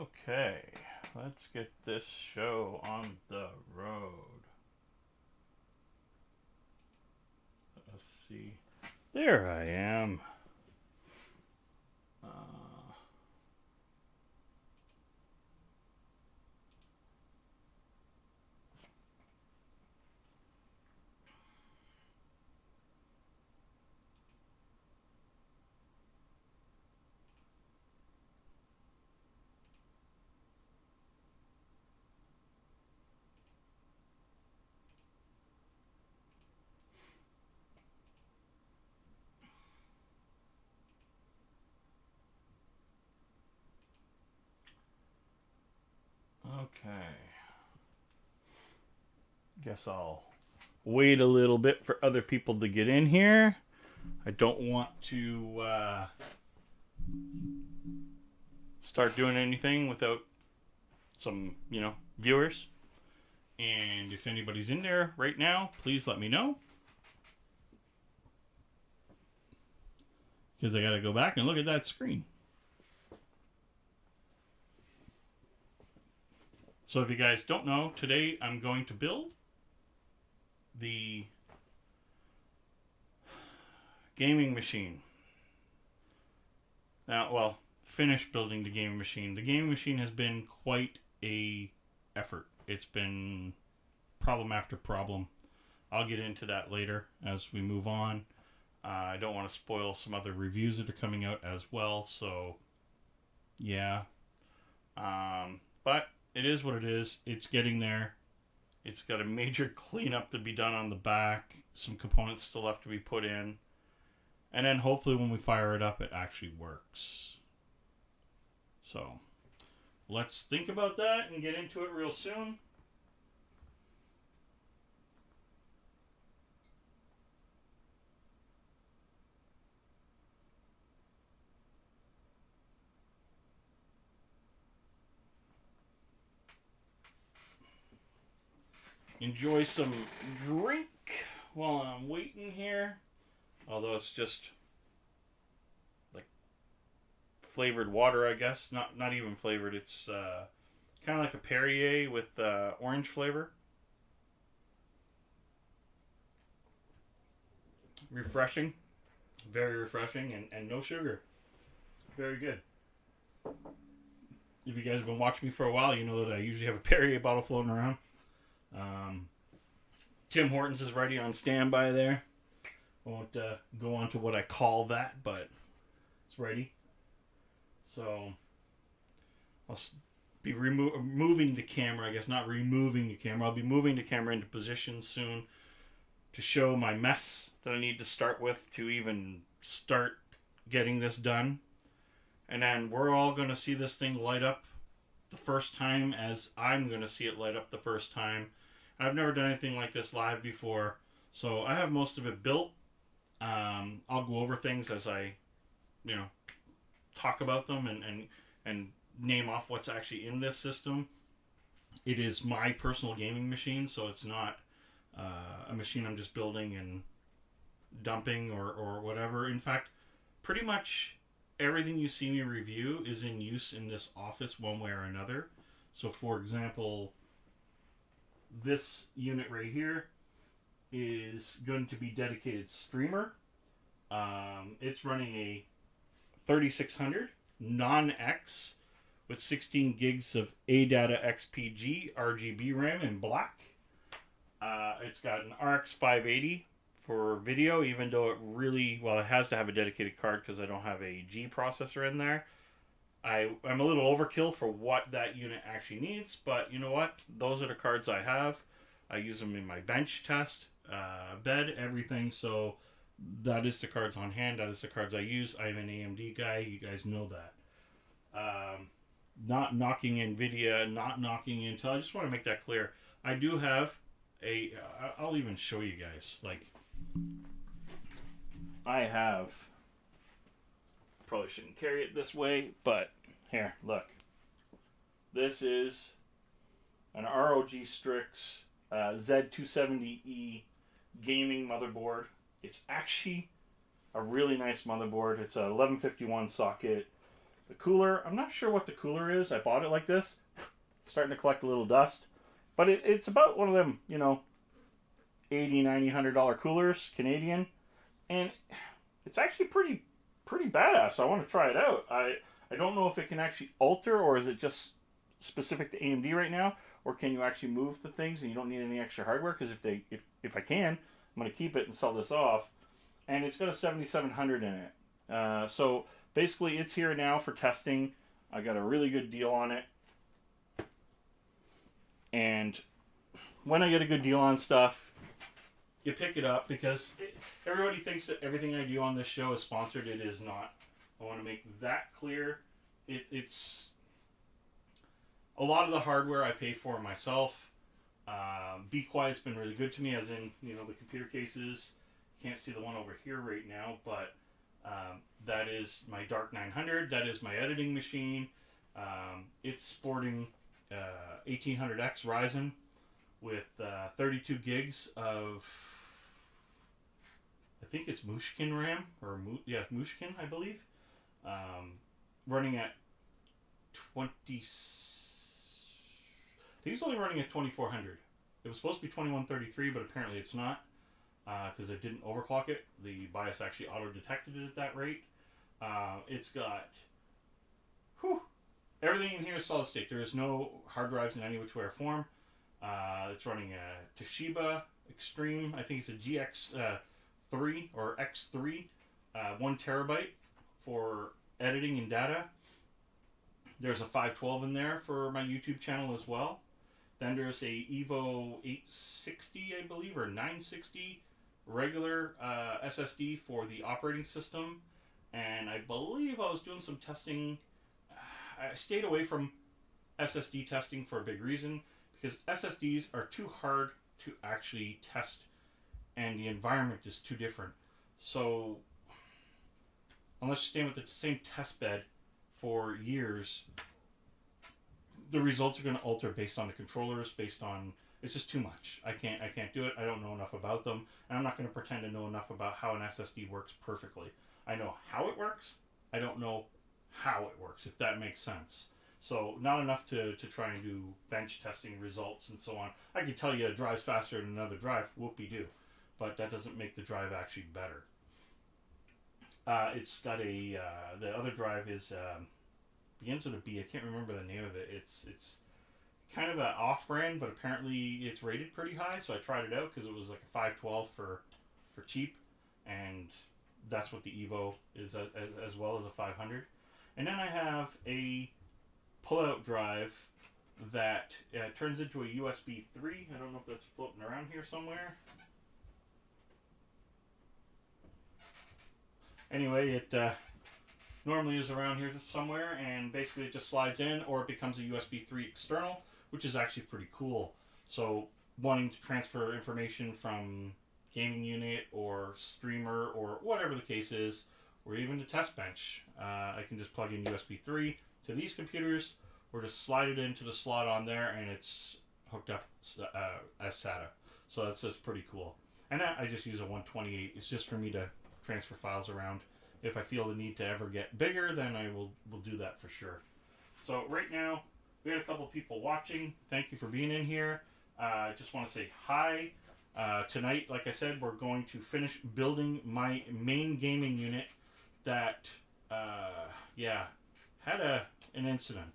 Okay, let's get this show on the road. Let's see. There I am. Okay. Guess I'll wait a little bit for other people to get in here. I don't want to start doing anything without some, viewers. And if anybody's in there right now, please let me know. Because I got to go back and look at that screen. So if you guys don't know, today I'm going to build the gaming machine. Now, finish building the gaming machine. The gaming machine has been quite a effort. It's been problem after problem. I'll get into that later as we move on. I don't want to spoil some other reviews that are coming out as well, so yeah. But it is what it is. It's getting there. It's got a major cleanup to be done on the back. Some components still have to be put in. And then hopefully when we fire it up, it actually works. So let's think about that and get into it real soon. Enjoy some drink while I'm waiting here. Although it's just like flavored water, I guess. Not even flavored. It's kind of like a Perrier with orange flavor. Refreshing. Very refreshing and no sugar. Very good. If you guys have been watching me for a while, you know that I usually have a Perrier bottle floating around. Tim Hortons is ready on standby there. I won't go on to what I call that, but it's ready. So I'll be moving the camera. I guess not removing the camera. I'll be moving the camera into position soon to show my mess that I need to start with to even start getting this done. And then we're all going to see this thing light up the first time as I'm going to see it light up the first time. I've never done anything like this live before, so I have most of it built. I'll go over things as I, talk about them and name off what's actually in this system. It is my personal gaming machine, so it's not a machine I'm just building and dumping or whatever. In fact, pretty much everything you see me review is in use in this office one way or another. So, for example, this unit right here is going to be dedicated streamer. It's running a 3600 non-X with 16 gigs of ADATA XPG RGB RAM in black. It's got an RX 580 for video, even though it has to have a dedicated card because I don't have a G processor in there. I'm a little overkill for what that unit actually needs, but you know what? Those are the cards I have. I use them in my bench test, bed, everything, so that is the cards on hand. That is the cards I use. I'm an AMD guy. You guys know that. Not knocking NVIDIA, not knocking Intel. I just want to make that clear. I do have I'll even show you guys. I have... Probably shouldn't carry it this way, but here, look. This is an ROG Strix Z270E gaming motherboard. It's actually a really nice motherboard. It's a 1151 socket, The cooler, I'm not sure what the cooler is. I bought it like this. Starting to collect a little dust. But it's about one of them, you know, 80, 90, $100 coolers, Canadian. And it's actually pretty badass. I want to try it out. I don't know if it can actually alter, or is it just specific to AMD right now, or can you actually move the things and you don't need any extra hardware? Because if I can, I'm going to keep it and sell this off. And it's got a 7700 in it. So basically it's here now for testing. I got a really good deal on it. And when I get a good deal on stuff, you pick it up, because everybody thinks that everything I do on this show is sponsored. It is not. I want to make that clear. It's a lot of the hardware I pay for myself. Be Quiet's been really good to me, as in, you know, the computer cases. You can't see the one over here right now, but that is my Dark 900. That is my editing machine. It's sporting 1800X Ryzen with 32 gigs of, I think it's Mushkin RAM, or Mushkin, I believe. Running at 20. I think it's only running at 2400. It was supposed to be 2133, but apparently it's not, because it didn't overclock it. The BIOS actually auto-detected it at that rate. It's got everything in here is solid state. There is no hard drives in any which way or form. It's running a Toshiba Extreme. I think it's a GX3 or X3, 1 terabyte for editing and data. There's a 512 in there for my YouTube channel as well. Then there's a Evo 860, I believe, or 960 regular SSD for the operating system. And I believe I was doing some testing. I stayed away from SSD testing for a big reason, because SSDs are too hard to actually test, and the environment is too different. So unless you stay with the same test bed for years, the results are going to alter based on the controllers, based on, it's just too much. I can't do it. I don't know enough about them, and I'm not going to pretend to know enough about how an SSD works perfectly. I know how it works. I don't know how it works, if that makes sense. So not enough to try and do bench testing results and so on. I can tell you a drive's faster than another drive, whoop-de-doo. But that doesn't make the drive actually better. It's got a, the other drive is, begins with a B. I can't remember the name of it. It's kind of an off-brand, but apparently it's rated pretty high. So I tried it out because it was like a 512 for cheap. And that's what the Evo is, as well as a 500. And then I have a pull-out drive that turns into a USB 3. I don't know if that's floating around here somewhere. Anyway, it normally is around here somewhere, and basically it just slides in, or it becomes a USB 3 external, which is actually pretty cool. So wanting to transfer information from gaming unit or streamer or whatever the case is, or even the test bench, I can just plug in USB 3 to these computers, or just slide it into the slot on there, and it's hooked up as SATA. So that's just pretty cool. And I just use a 128. It's just for me to transfer files around. If I feel the need to ever get bigger, then I will do that for sure. So right now, we had a couple people watching. Thank you for being in here. I just want to say hi. Tonight, like I said, we're going to finish building my main gaming unit that, had an incident.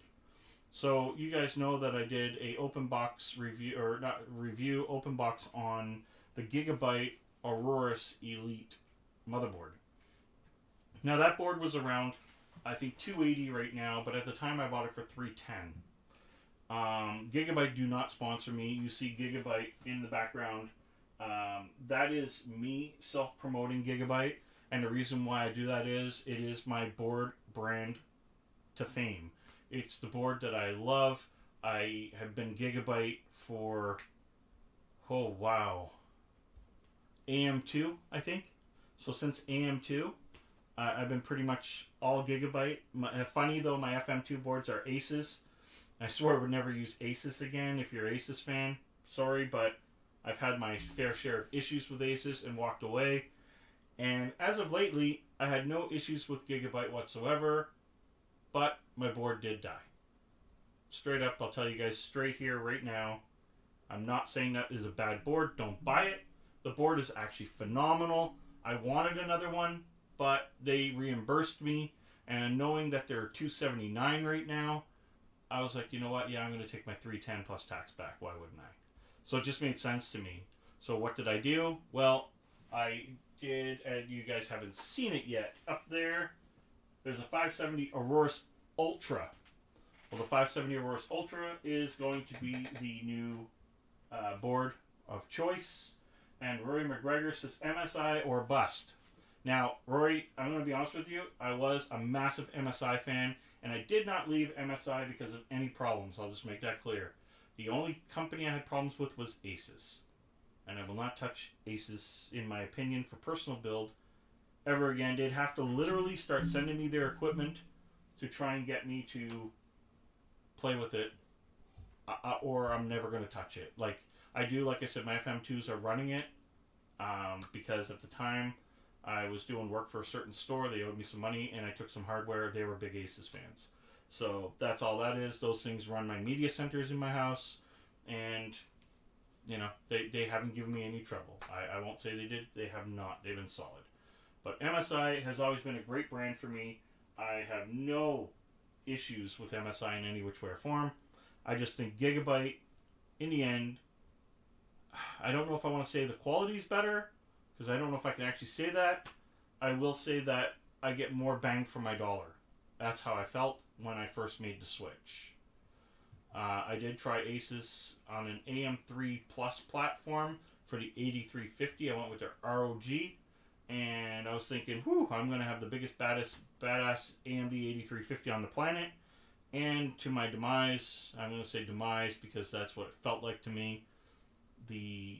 So you guys know that I did a open box review, or not review, open box on the Gigabyte Aurorus Elite motherboard. Now that board was around, I think, $280 right now, but at the time I bought it for $310. Gigabyte do not sponsor me. You see Gigabyte in the background. That is me self-promoting Gigabyte, and the reason why I do that is it is my board brand to fame. It's the board that I love. I have been Gigabyte for, AM2, I think. So since AM2, I've been pretty much all Gigabyte. Funny though, my FM2 boards are Asus. I swore I would never use Asus again. If you're an Asus fan, sorry, but I've had my fair share of issues with Asus and walked away. And as of lately, I had no issues with Gigabyte whatsoever. but my board did die. Straight up, I'll tell you guys straight here right now. I'm not saying that is a bad board. Don't buy it. The board is actually phenomenal. I wanted another one, but they reimbursed me. And knowing that they're $279 right now, I was like, you know what? Yeah, I'm going to take my $310 plus tax back. Why wouldn't I? So it just made sense to me. So what did I do? Well, I did, and you guys haven't seen it yet. Up there's a 570 Aurorus Ultra. Well, the 570 Aurorus Ultra is going to be the new board of choice. And Rory McGregor says MSI or bust. Now, Rory, I'm going to be honest with you. I was a massive MSI fan, and I did not leave MSI because of any problems. I'll just make that clear. The only company I had problems with was Asus. And I will not touch Asus, in my opinion, for personal build ever again. They'd have to literally start sending me their equipment to try and get me to play with it, or I'm never going to touch it. Like I said, my FM2s are running it because at the time I was doing work for a certain store. They owed me some money, and I took some hardware. They were big Asus fans. So that's all that is. Those things run my media centers in my house, and you know, they haven't given me any trouble. I won't say they did. They have not. They've been solid. But MSI has always been a great brand for me. I have no issues with MSI in any which way or form. I just think Gigabyte, in the end, I don't know if I want to say the quality is better, because I don't know if I can actually say that. I will say that I get more bang for my dollar. That's how I felt when I first made the switch. I did try Asus on an AM3 Plus platform for the 8350. I went with their ROG, and I was thinking, whew, I'm going to have the biggest, badass AMD 8350 on the planet. And to my demise, I'm going to say demise because that's what it felt like to me, the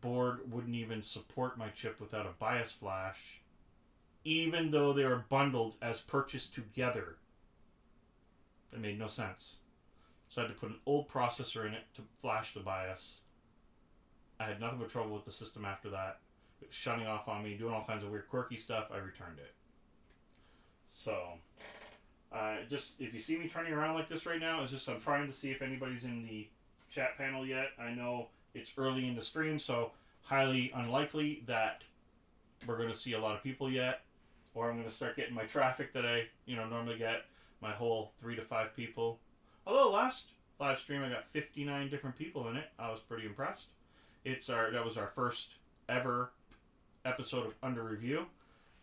board wouldn't even support my chip without a BIOS flash, even though they were bundled as purchased together. It made no sense. So I had to put an old processor in it to flash the BIOS. I had nothing but trouble with the system after that. It was shutting off on me, doing all kinds of weird quirky stuff. I returned it. So, just if you see me turning around like this right now, it's just I'm trying to see if anybody's in the chat panel yet. I know it's early in the stream, so highly unlikely that we're going to see a lot of people yet. Or I'm going to start getting my traffic that I normally get, my whole 3 to 5 people. Although last live stream I got 59 different people in it. I was pretty impressed. That was our first ever episode of Under Review.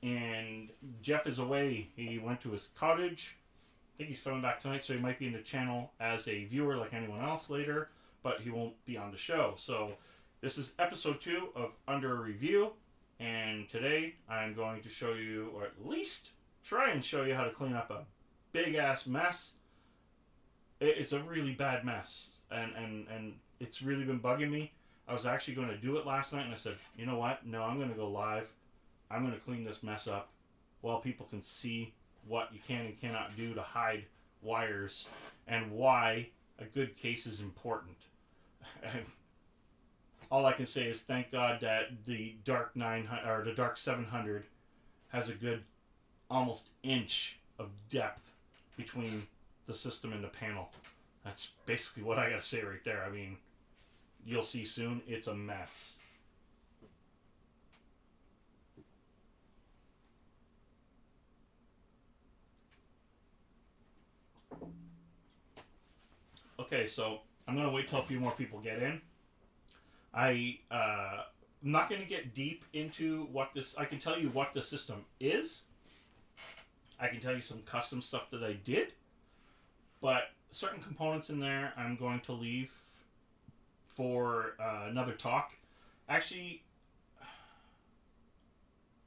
And Jeff is away. He went to his cottage. I think he's coming back tonight, so he might be in the channel as a viewer like anyone else later, but he won't be on the show. So this is episode 2 of Under Review, and today I'm going to show you, or at least try and show you how to clean up a big-ass mess. It's a really bad mess, and it's really been bugging me. I was actually going to do it last night, and I said, you know what? No, I'm going to go live. I'm going to clean this mess up while people can see what you can and cannot do to hide wires and why a good case is important. And all I can say is thank God that the Dark 900 or the Dark 700 has a good almost inch of depth between the system and the panel. That's basically what I got to say right there. I mean, you'll see soon. It's a mess. Okay, so I'm going to wait till a few more people get in. I'm not going to get deep into what this... I can tell you what the system is. I can tell you some custom stuff that I did. But certain components in there I'm going to leave for another talk. Actually,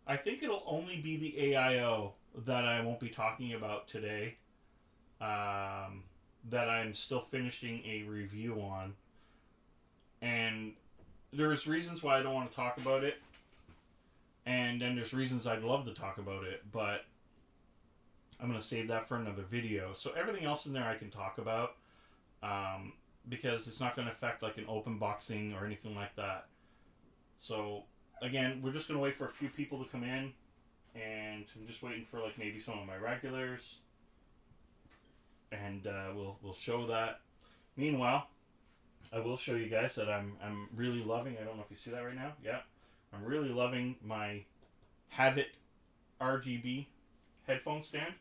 I think it'll only be the AIO that I won't be talking about today. That I'm still finishing a review on. And there's reasons why I don't want to talk about it. And then there's reasons I'd love to talk about it. But I'm going to save that for another video. So everything else in there I can talk about. Because it's not going to affect like an open boxing or anything like that. So again, we're just going to wait for a few people to come in. And I'm just waiting for like maybe some of my regulars. and we'll show that. Meanwhile, I will show you guys that I'm really loving. I don't know if you see that right now. Yeah, I'm really loving my Have It RGB headphone stand,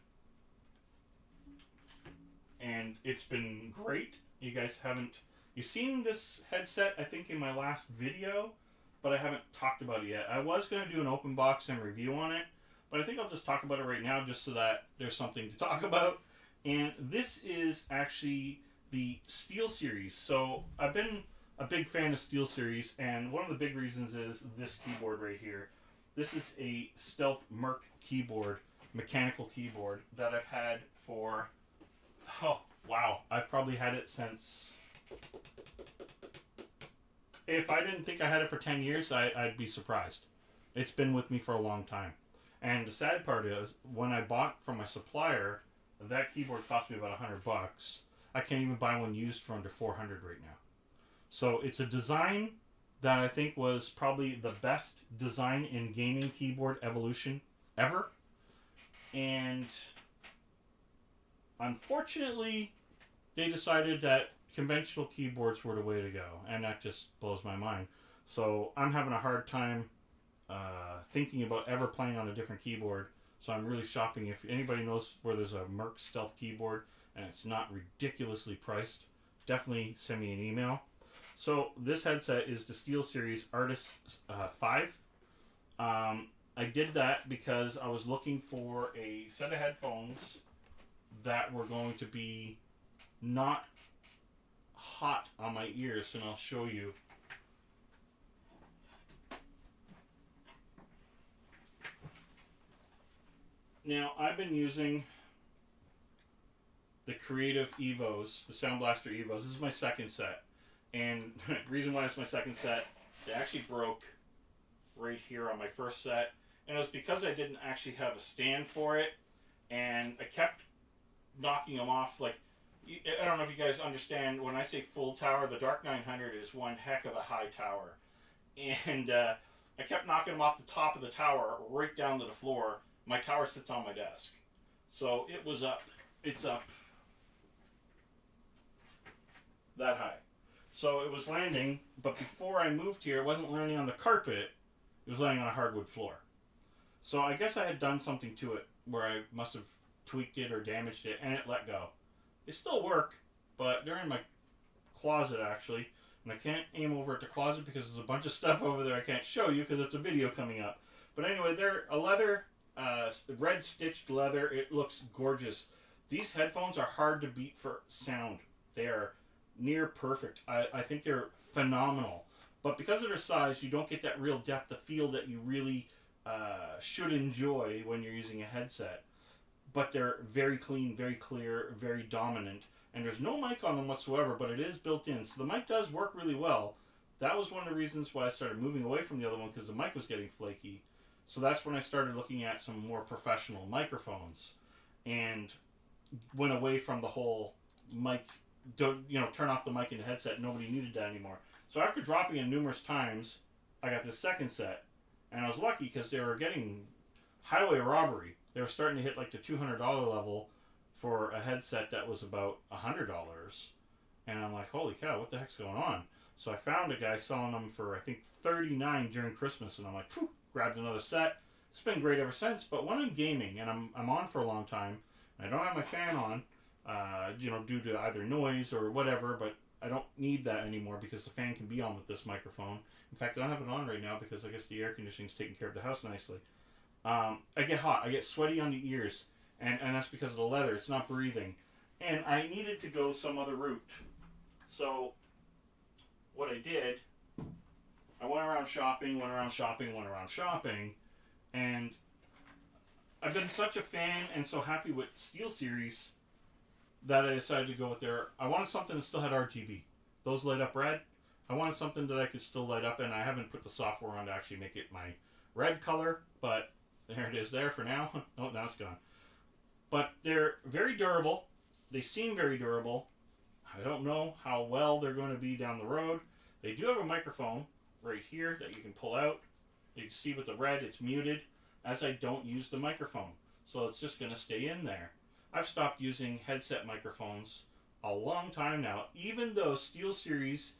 and it's been great. You guys haven't seen this headset, I think, in my last video, but I haven't talked about it yet. I was going to do an open box and review on it, but I think I'll just talk about it right now just so that there's something to talk about. And this is actually the Steel Series. So I've been a big fan of Steel Series, and one of the big reasons is this keyboard right here. This is a Stealth Merc keyboard, mechanical keyboard, that I've had for, oh wow, I've probably had it since, if I didn't think I had it for 10 years, I'd be surprised. It's been with me for a long time. And the sad part is, when I bought from my supplier, that keyboard cost me about $100. I can't even buy one used for under $400 right now. So it's a design that I think was probably the best design in gaming keyboard evolution ever. And unfortunately, they decided that conventional keyboards were the way to go, and that just blows my mind. So I'm having a hard time thinking about ever playing on a different keyboard. So I'm really shopping. If anybody knows where there's a Merc Stealth keyboard and it's not ridiculously priced, definitely send me an email. So this headset is the Steel Series Artist 5. I did that because I was looking for a set of headphones that were going to be not hot on my ears, and I'll show you. Now, I've been using the Creative Evos, the Sound Blaster Evos. This is my second set. And the reason why it's my second set, they actually broke right here on my first set. And it was because I didn't actually have a stand for it. And I kept knocking them off. Like, I don't know if you guys understand, when I say full tower, the Dark 900 is one heck of a high tower. And I kept knocking them off the top of the tower right down to the floor. My tower sits on my desk. So it was up. It's up that high. So it was landing, but before I moved here, it wasn't landing on the carpet. It was landing on a hardwood floor. So I guess I had done something to it where I must have tweaked it or damaged it, and it let go. They still work, but they're in my closet, actually. And I can't aim over at the closet because there's a bunch of stuff over there I can't show you because it's a video coming up. But anyway, they're a leather, red stitched leather. It looks gorgeous. These headphones are hard to beat for sound. They are near perfect. I think they're phenomenal. But because of their size, you don't get that real depth of field that you really should enjoy when you're using a headset. But they're very clean, very clear, very dominant. And there's no mic on them whatsoever, but it is built in. So the mic does work really well. That was one of the reasons why I started moving away from the other one, because the mic was getting flaky. So that's when I started looking at some more professional microphones and went away from the whole mic, turn off the mic in the headset. Nobody needed that anymore. So after dropping it numerous times, I got this second set. And I was lucky because they were getting highway robbery. They were starting to hit like the $200 level for a headset that was about $100. And I'm like, holy cow, what the heck's going on? So I found a guy selling them for, I think, $39 during Christmas. And I'm like, phew, grabbed another set. It's been great ever since. But when I'm gaming, and I'm on for a long time, and I don't have my fan on, due to either noise or whatever, but I don't need that anymore because the fan can be on with this microphone. In fact, I don't have it on right now because I guess the air conditioning is taking care of the house nicely. I get hot. I get sweaty on the ears. And that's because of the leather. It's not breathing. And I needed to go some other route. So what I did, I went around shopping, and I've been such a fan and so happy with Steel Series that I decided to go with I wanted something that still had RGB. Those light up red. I wanted something that I could still light up, and I haven't put the software on to actually make it my red color, but there it is there for now. Oh, now it's gone. But they're very durable. They seem very durable. I don't know how well they're going to be down the road. They do have a microphone right here that you can pull out. You can see with the red, it's muted, as I don't use the microphone. So it's just going to stay in there. I've stopped using headset microphones a long time now, even though SteelSeries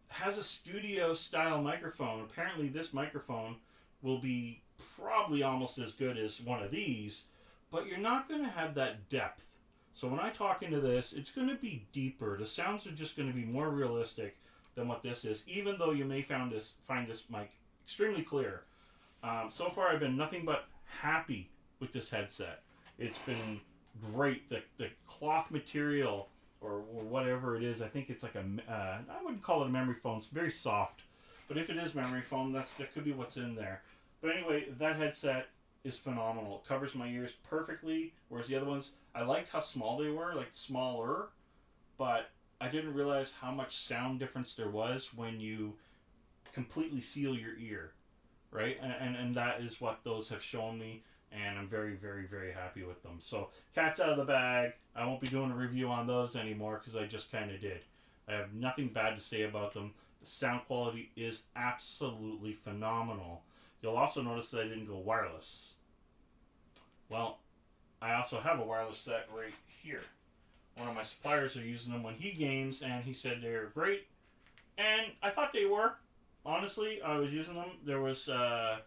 has a studio style microphone. Apparently this microphone will be probably almost as good as one of these, but you're not going to have that depth. So when I talk into this, it's going to be deeper. The sounds are just going to be more realistic than what this is, even though you may find this mic extremely clear. So far I've been nothing but happy with this headset. It's been great. The cloth material, or whatever it is, I think it's like I wouldn't call it a memory foam. It's very soft. But if it is memory foam, that could be what's in there. But anyway, that headset is phenomenal. It covers my ears perfectly, whereas the other ones, I liked how small they were, like smaller, but I didn't realize how much sound difference there was when you completely seal your ear, right? And that is what those have shown me, and I'm very, very, very happy with them. So, cat's out of the bag. I won't be doing a review on those anymore because I just kind of did. I have nothing bad to say about them. The sound quality is absolutely phenomenal. You'll also notice that I didn't go wireless. Well, I also have a wireless set right here. One of my suppliers are using them when he games, and he said they're great. And I thought they were. Honestly, I was using them. There was a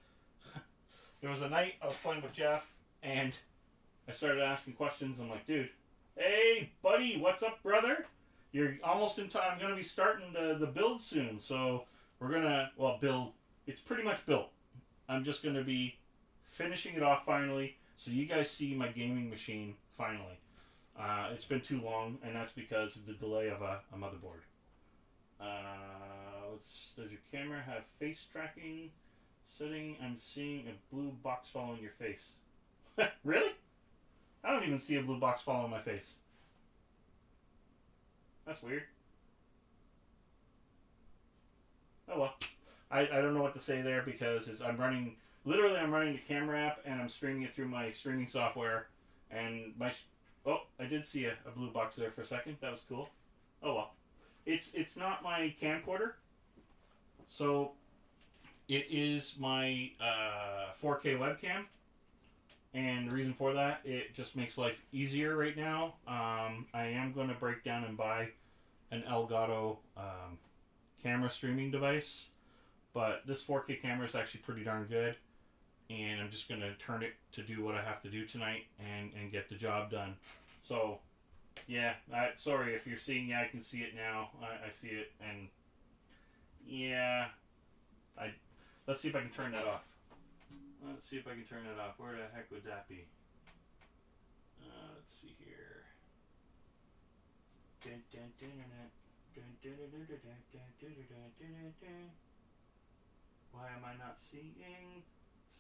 night I was playing with Jeff, and I started asking questions. I'm like, dude, hey, buddy, what's up, brother? You're almost in time. I'm going to be starting the build soon. So we're going to, build. It's pretty much built. I'm just going to be finishing it off finally, so you guys see my gaming machine finally. It's been too long, and that's because of the delay of a motherboard. Does your camera have face tracking setting? I'm seeing a blue box following your face. Really? I don't even see a blue box following my face. That's weird. Oh well. I don't know what to say there because I'm running the camera app and I'm streaming it through my streaming software, and I did see a blue box there for a second. That was cool. Oh well. It's not my camcorder, so it is my 4K webcam, and the reason for that, it just makes life easier right now. I am going to break down and buy an Elgato camera streaming device, but this 4K camera is actually pretty darn good, and I'm just going to turn it to do what I have to do tonight and get the job done. So yeah, sorry if you're seeing. Yeah, I can see it now. I see it, and yeah, let's see if I can turn that off. Let's see if I can turn that off. Where the heck would that be? Let's see here. Why am I not seeing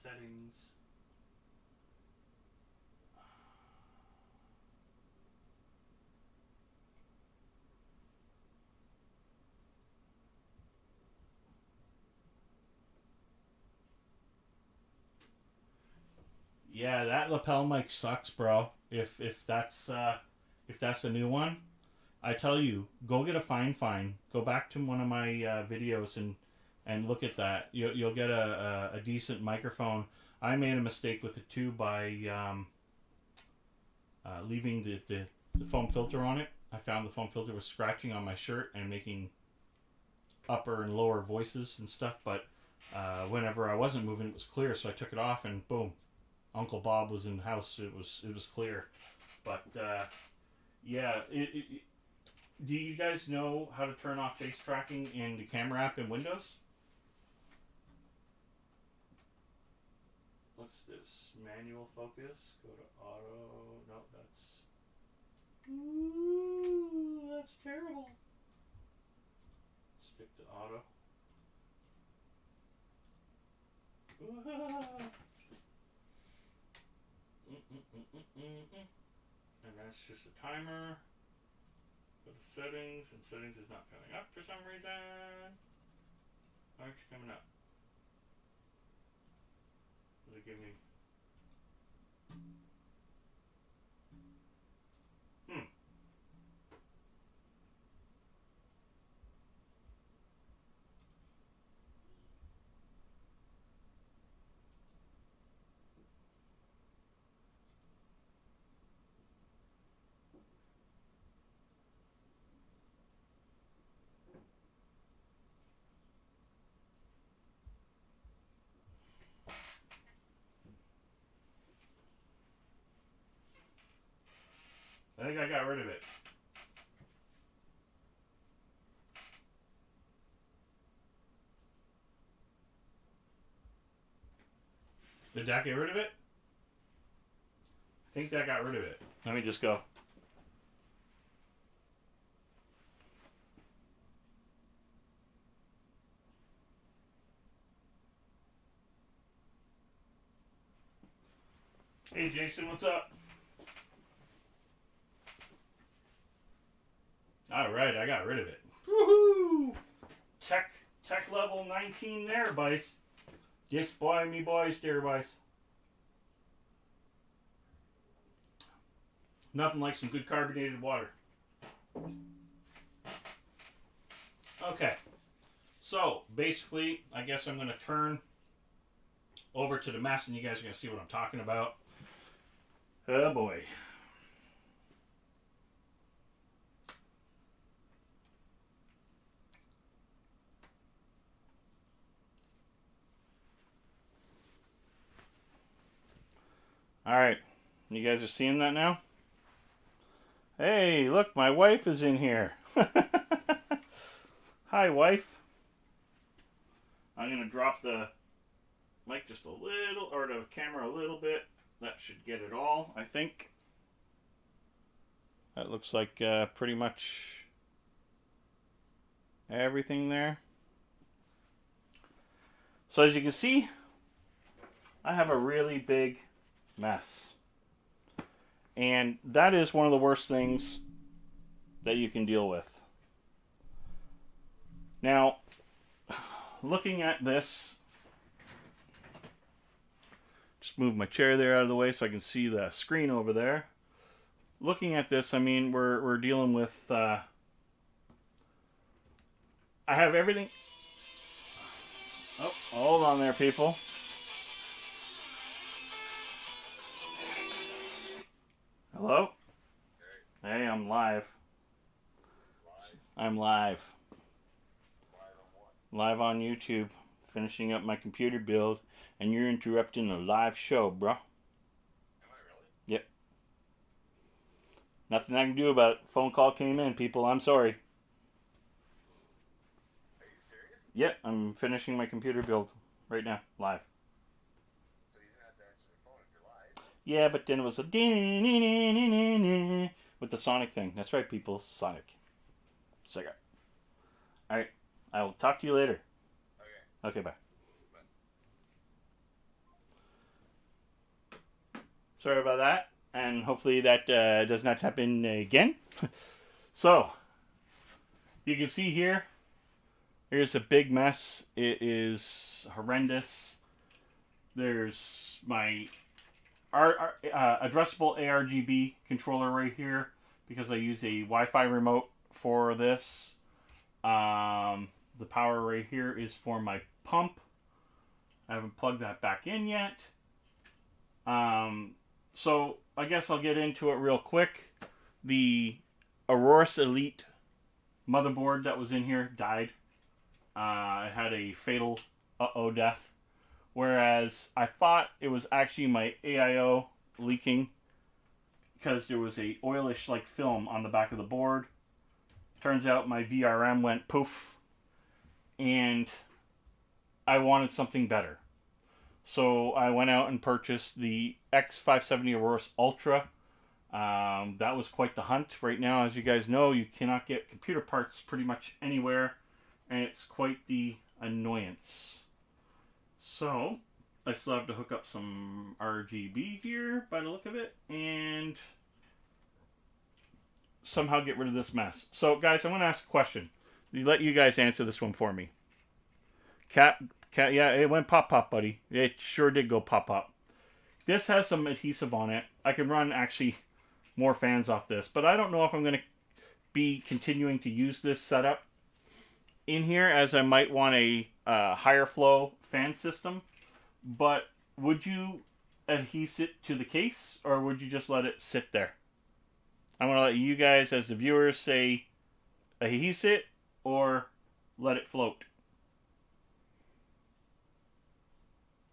settings? Yeah, that lapel mic sucks, bro. If that's a new one, I tell you, go get a fine. Go back to one of my videos and look at that. You'll get a decent microphone. I made a mistake with it too by leaving the foam filter on it. I found the foam filter was scratching on my shirt and making upper and lower voices and stuff. But whenever I wasn't moving, it was clear. So I took it off and boom. Uncle Bob was in the house. It was clear, but yeah. Do you guys know how to turn off face tracking in the camera app in Windows? What's this? Manual focus. Go to auto. No, that's terrible. Stick to auto. And that's just a timer. Go to settings, and settings is not coming up for some reason. Why aren't you coming up? Does it give me... think I got rid of it. Did that get rid of it? I think that got rid of it. Let me just go. Hey Jason, what's up? Alright, I got rid of it. Woohoo! Tech level 19 there, boys. Yes, boy, me boys, dear boys. Nothing like some good carbonated water. Okay. So, basically, I guess I'm going to turn over to the mess and you guys are going to see what I'm talking about. Oh boy. Alright, you guys are seeing that now? Hey, look, my wife is in here. Hi, wife. I'm going to drop the mic just a little, or the camera a little bit. That should get it all, I think. That looks like pretty much everything there. So as you can see, I have a really big mess. And that is one of the worst things that you can deal with. Now, looking at this, just move my chair there out of the way so I can see the screen over there. Looking at this, I mean, we're dealing with, I have everything. Oh, hold on there, people. Hello? Hey, I'm live. I'm live. Live on YouTube, finishing up my computer build, and you're interrupting a live show, bro. Am I really? Yep. Nothing I can do about it. Phone call came in, people. I'm sorry. Are you serious? Yep, I'm finishing my computer build right now, live. So you didn't have to answer the phone if you're live? Yeah, but then it was a with the Sonic thing. That's right, people. Sonic. Cigarette. Alright. I will talk to you later. Okay. Okay, bye. Sorry about that. And hopefully that does not happen again. So, you can see here, here's a big mess. It is horrendous. There's my addressable ARGB controller right here because I use a Wi-Fi remote for this. The power right here is for my pump. I haven't plugged that back in yet. So I guess I'll get into it real quick. The Aurora Elite motherboard that was in here died. It had a fatal death. Whereas I thought it was actually my AIO leaking because there was a oilish like film on the back of the board. Turns out my VRM went poof. And I wanted something better. So I went out and purchased the X570 Aurora Ultra. That was quite the hunt. Right now, as you guys know, you cannot get computer parts pretty much anywhere. And it's quite the annoyance. So, I still have to hook up some RGB here by the look of it. And somehow get rid of this mess. So, guys, I'm going to ask a question. Let you guys answer this one for me. Cat, yeah, it went pop, buddy. It sure did go pop. This has some adhesive on it. I can run, actually, more fans off this. But I don't know if I'm going to be continuing to use this setup in here, as I might want a higher flow fan system. But would you adhese it to the case, or would you just let it sit there? I'm going to let you guys, as the viewers, say adhese it or let it float.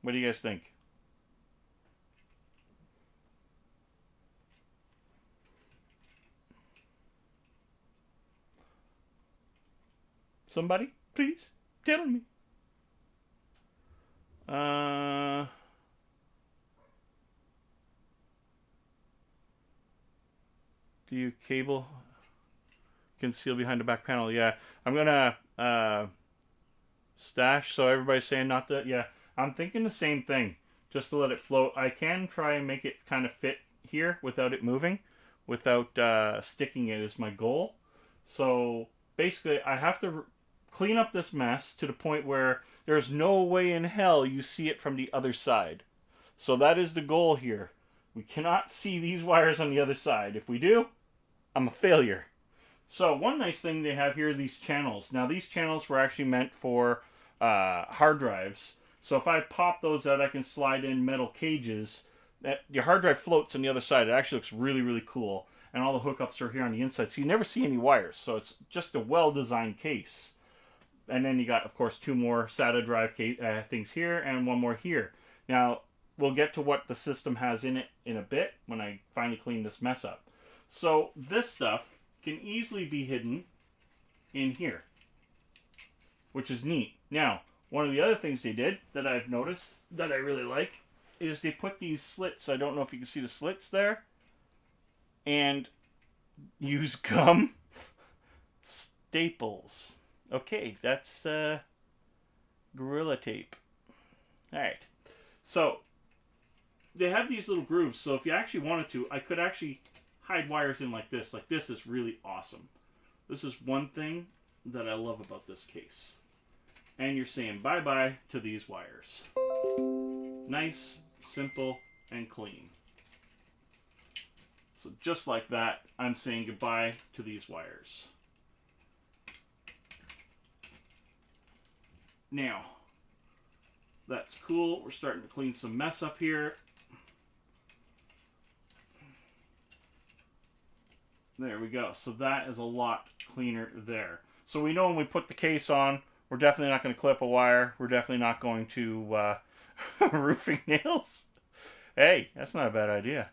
What do you guys think? Somebody, please tell me. Do you cable conceal behind the back panel? Yeah, I'm gonna stash. So everybody's saying not that. Yeah, I'm thinking the same thing. Just to let it float. I can try and make it kind of fit here without it moving, without sticking it is my goal. So basically, I have to clean up this mess to the point where there's no way in hell you see it from the other side. So that is the goal here. We cannot see these wires on the other side. If we do, I'm a failure. So one nice thing they have here are these channels. Now these channels were actually meant for hard drives. So if I pop those out, I can slide in metal cages. Your hard drive floats on the other side. It actually looks really, really cool. And all the hookups are here on the inside. So you never see any wires. So it's just a well-designed case. And then you got, of course, 2 more SATA drive things here and 1 more here. Now, we'll get to what the system has in it in a bit when I finally clean this mess up. So this stuff can easily be hidden in here, which is neat. Now, one of the other things they did that I've noticed that I really like is they put these slits. I don't know if you can see the slits there. And use gum staples. Okay, that's Gorilla Tape. Alright. So, they have these little grooves. So if you actually wanted to, I could actually hide wires in like this. Like this is really awesome. This is one thing that I love about this case. And you're saying bye-bye to these wires. Nice, simple, and clean. So just like that, I'm saying goodbye to these wires. Now, that's cool. We're starting to clean some mess up here. There we go. So that is a lot cleaner there. So we know when we put the case on, we're definitely not going to clip a wire. We're definitely not going to roofing nails. Hey, that's not a bad idea.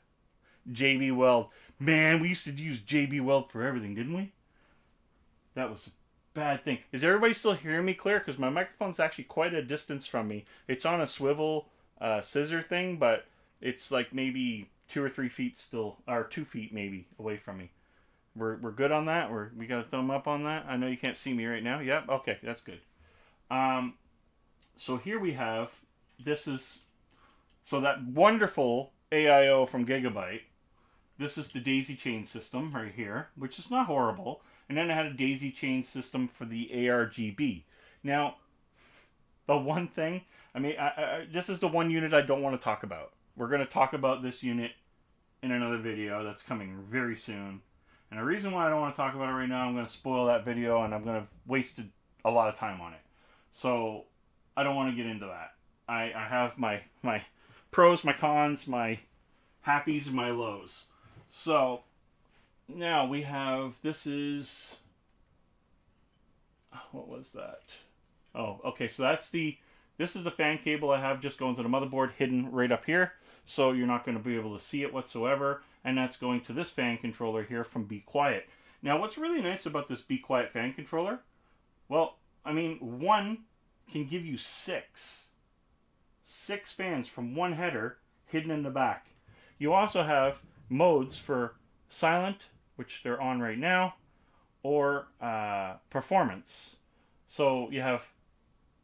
JB Weld. Man, we used to use JB Weld for everything, didn't we? That was a bad thing. Is everybody still hearing me clear? Because my microphone's actually quite a distance from me. It's on a swivel scissor thing, but it's like maybe 2 or 3 feet still, or 2 feet maybe away from me. We're good on that? We got a thumb up on that? I know you can't see me right now. Yep, okay, that's good. So here we have, this is, so that wonderful AIO from Gigabyte. This is the daisy chain system right here, which is not horrible. And then I had a daisy chain system for the ARGB. Now, the one thing, I mean, this is the one unit I don't want to talk about. We're going to talk about this unit in another video that's coming very soon. And the reason why I don't want to talk about it right now, I'm going to spoil that video and I'm going to waste a lot of time on it. So, I don't want to get into that. I have my pros, my cons, my happies, and my lows. So, now we have, this is, what was that? Oh, okay, so this is the fan cable I have just going to the motherboard, hidden right up here. So you're not going to be able to see it whatsoever. And that's going to this fan controller here from Be Quiet. Now, what's really nice about this Be Quiet fan controller? Well, I mean, one can give you 6 fans from one header hidden in the back. You also have modes for silent, which they're on right now, or performance. So you have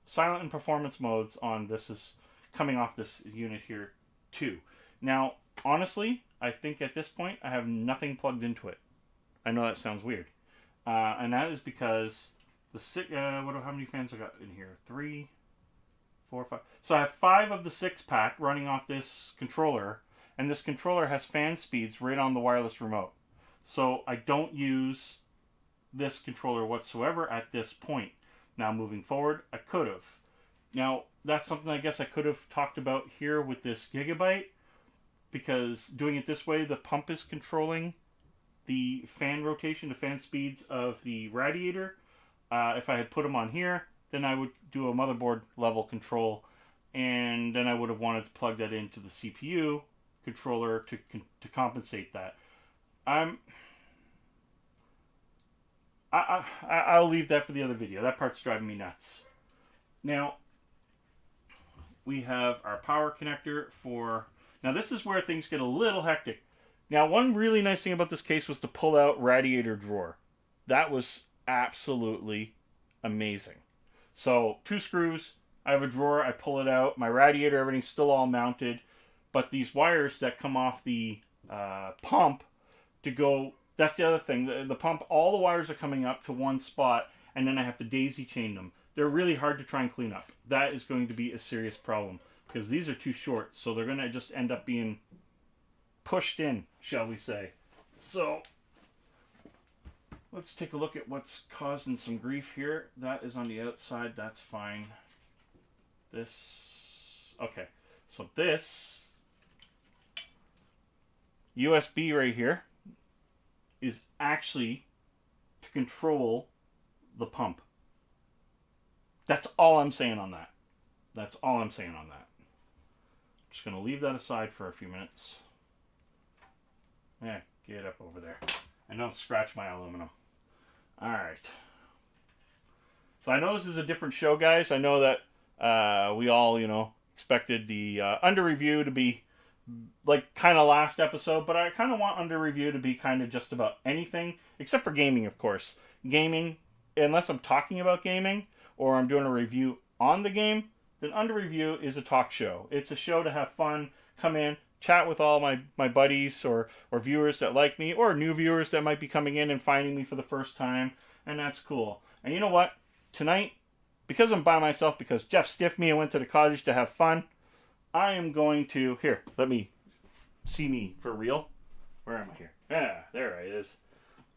silent and performance modes on this, is coming off this unit here too. Now, honestly, I think at this point I have nothing plugged into it. I know that sounds weird. And that is because how many fans I got in here? 3, 4, 5. So I have 5 of the 6-pack running off this controller, and this controller has fan speeds right on the wireless remote. So I don't use this controller whatsoever at this point. Now moving forward, I could have. Now that's something I guess I could have talked about here with this Gigabyte, because doing it this way, the pump is controlling the fan rotation, the fan speeds of the radiator. If I had put them on here, then I would do a motherboard level control, and then I would have wanted to plug that into the CPU controller to compensate that. I'll leave that for the other video. That part's driving me nuts. Now, we have our power connector for... Now, this is where things get a little hectic. Now, one really nice thing about this case was the pull-out radiator drawer. That was absolutely amazing. So, 2 screws. I have a drawer. I pull it out. My radiator, everything's still all mounted. But these wires that come off the pump to go... That's the other thing. The pump, all the wires are coming up to one spot, and then I have to daisy chain them. They're really hard to try and clean up. That is going to be a serious problem, because these are too short, so they're going to just end up being pushed in, shall we say. So, let's take a look at what's causing some grief here. That is on the outside. That's fine. This... Okay. So this USB right here is actually to control the pump. That's all I'm saying on that. That's all I'm saying on that. Just going to leave that aside for a few minutes. Yeah, get up over there. And don't scratch my aluminum. Alright. So I know this is a different show, guys. I know that we all, expected the under review to be like kind of last episode, but I kind of want under review to be kind of just about anything, except for gaming, of course. Gaming, unless I'm talking about gaming, or I'm doing a review on the game, then under review is a talk show. It's a show to have fun, come in, chat with all my buddies or viewers that like me, or new viewers that might be coming in and finding me for the first time, and that's cool. And you know what? Tonight, because I'm by myself, because Jeff stiffed me and went to the cottage to have fun, I am going to... Here, let me see me for real. Where am I here? Yeah, there it is.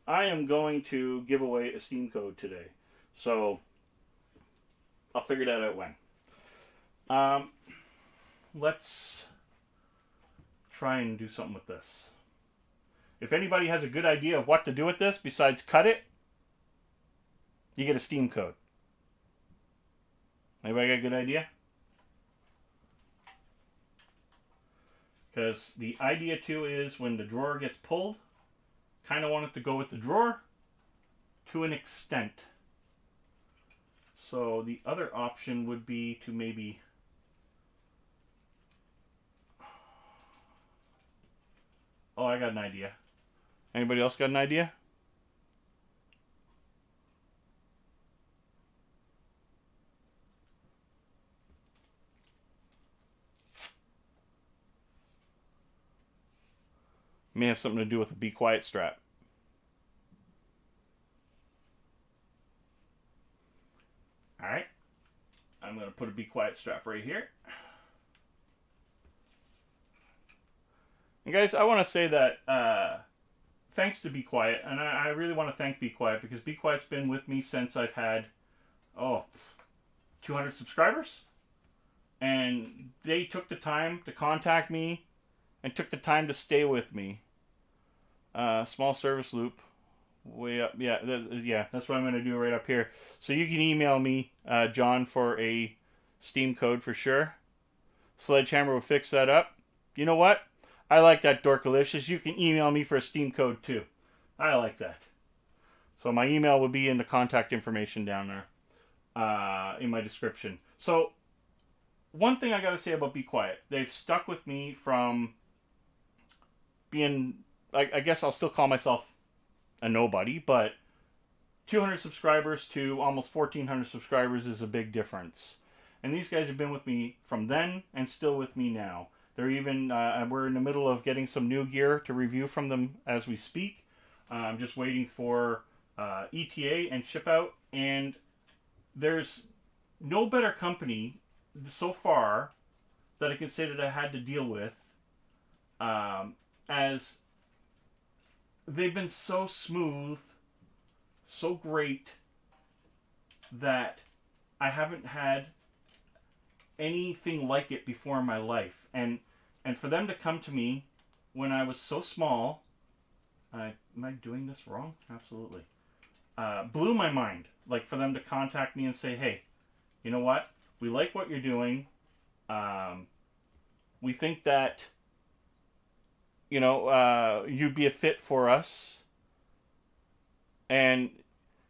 I am going to give away a Steam code today. So, I'll figure that out when. Let's try and do something with this. If anybody has a good idea of what to do with this besides cut it, you get a Steam code. Anybody got a good idea? Because the idea too is when the drawer gets pulled, kind of want it to go with the drawer to an extent. So the other option would be to maybe... Oh, I got an idea. Anybody else got an idea? May have something to do with the Be Quiet strap. Alright. I'm going to put a Be Quiet strap right here. And guys, I want to say that thanks to Be Quiet, and I really want to thank Be Quiet, because Be Quiet's been with me since I've had, 200 subscribers. And they took the time to contact me and took the time to stay with me. Small service loop. Way up. Yeah, that's what I'm going to do right up here. So you can email me, John, for a Steam code for sure. Sledgehammer will fix that up. You know what? I like that, Dorkalicious. You can email me for a Steam code too. I like that. So my email will be in the contact information down there. In my description. So, one thing I got to say about Be Quiet. They've stuck with me from being... I guess I'll still call myself a nobody, but 200 subscribers to almost 1,400 subscribers is a big difference. And these guys have been with me from then and still with me now. They're even, we're in the middle of getting some new gear to review from them as we speak. I'm just waiting for ETA and ship out. And there's no better company so far that I can say that I had to deal with as they've been so smooth, so great, that I haven't had anything like it before in my life. And for them to come to me when I was so small, am I doing this wrong? Absolutely. Blew my mind. Like, for them to contact me and say, hey, you know what? We like what you're doing. We think that, you'd be a fit for us. And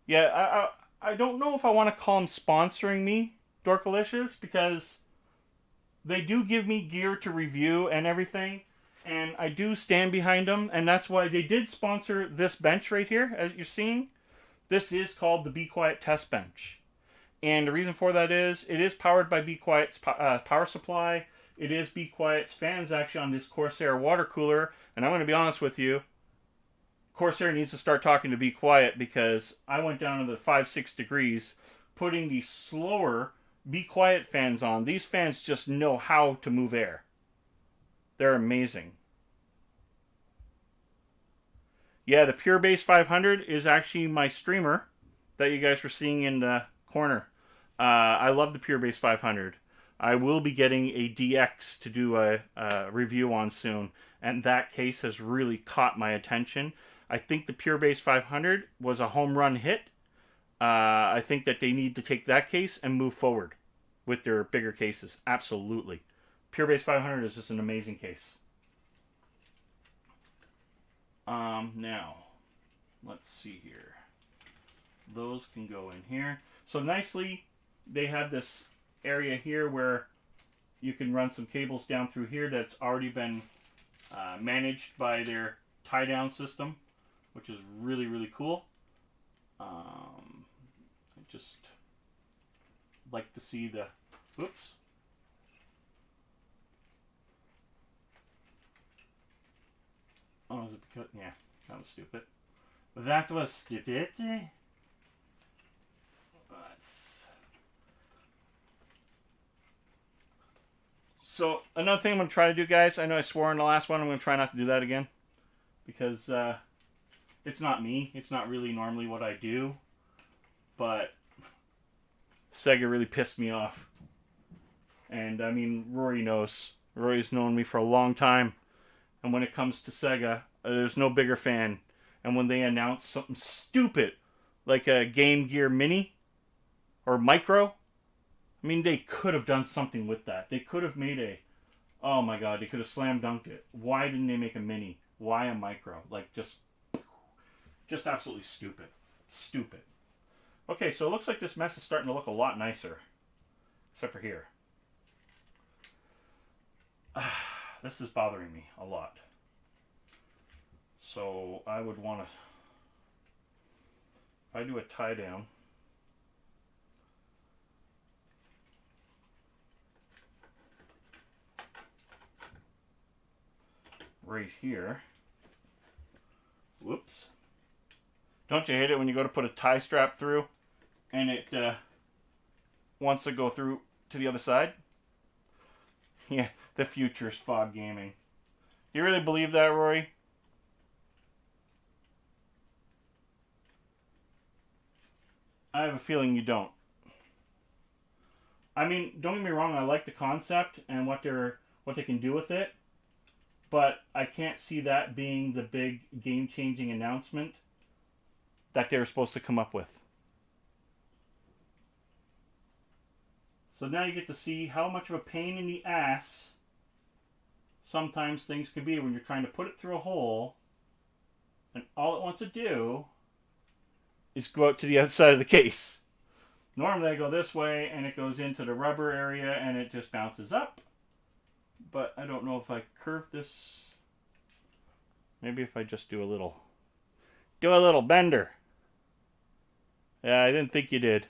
Yeah, I don't know if I want to call them sponsoring me, Dorkalicious, because they do give me gear to review and everything, and I do stand behind them, and that's why they did sponsor this bench right here, as you're seeing. This is called the Be Quiet Test Bench. And the reason for that is, it is powered by Be Quiet's power supply. It is Be Quiet's fans actually on this Corsair water cooler, and I'm going to be honest with you, Corsair needs to start talking to Be Quiet because I went down to the 5-6 degrees putting the slower Be Quiet fans on. These fans just know how to move air. They're amazing. Yeah, the Pure Base 500 is actually my streamer that you guys were seeing in the corner. I love the Pure Base 500. I will be getting a DX to do a review on soon, and that case has really caught my attention. I think the Pure Base 500 was a home run hit. I think that they need to take that case and move forward with their bigger cases. Absolutely. Pure Base 500 is just an amazing case. Now, let's see here. Those can go in here. So nicely, they have this area here where you can run some cables down through here that's already been managed by their tie-down system, which is really, really cool. I just like to see the... Oops. Oh, is it because... Yeah, that was stupid. That was stupid. So, another thing I'm going to try to do, guys, I know I swore in the last one, I'm going to try not to do that again. Because it's not me. It's not really normally what I do. But Sega really pissed me off. And, I mean, Rory knows. Rory's known me for a long time. And when it comes to Sega, there's no bigger fan. And when they announce something stupid, like a Game Gear Mini or Micro, I mean, they could have done something with that. They could have made a... Oh my god, they could have slam dunked it. Why didn't they make a Mini? Why a Micro? Like, just absolutely stupid. Stupid. Okay, so it looks like this mess is starting to look a lot nicer. Except for here. This is bothering me a lot. So I would want to... If I do a tie down... right here. Whoops. Don't you hate it when you go to put a tie strap through and it wants to go through to the other side? Yeah, the future is fog gaming. Do you really believe that, Rory? I have a feeling you don't. I mean, don't get me wrong, I like the concept and what they can do with it. But I can't see that being the big game-changing announcement that they're supposed to come up with. So now you get to see how much of a pain in the ass sometimes things can be when you're trying to put it through a hole and all it wants to do is go out to the outside of the case. Normally I go this way and it goes into the rubber area and it just bounces up. But I don't know if I curve this. Maybe if I just do a little bender. Yeah, I didn't think you did.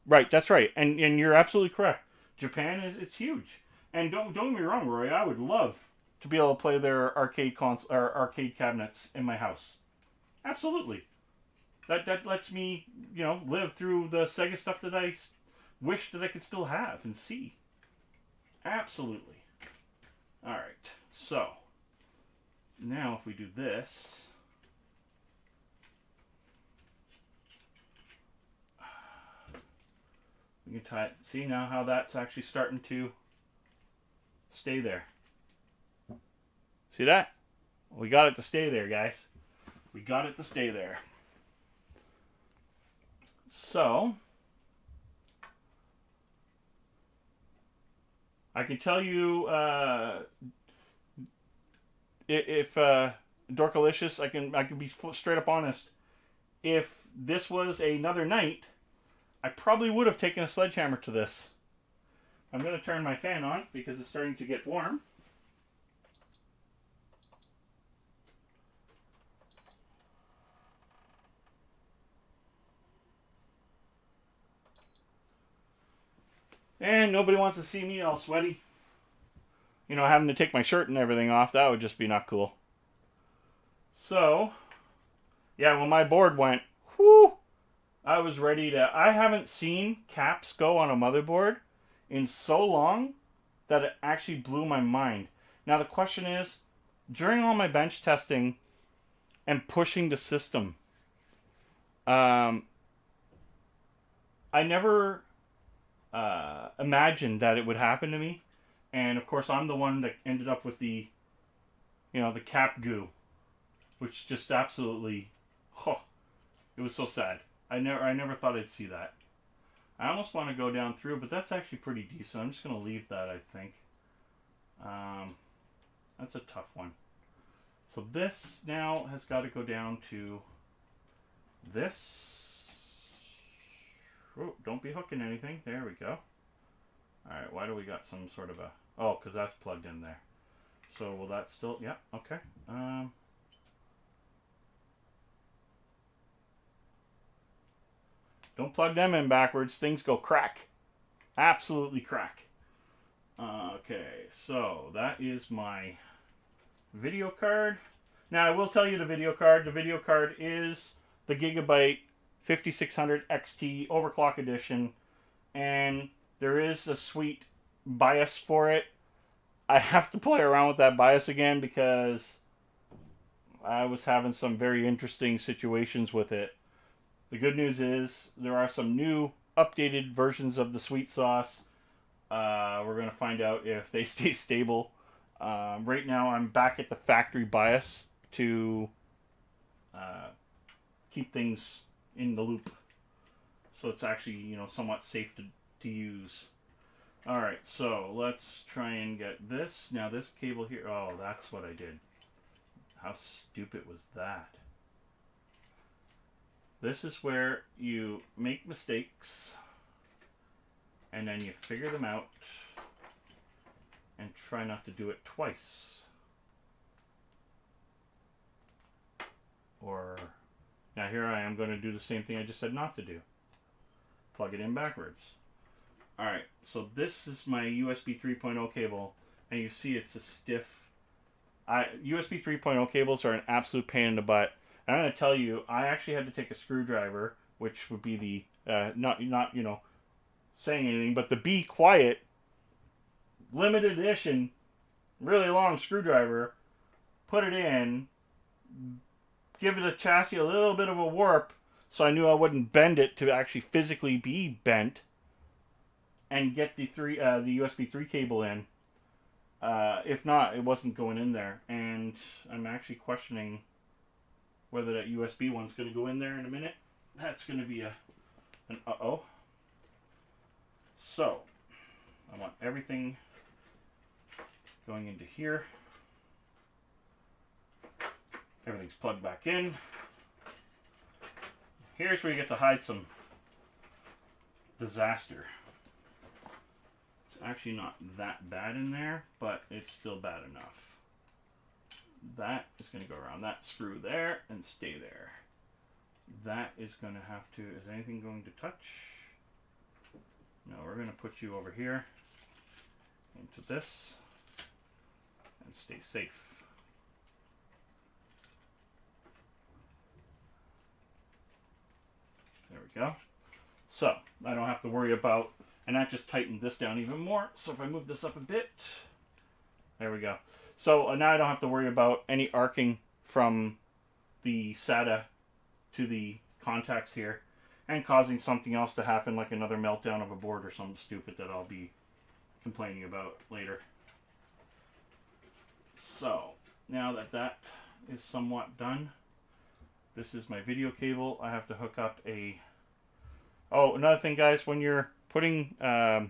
Right, that's right. And you're absolutely correct. Japan it's huge. And don't get me wrong, Roy, I would love to be able to play their arcade cabinets in my house. Absolutely. That lets me, live through the Sega stuff that I wish that I could still have and see. Absolutely. Alright, so now if we do this, we can tie it. See now how that's actually starting to stay there. See that? We got it to stay there, guys. We got it to stay there. So I can tell you, if Dorkalicious, I can be straight up honest. if this was another night, I probably would have taken a sledgehammer to this. I'm going to turn my fan on because it's starting to get warm. And nobody wants to see me all sweaty. You know, having to take my shirt and everything off, that would just be not cool. So, yeah, when my board went, whoo, I was ready to... I haven't seen caps go on a motherboard in so long that it actually blew my mind. Now, the question is, during all my bench testing and pushing the system, I never imagined that it would happen to me. And, of course, I'm the one that ended up with the, you know, the cap goo, which just absolutely, it was so sad. I never thought I'd see that. I almost want to go down through, but that's actually pretty decent. I'm just going to leave that, I think. That's a tough one. So this now has got to go down to this. Oh, don't be hooking anything. There we go. Alright, why do we got some sort of a... Oh, because that's plugged in there. So will that still... Yeah, okay. Don't plug them in backwards. Things go crack. Absolutely crack. Okay, so that is my video card. Now, I will tell you the video card. The video card is the Gigabyte 5600 XT Overclock Edition. And there is a sweet BIOS for it. I have to play around with that BIOS again because I was having some very interesting situations with it. The good news is there are some new updated versions of the sweet sauce. We're going to find out if they stay stable. Right now I'm back at the factory BIOS to keep things in the loop. So it's actually, you know, somewhat safe to use. Alright, so let's try and get this. Now this cable here, oh, that's what I did. How stupid was that? This is where you make mistakes and then you figure them out and try not to do it twice. Or, now here I am going to do the same thing I just said not to do. Plug it in backwards. Alright, so this is my USB 3.0 cable, and you see it's a stiff... USB 3.0 cables are an absolute pain in the butt. And I'm going to tell you, I actually had to take a screwdriver, which would be the, not you know, saying anything, but the Be Quiet limited edition, really long screwdriver, put it in, give the chassis a little bit of a warp, so I knew I wouldn't bend it to actually physically be bent, and get the USB 3 cable in. If not, it wasn't going in there. And I'm actually questioning whether that USB one's going to go in there in a minute. That's going to be an uh-oh. So, I want everything going into here. Everything's plugged back in. Here's where you get to hide some disaster. It's actually not that bad in there, but it's still bad enough. That is going to go around that screw there and stay there. That is going to have to... Is anything going to touch? No, we're going to put you over here into this and stay safe. There we go. So, I don't have to worry about... And that just tightened this down even more. So if I move this up a bit... There we go. So now I don't have to worry about any arcing from the SATA to the contacts here and causing something else to happen, like another meltdown of a board or something stupid that I'll be complaining about later. So now that that is somewhat done, this is my video cable. I have to hook up a... Oh, another thing, guys, when you're putting... I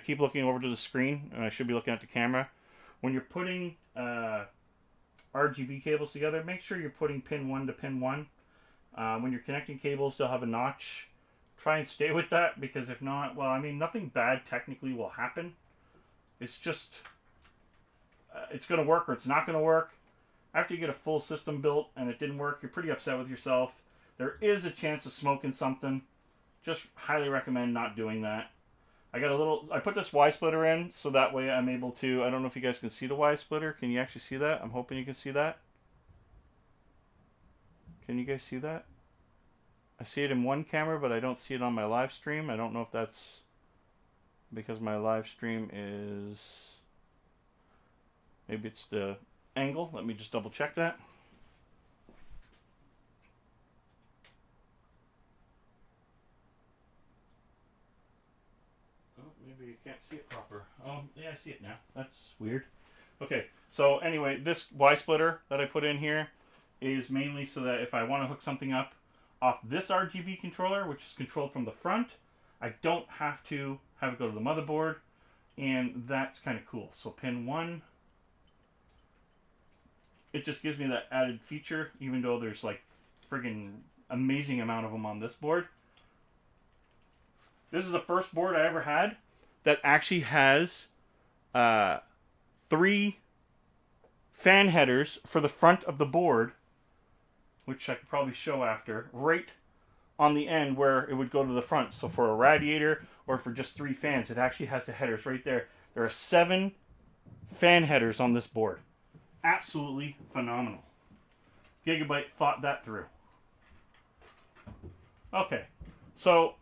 keep looking over to the screen, and I should be looking at the camera. When you're putting RGB cables together, make sure you're putting pin 1 to pin 1. When you're connecting cables, they'll have a notch. Try and stay with that, because if not, well, I mean, nothing bad technically will happen. It's just, it's going to work or it's not going to work. After you get a full system built and it didn't work, you're pretty upset with yourself. There is a chance of smoking something. Just highly recommend not doing that. I put this Y splitter in so that way I'm able to, I don't know if you guys can see the Y splitter. Can you actually see that? I'm hoping you can see that. Can you guys see that? I see it in one camera, but I don't see it on my live stream. I don't know if that's because my live stream is, maybe it's the angle. Let me just double check that. Maybe you can't see it proper. Oh, yeah, I see it now. That's weird. Okay, so anyway, this Y splitter that I put in here is mainly so that if I want to hook something up off this RGB controller, which is controlled from the front, I don't have to have it go to the motherboard, and that's kind of cool. So pin 1, it just gives me that added feature, even though there's like friggin' amazing amount of them on this board. This is the first board I ever had that actually has 3 fan headers for the front of the board, which I could probably show after, right on the end where it would go to the front. So for a radiator or for just 3 fans, it actually has the headers right there. There are 7 fan headers on this board. Absolutely phenomenal. Gigabyte thought that through. Okay, so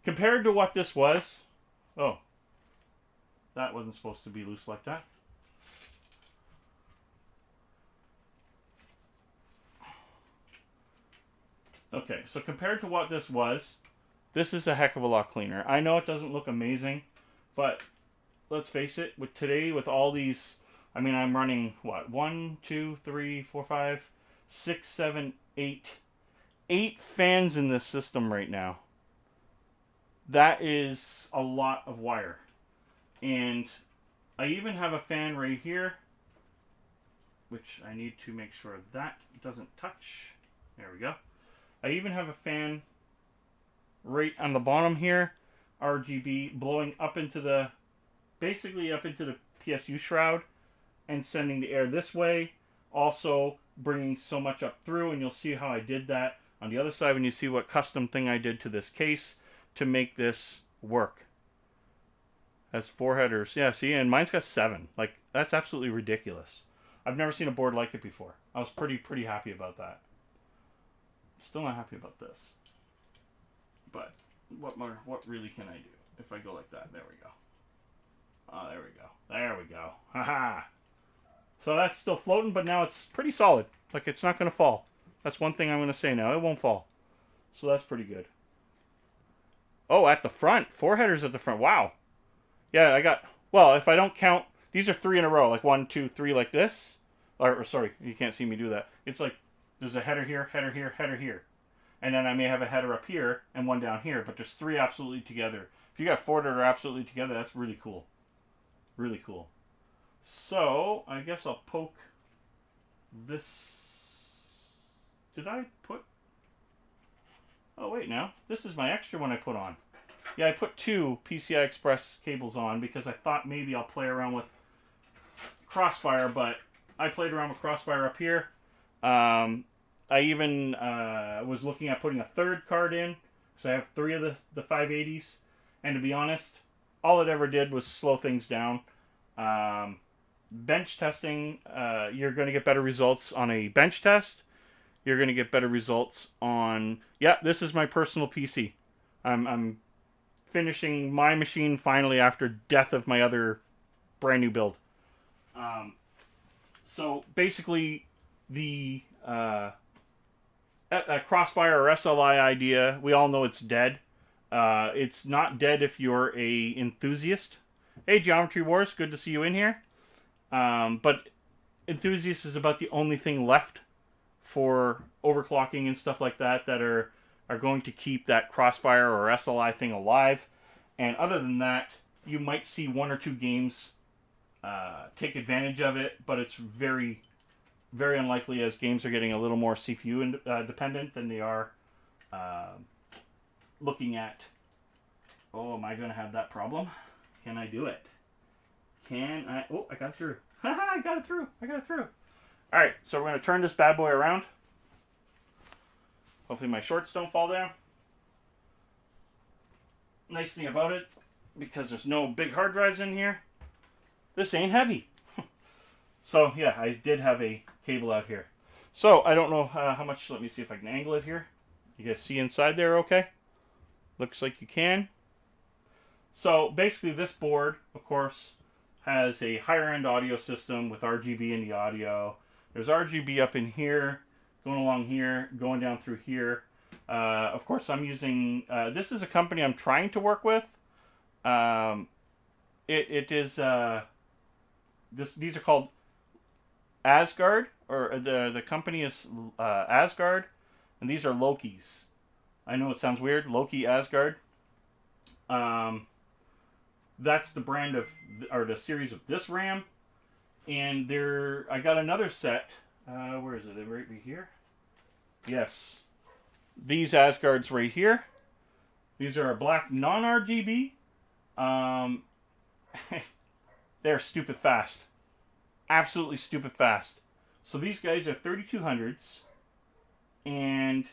compared to what this was, oh, that wasn't supposed to be loose like that. Okay, so compared to what this was, this is a heck of a lot cleaner. I know it doesn't look amazing, but let's face it, with today, with all these, I mean, I'm running, what, 1, 2, 3, 4, 5, 6, 7, 8 fans in this system right now. That is a lot of wire. And I even have a fan right here, which I need to make sure that doesn't touch. There we go. I even have a fan right on the bottom here, RGB, blowing up into the, basically up into the PSU shroud and sending the air this way. Also bringing so much up through, and you'll see how I did that on the other side when you see what custom thing I did to this case to make this work. Has 4 headers. Yeah, see, and mine's got 7. Like, that's absolutely ridiculous. I've never seen a board like it before. I was pretty happy about that. Still not happy about this. But what really can I do if I go like that? There we go. Oh, there we go. There we go. Haha. So that's still floating, but now it's pretty solid. Like, it's not going to fall. That's one thing I'm going to say now. It won't fall. So that's pretty good. Oh, at the front. 4 headers at the front. Wow. Yeah, I got... Well, if I don't count... These are 3 in a row. Like 1, 2, 3 like this. Or sorry, you can't see me do that. It's like there's a header here, header here, header here. And then I may have a header up here and one down here. But there's 3 absolutely together. If you got 4 that are absolutely together, that's really cool. Really cool. So, I guess I'll poke this. Did I put... Oh, wait now. This is my extra one I put on. Yeah, I put 2 PCI Express cables on because I thought maybe I'll play around with Crossfire, but I played around with Crossfire up here. I even was looking at putting a 3rd card in, because I have 3 of the 580s. And to be honest, all it ever did was slow things down. Bench testing, you're going to get better results on a bench test. You're going to get better results on... Yeah, this is my personal PC. I'm finishing my machine finally after death of my other brand new build. So basically, the Crossfire or SLI idea, we all know it's dead. It's not dead if you're a enthusiast. Hey, Geometry Wars, good to see you in here. But enthusiast is about the only thing left for overclocking and stuff like that are going to keep that Crossfire or SLI thing alive. And other than that, you might see 1 or 2 games take advantage of it, but it's very, very unlikely, as games are getting a little more CPU dependent than they are looking at. Oh, am I going to have that problem? Can I do it? Can I? Oh, I got it through. Haha, I got it through. I got it through. All right, so we're going to turn this bad boy around. Hopefully my shorts don't fall down. Nice thing about it, because there's no big hard drives in here, this ain't heavy. So yeah, I did have a cable out here. So I don't know how much. Let me see if I can angle it here. You guys see inside there okay? Looks like you can. So basically this board, of course, has a higher end audio system with RGB in the audio. There's RGB up in here, going along here, going down through here. Of course, I'm using, this is a company I'm trying to work with. It is, these are called Asgard, or the company is Asgard, and these are Loki's. I know it sounds weird, Loki Asgard. That's the brand of, or the series of this RAM. And I got another set, where is it, right here? Yes. These Asgards right here. These are a black non-RGB. They're stupid fast. Absolutely stupid fast. So these guys are 3200s. And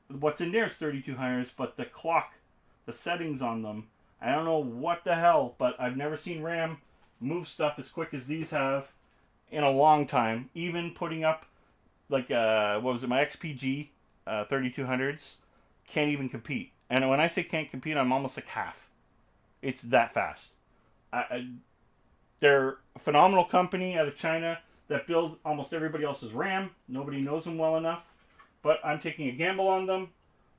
what's in there is 3200s, but the clock, the settings on them, I don't know what the hell, but I've never seen RAM move stuff as quick as these have in a long time. Even putting up, like, what was it, my XPG 3200s can't even compete. And when I say can't compete, I'm almost like half. It's that fast. They're a phenomenal company out of China that build almost everybody else's RAM. Nobody knows them well enough. But I'm taking a gamble on them.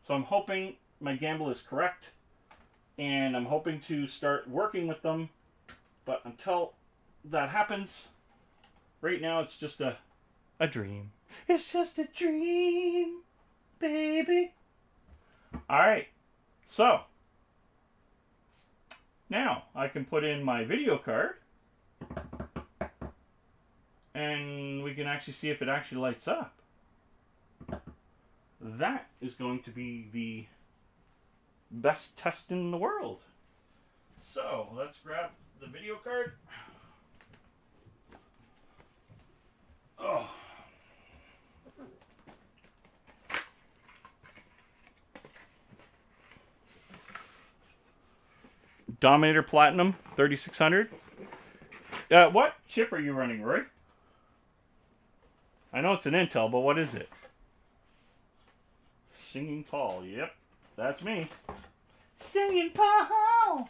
So I'm hoping my gamble is correct. And I'm hoping to start working with them. But until that happens, right now it's just a dream. It's just a dream, baby. Alright, so now I can put in my video card and we can actually see if it actually lights up. That is going to be the best test in the world. So let's grab the video card. Oh. Dominator Platinum 3600. What chip are you running, Roy? I know it's an Intel, but what is it? Singing Paul. Yep, that's me. Singing Paul.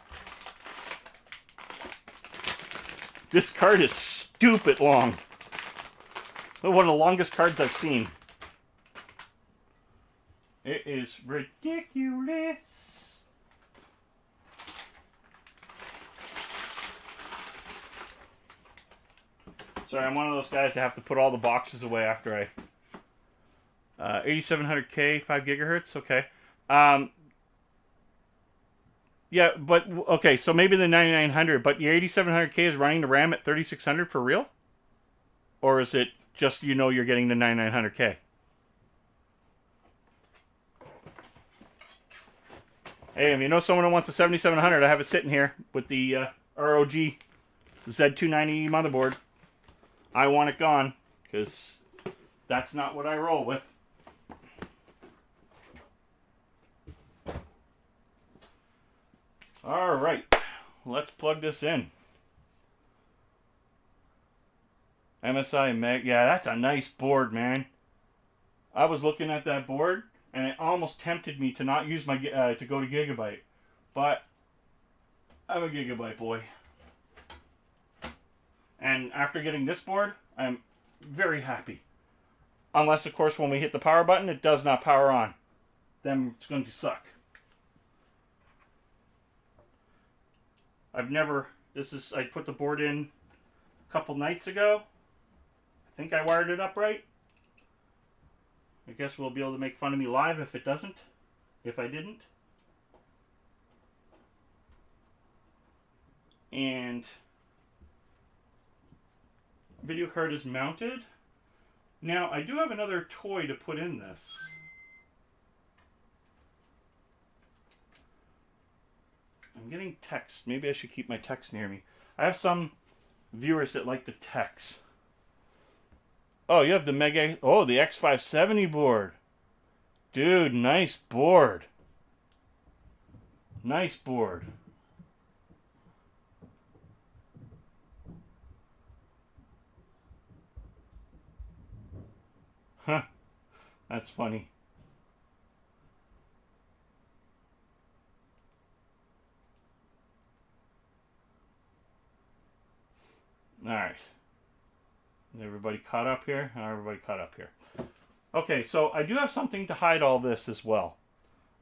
This card is stupid long. One of the longest cards I've seen. It is ridiculous. Sorry, I'm one of those guys that have to put all the boxes away after I... 8700K, 5 gigahertz, okay. Yeah, but, okay, so maybe the 9900, but your 8700K is running the RAM at 3600 for real? Or is it just, you know, you're getting the 9900K? Hey, if you know someone who wants a 7700, I have it sitting here with the ROG Z290 motherboard. I want it gone, because that's not what I roll with. Alright, let's plug this in. MSI Meg, yeah, that's a nice board, man. I was looking at that board, and it almost tempted me to not use my, to go to Gigabyte. But, I'm a Gigabyte boy. And after getting this board, I'm very happy. Unless, of course, when we hit the power button, it does not power on. Then it's going to suck. I put the board in a couple nights ago. I think I wired it up right. I guess we'll be able to make fun of me live if it doesn't. If I didn't. And video card is mounted. Now, I do have another toy to put in this. I'm getting text. Maybe I should keep my text near me. I have some viewers that like the text. Oh, you have the Mega... Oh, the X570 board. Dude, nice board. Nice board. Huh. That's funny. Alright. Everybody caught up here? Everybody caught up here. Okay, so I do have something to hide all this as well.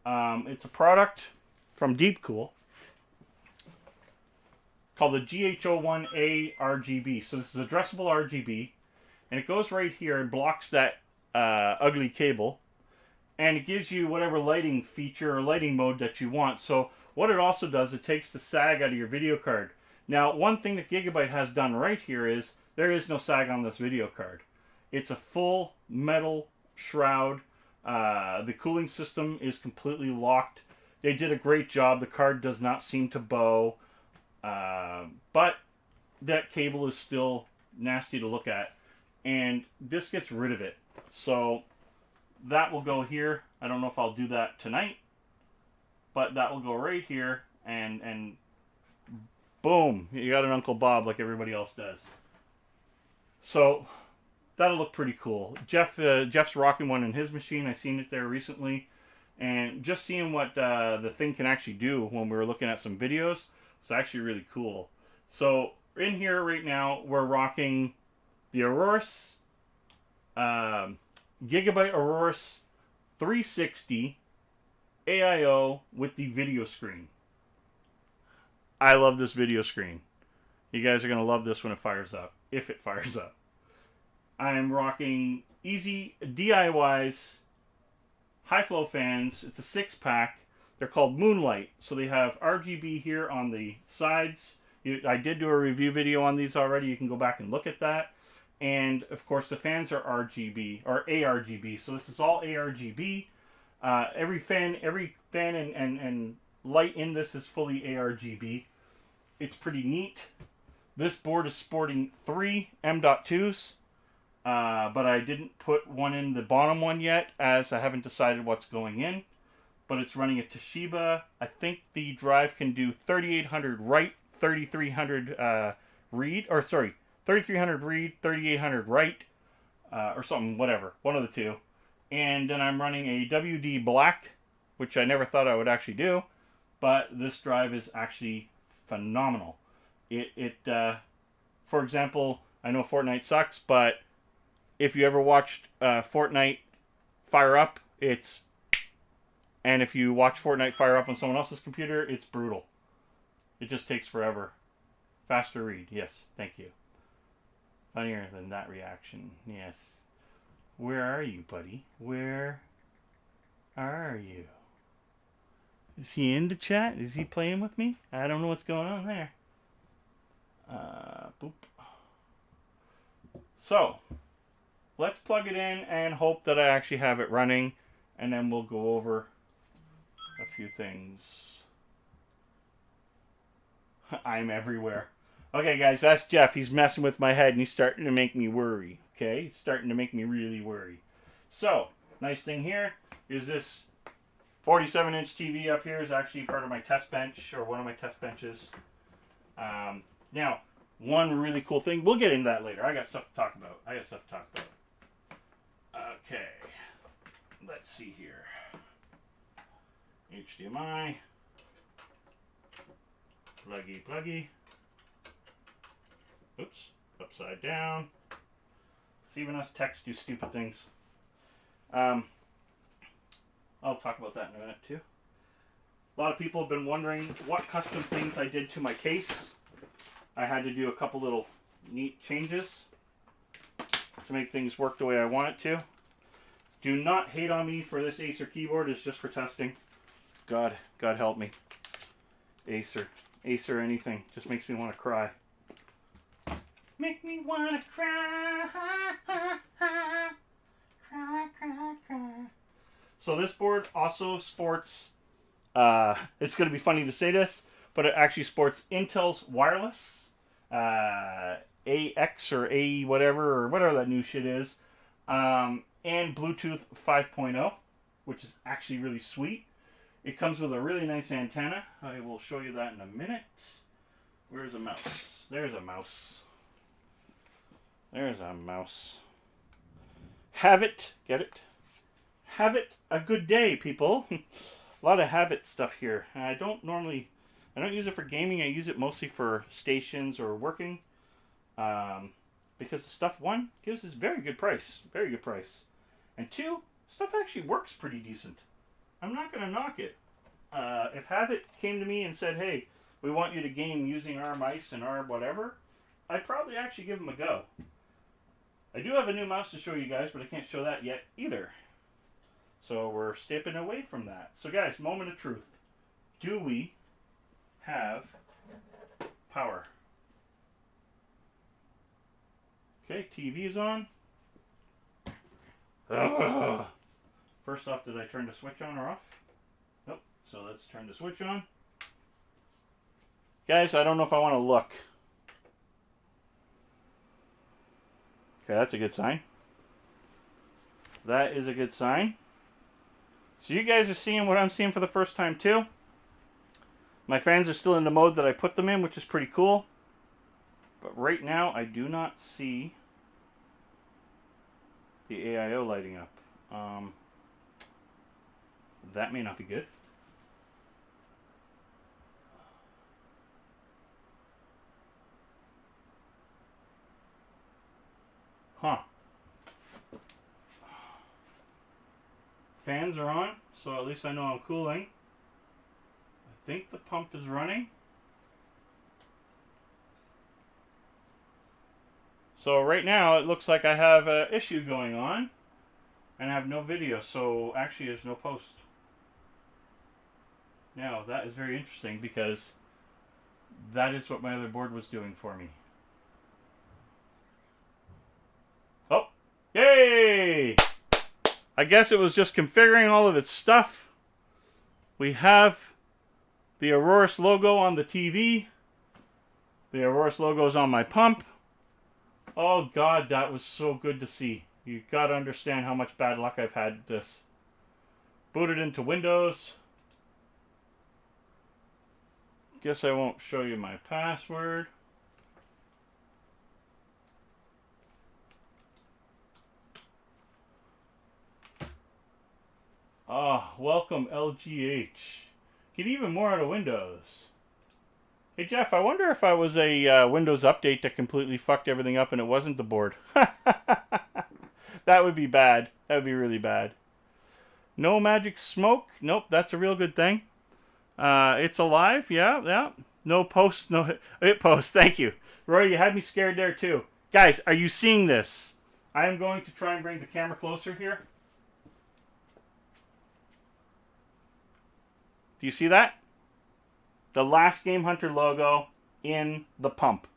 It's a product from Deepcool called the GH01A RGB. So this is addressable RGB, and it goes right here and blocks that ugly cable, and it gives you whatever lighting feature or lighting mode that you want. So what it also does, it takes the sag out of your video card. Now, one thing that Gigabyte has done right here is there is no sag on this video card. It's a full metal shroud. The cooling system is completely locked. They did a great job. The card does not seem to bow. But that cable is still nasty to look at. And this gets rid of it. So that will go here. I don't know if I'll do that tonight. But that will go right here. And boom, you got an Uncle Bob like everybody else does. So that'll look pretty cool. Jeff's rocking one in his machine. I seen it there recently, and just seeing what the thing can actually do when we were looking at some videos, it's actually really cool. So in here right now, we're rocking the Aurorus, Gigabyte Aurorus 360 AIO with the video screen. I love this video screen. You guys are going to love this when it fires up, if it fires up. I'm rocking Easy DIY's high flow fans. It's a 6-pack. They're called Moonlight. So they have RGB here on the sides. I did do a review video on these already. You can go back and look at that. And of course the fans are RGB or ARGB. So this is all ARGB. Every fan and light in this is fully ARGB. It's pretty neat. This board is sporting 3 M.2s, but I didn't put one in the bottom one yet, as I haven't decided what's going in. But it's running a Toshiba. I think the drive can do 3800 write, 3300 read, or sorry, 3300 read, 3800 write, or something, whatever, one of the two. And then I'm running a WD Black, which I never thought I would actually do, but this drive is actually phenomenal. For example, I know Fortnite sucks, but if you ever watched Fortnite fire up, and if you watch Fortnite fire up on someone else's computer, it's brutal. It just takes forever. Faster read, yes, thank you. Funnier than that reaction, yes. Where are you, buddy? Where are you? Is he in the chat? Is he playing with me? I don't know what's going on there. Boop. So, let's plug it in and hope that I actually have it running, and then we'll go over a few things. I'm everywhere. Okay, guys, that's Jeff. He's messing with my head, and he's starting to make me worry. Okay? He's starting to make me really worry. So, nice thing here is this 47-inch TV up here is actually part of my test bench, or one of my test benches. Now, one really cool thing, we'll get into that later. I got stuff to talk about. Okay. Let's see here. HDMI. Pluggy. Oops. Upside down. Even us techs do stupid things. I'll talk about that in a minute too. A lot of people have been wondering what custom things I did to my case. I had to do a couple little neat changes to make things work the way I want it to. Do not hate on me for this Acer keyboard. It's just for testing. God help me. Acer anything. Just makes me want to cry. Make me wanna cry. Cry, cry, cry. So this board also sports, it's going to be funny to say this, but it actually sports Intel's wireless, AX or A whatever, or whatever that new shit is, and Bluetooth 5.0, which is actually really sweet. It comes with a really nice antenna. I will show you that in a minute. Where's a mouse? There's a mouse. There's a mouse. Have it. Get it? Have it a good day, people. A lot of habit stuff here. I don't use it for gaming. I use it mostly for stations or working. Because the stuff, one, gives us very good price. Very good price. And two, stuff actually works pretty decent. I'm not going to knock it. If Habit came to me and said, hey, we want you to game using our mice and our whatever, I'd probably actually give them a go. I do have a new mouse to show you guys, but I can't show that yet either. So we're stepping away from that. So guys, moment of truth. Do we have power? Okay, TV is on. Ugh. First off, did I turn the switch on or off? Nope. So let's turn the switch on. Guys, I don't know if I want to look. Okay, that's a good sign. That is a good sign. So you guys are seeing what I'm seeing for the first time too. My fans are still in the mode that I put them in, which is pretty cool. But right now, I do not see the AIO lighting up. That may not be good. Huh. Fans are on, so at least I know I'm cooling. I think the pump is running. So right now it looks like I have an issue going on and I have no video, so actually there's no post. Now that is very interesting because that is what my other board was doing for me. Oh, yay! I guess it was just configuring all of its stuff. We have the Auroras logo on the TV. The Auroras logo is on my pump. Oh God, that was so good to see. You gotta understand how much bad luck I've had with this. Booted into Windows. Guess I won't show you my password. Ah, welcome LGH. Get even more out of Windows. Hey Jeff, I wonder if I was a Windows update that completely fucked everything up and it wasn't the board. That would be bad. That would be really bad. No magic smoke. Nope, that's a real good thing. It's alive. Yeah. No post. No hit post. Thank you. Roy, you had me scared there too. Guys, are you seeing this? I am going to try and bring the camera closer here. Do you see that? The LastGameHunter logo in the pump.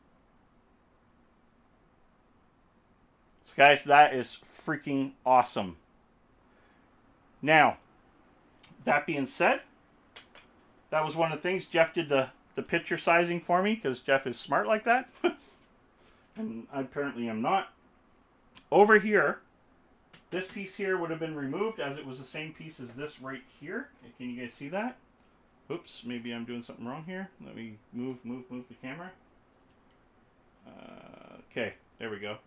So guys, that is freaking awesome. Now, that being said, that was one of the things. Jeff did the picture sizing for me because Jeff is smart like that. And I apparently am not. Over here, this piece here would have been removed as it was the same piece as this right here. Can you guys see that? Oops, maybe I'm doing something wrong here. Let me move the camera. Okay, there we go.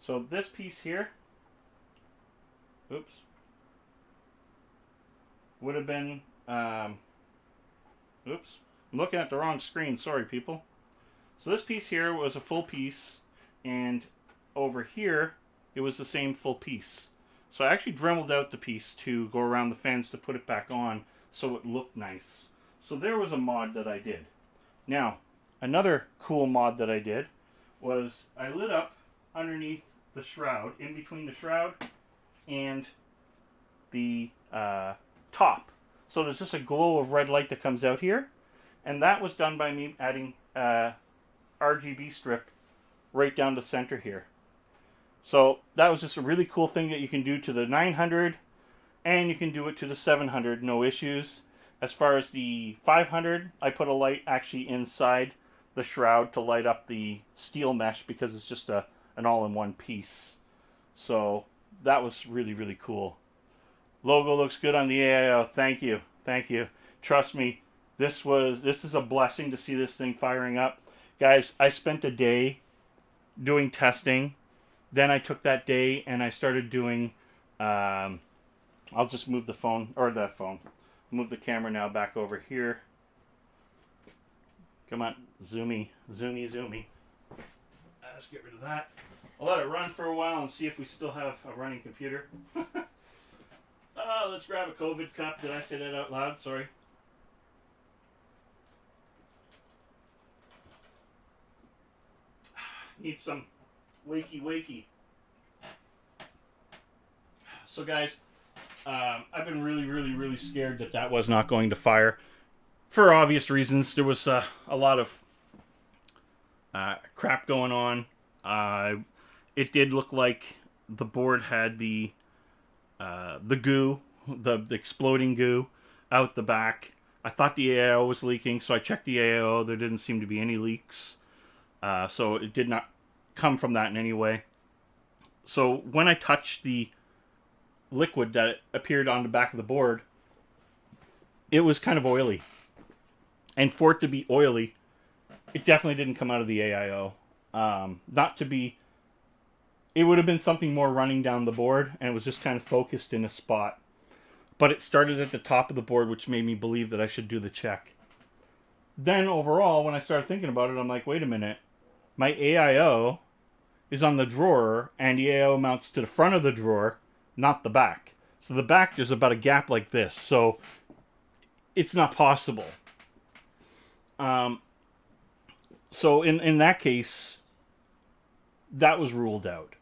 So this piece here, oops, would have been, oops, I'm looking at the wrong screen. Sorry, people. So this piece here was a full piece, and over here, it was the same full piece. So I actually dremeled out the piece to go around the fence to put it back on so it looked nice. So there was a mod that I did. Now, another cool mod that I did was I lit up underneath the shroud, in between the shroud and the top. So there's just a glow of red light that comes out here. And that was done by me adding RGB strip right down the center here. So that was just a really cool thing that you can do to the 900, and you can do it to the 700, no issues. As far as the 500, I put a light actually inside the shroud to light up the steel mesh because it's just an all-in-one piece. So that was really, really cool. Logo looks good on the AIO. Thank you. Thank you. Trust me, this is a blessing to see this thing firing up. Guys, I spent a day doing testing. Then I took that day and I started doing, I'll just move the phone, or that phone. Move the camera now back over here. Come on, zoomy, zoomy, zoomy. Let's get rid of that. I'll let it run for a while and see if we still have a running computer. Let's grab a COVID cup. Did I say that out loud? Sorry. Need some wakey. So guys, I've been really scared that was not going to fire. For obvious reasons, there was a lot of crap going on. It did look like the board had the goo, the exploding goo out the back. I thought the AIO was leaking, so I checked the AIO. There didn't seem to be any leaks. So it did not come from that in any way. So when I touched the liquid that appeared on the back of the board, it was kind of oily. And for it to be oily, it definitely didn't come out of the AIO. It would have been something more running down the board, and it was just kind of focused in a spot. But it started at the top of the board, which made me believe that I should do the check. Then overall, when I started thinking about it, I'm like, wait a minute. My AIO is on the drawer, and the AIO mounts to the front of the drawer, not the back. So the back, there's about a gap like this. So it's not possible. So in that case, that was ruled out.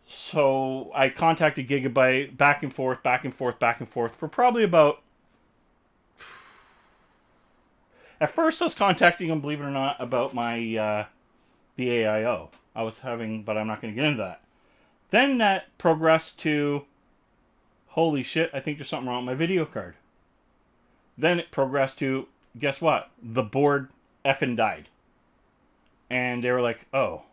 So I contacted Gigabyte back and forth for probably about... At first I was contacting them, believe it or not, about my the AIO. I was having, but I'm not going to get into that. Then that progressed to, holy shit, I think there's something wrong with my video card. Then it progressed to, guess what? The board effing died. And they were like, oh.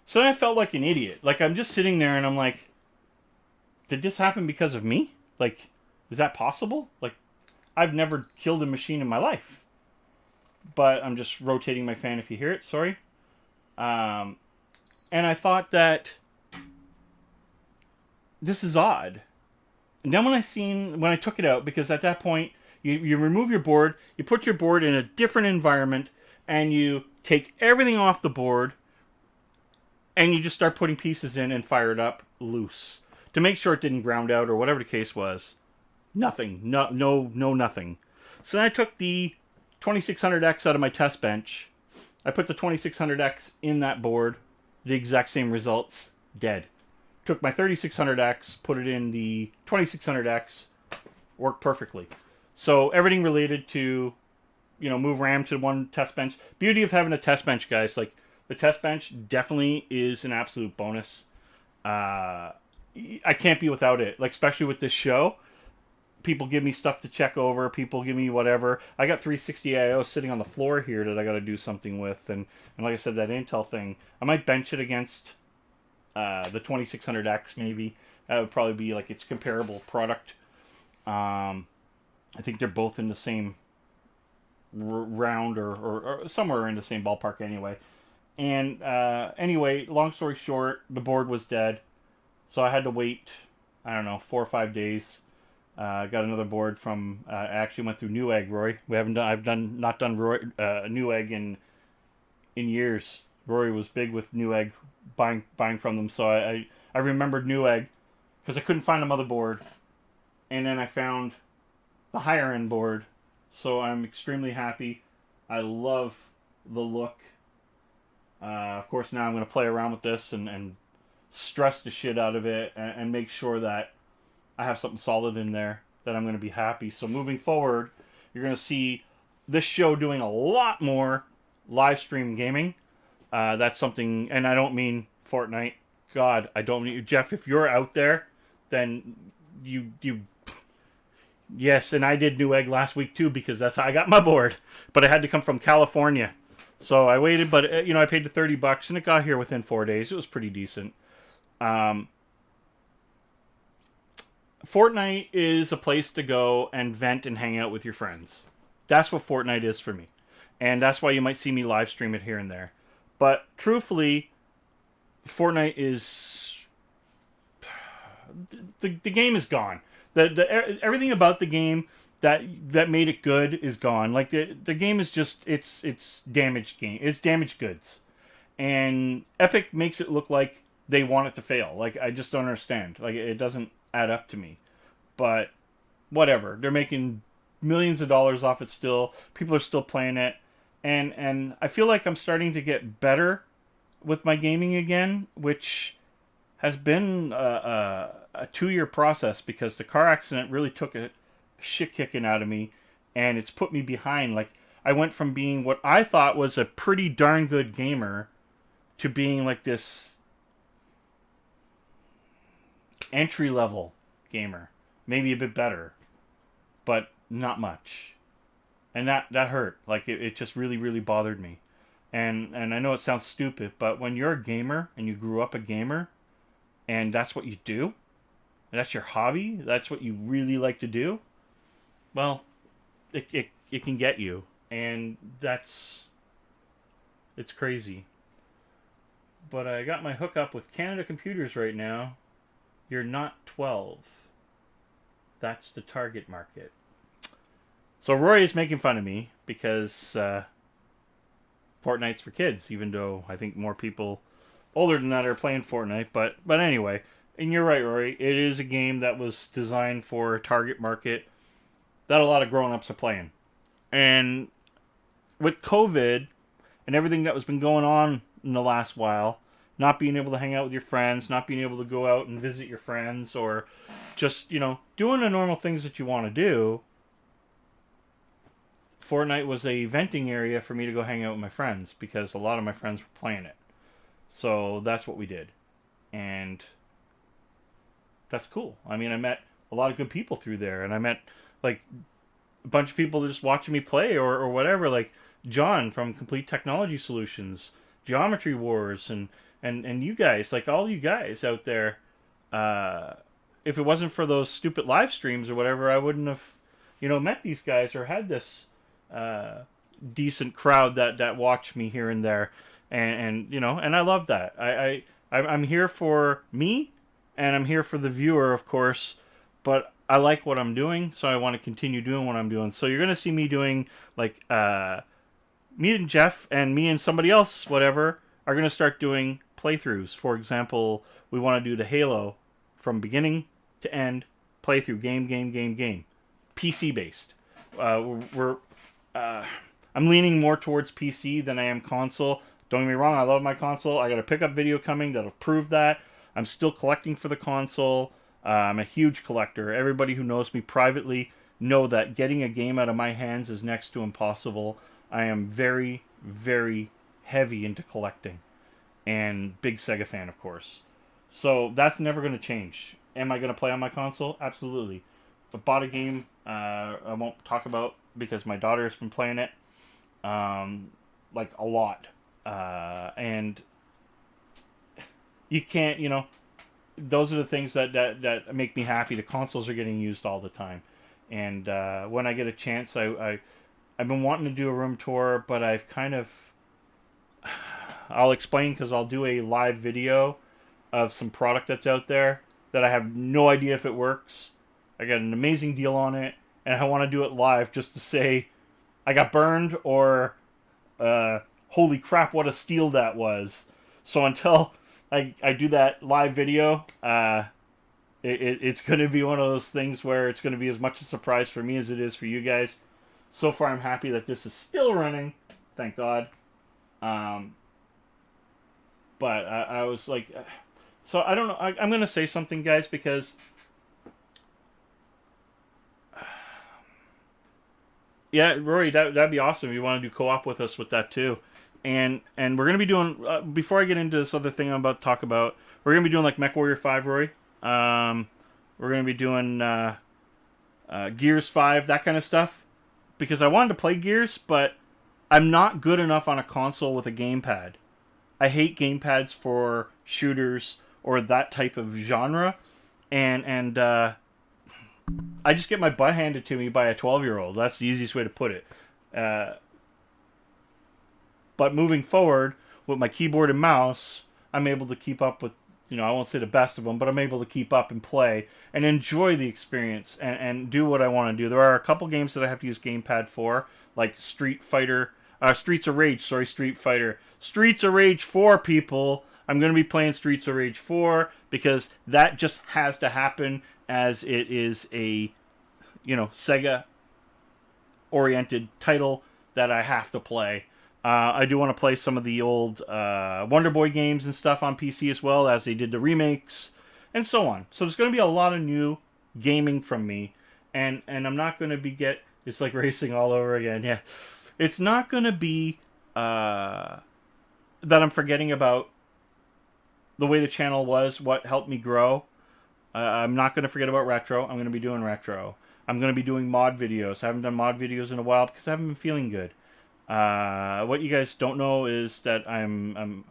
So then I felt like an idiot. Like, I'm just sitting there and I'm like, did this happen because of me? Like, is that possible? Like, I've never killed a machine in my life. But I'm just rotating my fan if you hear it, sorry. And I thought that this is odd. And then when I took it out, because at that point, you remove your board, you put your board in a different environment, and you take everything off the board, and you just start putting pieces in and fire it up loose to make sure it didn't ground out or whatever the case was. Nothing. No, nothing. So then I took the 2600X out of my test bench. I put the 2600X in that board. The exact same results. Dead. Took my 3600X, put it in the 2600X. Worked perfectly. So everything related to, move RAM to one test bench. Beauty of having a test bench, guys. Like, the test bench definitely is an absolute bonus. I can't be without it. Like, especially with this show. People give me stuff to check over. People give me whatever. I got 360 IO sitting on the floor here that I got to do something with. And like I said, that Intel thing, I might bench it against the 2600X maybe. That would probably be like its comparable product. I think they're both in the same round or somewhere in the same ballpark anyway. And anyway, long story short, the board was dead. So I had to wait, 4 or 5 days. Got another board from. I actually went through Newegg, Roy. I've not done Roy, Newegg in years. Rory was big with Newegg, buying from them. So I remembered Newegg because I couldn't find a motherboard, and then I found the higher end board. So I'm extremely happy. I love the look. Of course, now I'm going to play around with this and stress the shit out of it and make sure that I have something solid in there that I'm going to be happy. So moving forward, you're going to see this show doing a lot more live stream gaming. That's something, and I don't mean Fortnite. God, I don't mean Jeff. If you're out there, then you yes, and I did Newegg last week too because that's how I got my board. But it had to come from California, so I waited. But I paid the $30 and it got here within 4 days. It was pretty decent. Um, Fortnite is a place to go and vent and hang out with your friends. That's what Fortnite is for me, and that's why you might see me live stream it here and there. But truthfully, Fortnite is the game is gone. The everything about the game that made it good is gone. Like the game is just it's damaged game. It's damaged goods, and Epic makes it look like they want it to fail. Like I just don't understand. Like it doesn't add up to me. But whatever. They're making millions of dollars off it still. People are still playing it, and I feel like I'm starting to get better with my gaming again, which has been a 2-year process because the car accident really took a shit kicking out of me, and it's put me behind. Like I went from being what I thought was a pretty darn good gamer to being like this entry level gamer, maybe a bit better, but not much, and that hurt. Like it just really bothered me. And I know it sounds stupid, but when you're a gamer and you grew up a gamer, and that's what you do, and that's your hobby, that's what you really like to do, well, it can get you, and it's crazy. But I got my hookup with Canada Computers right now. You're not 12. That's the target market. So Roy is making fun of me because Fortnite's for kids, even though I think more people older than that are playing Fortnite. But anyway, and you're right, Rory. It is a game that was designed for a target market that a lot of grown-ups are playing. And with COVID and everything that was been going on in the last while, not being able to hang out with your friends, not being able to go out and visit your friends, or just, doing the normal things that you want to do, Fortnite was a venting area for me to go hang out with my friends because a lot of my friends were playing it. So that's what we did. And that's cool. I mean, I met a lot of good people through there, and I met like a bunch of people just watching me play or whatever, like John from Complete Technology Solutions, Geometry Wars, and you guys, like all you guys out there. If it wasn't for those stupid live streams or whatever, I wouldn't have, met these guys or had this decent crowd that watched me here and there, and I love that. I'm here for me, and I'm here for the viewer, of course, but I like what I'm doing, so I want to continue doing what I'm doing. So you're gonna see me doing like me and Jeff and me and somebody else, whatever, are gonna start doing playthroughs. For example, we want to do the Halo from beginning to end playthrough, game, PC based. I'm leaning more towards PC than I am console. Don't get me wrong, I love my console. I got a pickup video coming that'll prove that. I'm still collecting for the console. I'm a huge collector. Everybody who knows me privately know that getting a game out of my hands is next to impossible. I am very, very heavy into collecting. And big Sega fan, of course. So that's never going to change. Am I going to play on my console? Absolutely. But bought a game I won't talk about because my daughter has been playing it like a lot. And you can't, those are the things that make me happy. The consoles are getting used all the time. And when I get a chance, I've been wanting to do a room tour, but I've kind of... I'll explain because I'll do a live video of some product that's out there that I have no idea if it works. I got an amazing deal on it, and I want to do it live just to say I got burned or holy crap, what a steal that was. So until I do that live video, it's going to be one of those things where it's going to be as much a surprise for me as it is for you guys. So far, I'm happy that this is still running. Thank God. But I was like... So I don't know. I'm going to say something, guys, because... Yeah, Rory, that'd be awesome if you want to do co-op with us with that, too. and we're gonna be doing before I get into this other thing I'm about to talk about. We're gonna be doing like MechWarrior 5, Rory. We're gonna be doing Gears 5, that kind of stuff, because I wanted to play Gears, but I'm not good enough on a console with a gamepad. I hate gamepads for shooters or that type of genre, and I just get my butt handed to me by a 12-year-old. That's the easiest way to put it. But moving forward with my keyboard and mouse, I'm able to keep up with, I won't say the best of them, but I'm able to keep up and play and enjoy the experience and do what I want to do. There are a couple games that I have to use gamepad for, like Streets of Rage, Street Fighter. Streets of Rage 4, people. I'm going to be playing Streets of Rage 4 because that just has to happen, as it is a, Sega-oriented title that I have to play. I do want to play some of the old Wonder Boy games and stuff on PC as well, as they did the remakes and so on. So there's going to be a lot of new gaming from me, and I'm not going to be it's like racing all over again. Yeah, it's not going to be that I'm forgetting about the way the channel was, what helped me grow. I'm not going to forget about retro. I'm going to be doing retro. I'm going to be doing mod videos. I haven't done mod videos in a while because I haven't been feeling good. What you guys don't know is that I'm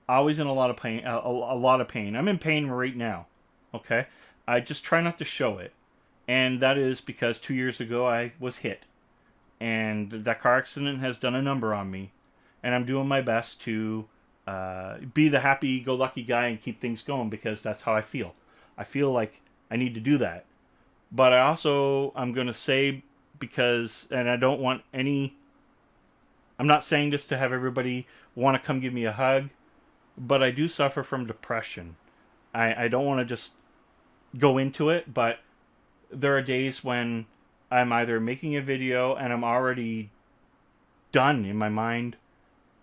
always in a lot of pain. A lot of pain. I'm in pain right now. Okay, I just try not to show it, and that is because 2 years ago I was hit, and that car accident has done a number on me, and I'm doing my best to be the happy-go-lucky guy and keep things going because that's how I feel. I feel like I need to do that, but I'm going to say, because, and I don't want any. I'm not saying this to have everybody want to come give me a hug, but I do suffer from depression. I don't want to just go into it, but there are days when I'm either making a video and I'm already done in my mind,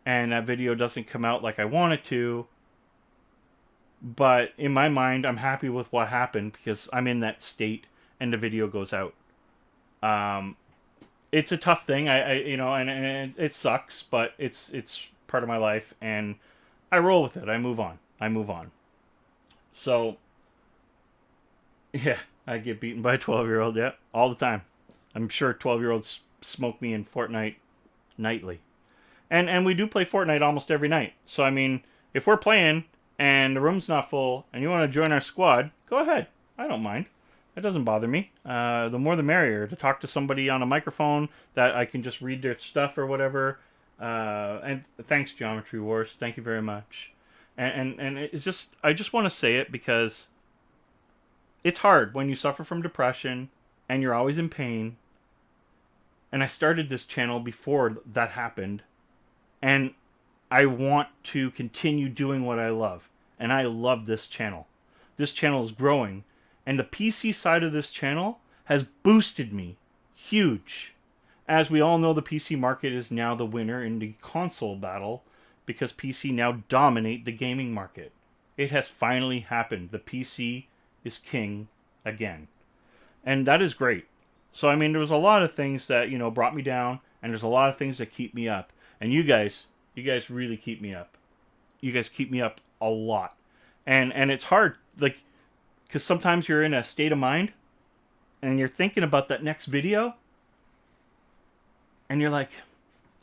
and that video doesn't come out like I want it to, but in my mind I'm happy with what happened because I'm in that state and the video goes out. It's a tough thing, and it sucks, but it's part of my life, and I roll with it. I move on. So, yeah, I get beaten by a 12-year-old, yeah, all the time. I'm sure 12-year-olds smoke me in Fortnite nightly. And we do play Fortnite almost every night. So, I mean, if we're playing and the room's not full and you want to join our squad, go ahead. I don't mind. It doesn't bother me. The more the merrier, to talk to somebody on a microphone that I can just read their stuff or whatever. And thanks, Geometry Wars. Thank you very much. And it's just, I just want to say it because it's hard when you suffer from depression and you're always in pain. And I started this channel before that happened. And I want to continue doing what I love. And I love this channel. This channel is growing. And the PC side of this channel has boosted me huge. As we all know, the PC market is now the winner in the console battle because PC now dominate the gaming market. It has finally happened. The PC is king again. And that is great. So, I mean, there was a lot of things that, brought me down, and there's a lot of things that keep me up. And you guys really keep me up. You guys keep me up a lot. And it's hard, like, because sometimes you're in a state of mind and you're thinking about that next video and you're like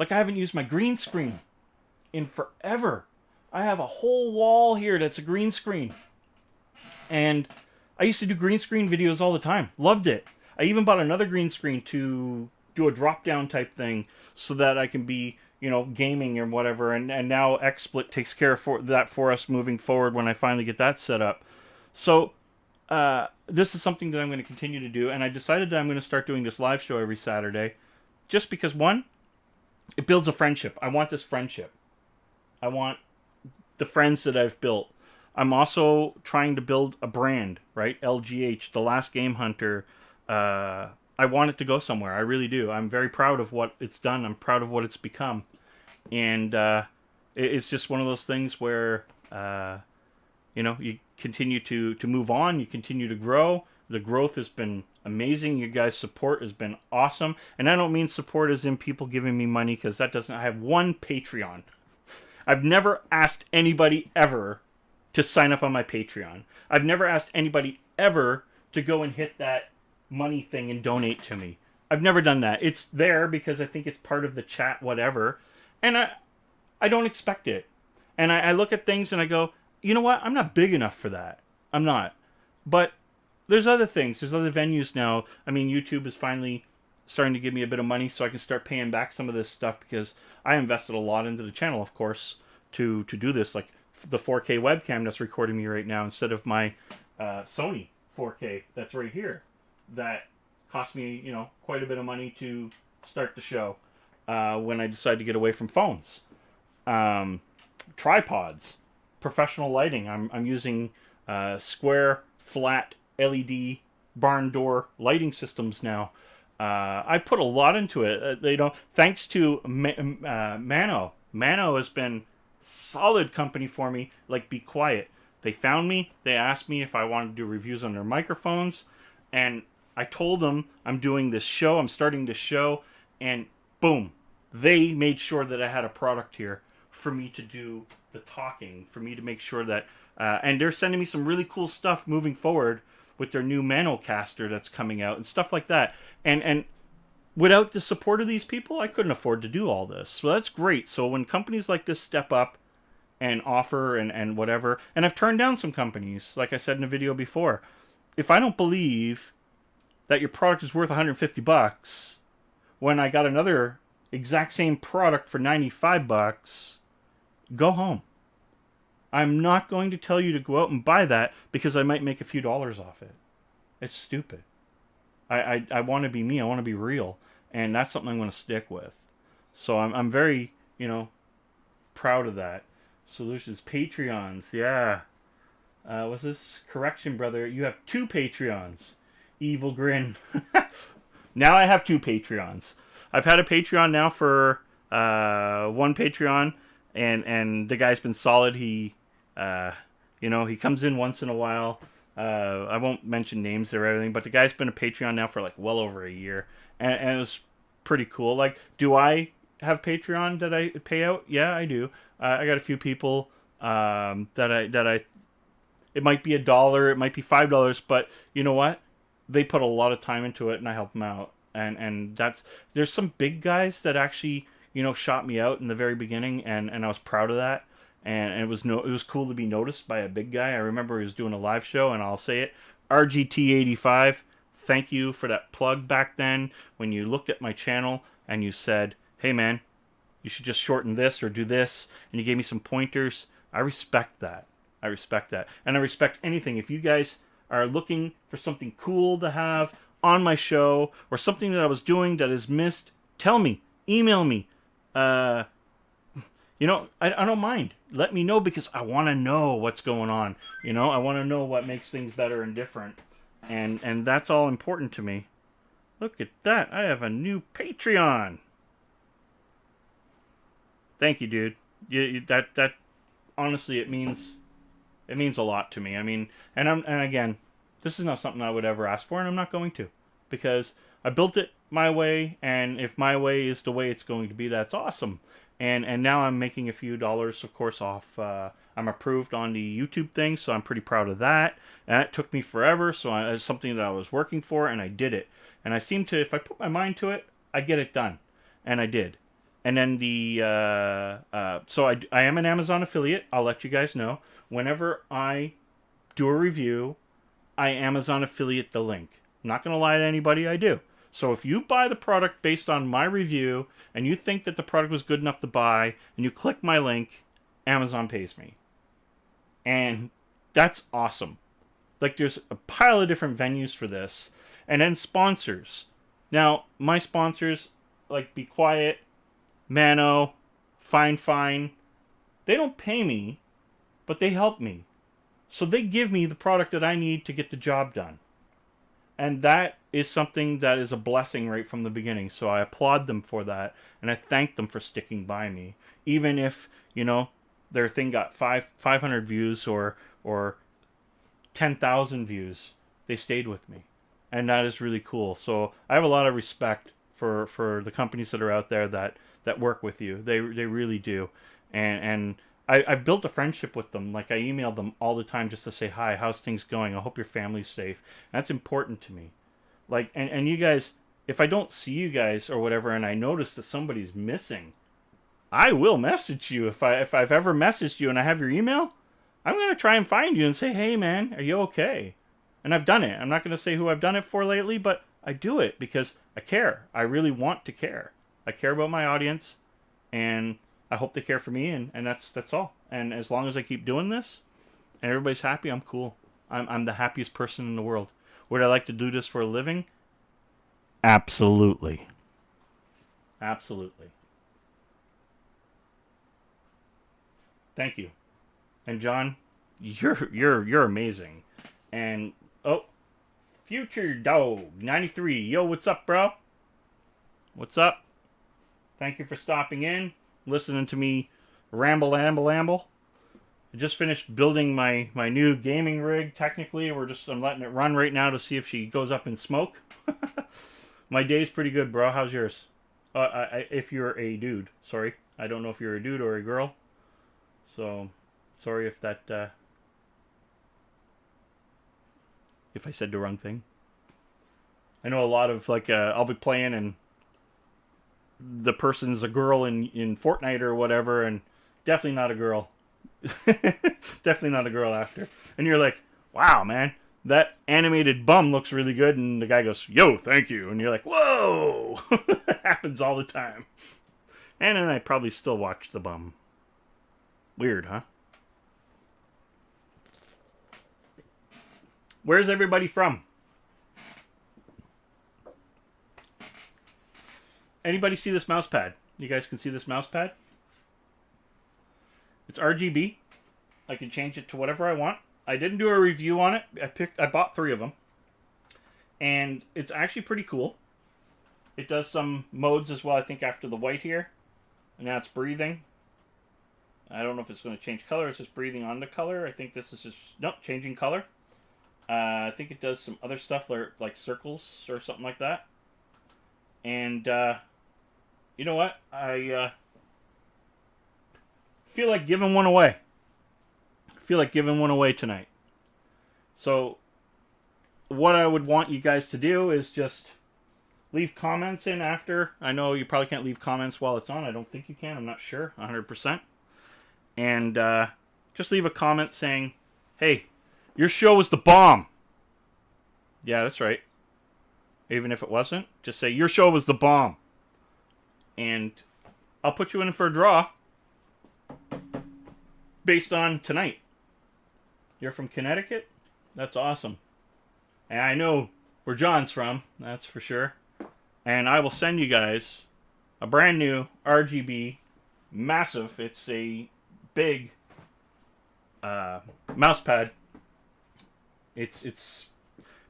I haven't used my green screen in forever. I have a whole wall here that's a green screen. And I used to do green screen videos all the time. Loved it. I even bought another green screen to do a drop down type thing so that I can be, gaming or whatever. And now XSplit takes care of that for us moving forward when I finally get that set up. So, this is something that I'm going to continue to do, and I decided that I'm going to start doing this live show every Saturday, just because, one, it builds a friendship. I want this friendship. I want the friends that I've built. I'm also trying to build a brand, right? LGH, the LastGameHunter. I want it to go somewhere. I really do. I'm very proud of what it's done. I'm proud of what it's become. And it's just one of those things where... you continue to move on, you continue to grow. The growth has been amazing. You guys' support has been awesome. And I don't mean support as in people giving me money, because that doesn't... I have one Patreon. I've never asked anybody ever to sign up on my Patreon. I've never asked anybody ever to go and hit that money thing and donate to me. I've never done that. It's there because I think it's part of the chat, whatever. And I don't expect it. And I look at things and I go, you know what? I'm not big enough for that. I'm not. But there's other things. There's other venues now. I mean, YouTube is finally starting to give me a bit of money so I can start paying back some of this stuff, because I invested a lot into the channel, of course, to do this. Like the 4K webcam that's recording me right now instead of my Sony 4K that's right here. That cost me, you know, quite a bit of money to start the show when I decided to get away from phones. Tripods, professional lighting. I'm using square, flat, LED barn door lighting systems now. I put a lot into it. Thanks to Mano. Mano has been solid company for me. Like, Be Quiet. They found me. They asked me if I wanted to do reviews on their microphones, and I told them I'm doing this show. I'm starting this show, and boom, they made sure that I had a product here for me to do the talking, for me to make sure that, and they're sending me some really cool stuff moving forward with their new Manocaster that's coming out and stuff like that. And without the support of these people, I couldn't afford to do all this. So that's great. So when companies like this step up and offer and whatever, and I've turned down some companies, like I said in a video before, if I don't believe that your product is worth $150, when I got another exact same product for $95, go home. I'm not going to tell you to go out and buy that because I might make a few dollars off it. It's stupid. I want to be me. I want to be real. And that's something I'm going to stick with. So I'm very, proud of that. Solutions. Patreons. Yeah. What's this? Correction, brother. You have 2 Patreons. Evil grin. Now I have 2 Patreons. I've had a Patreon now for 1 Patreon. And the guy's been solid. He, he comes in once in a while. I won't mention names or everything, but the guy's been a Patreon now for like well over a year, and it was pretty cool. Like, do I have Patreon that I pay out? Yeah, I do. I got a few people that it might be $1, it might be $5, but you know what? They put a lot of time into it, and I help them out. And there's some big guys that actually shot me out in the very beginning, and I was proud of that. And it was cool to be noticed by a big guy. I remember he was doing a live show, and I'll say it, RGT85, thank you for that plug back then when you looked at my channel and you said, hey man, you should just shorten this or do this, and you gave me some pointers. I respect that. And I respect anything. If you guys are looking for something cool to have on my show, or something that I was doing that is missed, tell me, email me. I don't mind. Let me know, because I want to know what's going on. I want to know what makes things better and different. And that's all important to me. Look at that. I have a new Patreon. Thank you, dude. That honestly, it means a lot to me. I mean, and again, this is not something I would ever ask for, and I'm not going to, because I built it my way, and if my way is the way it's going to be, that's awesome. And now I'm making a few dollars, of course, off. I'm approved on the YouTube thing, so I'm pretty proud of that. And it took me forever, so it's something that I was working for, and I did it. And I seem to, if I put my mind to it, I get it done. And I did. And then so I am an Amazon affiliate. I'll let you guys know. Whenever I do a review, I Amazon affiliate the link. I'm not going to lie to anybody, I do. So if you buy the product based on my review, and you think that the product was good enough to buy, and you click my link, Amazon pays me. And that's awesome. Like, there's a pile of different venues for this. And then sponsors. Now, my sponsors, like Be Quiet, Mano, Fine, they don't pay me, but they help me. So they give me the product that I need to get the job done. And that is something that is a blessing right from the beginning. So I applaud them for that, and I thank them for sticking by me. Even if, their thing got 500 views or 10,000 views. they stayed with me, and that is really cool. So I have a lot of respect for the companies that are out there that work with you. They really do, and I've built a friendship with them. Like I email them all the time just to say hi, how's things going? I hope your family's safe. That's important to me. Like and you guys, if I don't see you guys or whatever, and I notice that somebody's missing, I will message you. If I've ever messaged you and I have your email, I'm gonna try and find you and say, hey man, are you okay? And I've done it. I'm not gonna say who I've done it for lately, but I do it because I care. I really want to care. I care about my audience, and I hope they care for me, and that's all. And as long as I keep doing this, and everybody's happy, I'm cool. I'm the happiest person in the world. Would I like to do this for a living? Absolutely. Absolutely. Thank you. And John, you're amazing. And Future Dog 93. Yo, what's up, bro? What's up? Thank you for stopping in, listening to me ramble. I just finished building my new gaming rig. Technically, I'm letting it run right now to see if she goes up in smoke. My day's pretty good, bro. How's yours? If you're a dude, sorry. I don't know if you're a dude or a girl. So, sorry if that, if I said the wrong thing. I know a lot of, like, I'll be playing and the person's a girl in Fortnite or whatever, and definitely not a girl. Definitely not a girl after. And you're like, wow, man, that animated bum looks really good. And the guy goes, yo, thank you. And you're like, whoa. That happens all the time. And then I probably still watch the bum. Weird, huh? Where's everybody from? Anybody see this mouse pad? You guys can see this mouse pad? It's RGB. I can change it to whatever I want. I didn't do a review on it. I bought 3 of them. And it's actually pretty cool. It does some modes as well, I think, after the white here. And now it's breathing. I don't know if it's going to change color. It's just breathing on the color. I think this is just... Nope, changing color. I think it does some other stuff like circles or something like that. And you know what? I feel like giving one away. I feel like giving one away tonight. So what I would want you guys to do is just leave comments in after. I know you probably can't leave comments while it's on. I don't think you can. I'm not sure. 100%. And just leave a comment saying, hey, your show was the bomb. Yeah, that's right. Even if it wasn't, just say, your show was the bomb. And I'll put you in for a draw based on tonight. You're from Connecticut? That's awesome. And I know where John's from, that's for sure. And I will send you guys a brand new RGB, massive, it's a big mouse pad. It's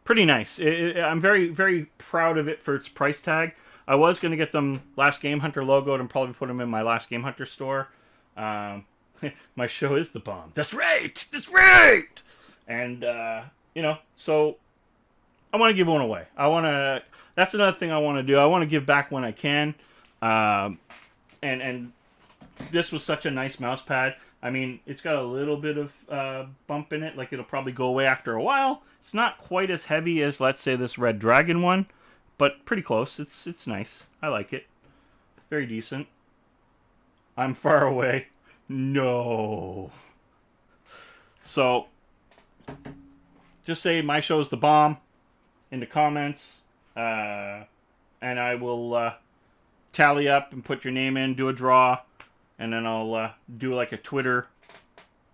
pretty nice. I'm very, very proud of it for its price tag. I was going to get them LastGameHunter logoed and probably put them in my LastGameHunter store. My show is the bomb. That's right! That's right! And, you know, so I want to give one away. That's another thing I want to do. I want to give back when I can. And this was such a nice mouse pad. I mean, it's got a little bit of bump in it. Like, it'll probably go away after a while. It's not quite as heavy as, let's say, this Red Dragon one. But pretty close. It's nice. I like it. Very decent. I'm far away. No. So, just say my show's the bomb in the comments. And I will tally up and put your name in, do a draw. And then I'll do like a Twitter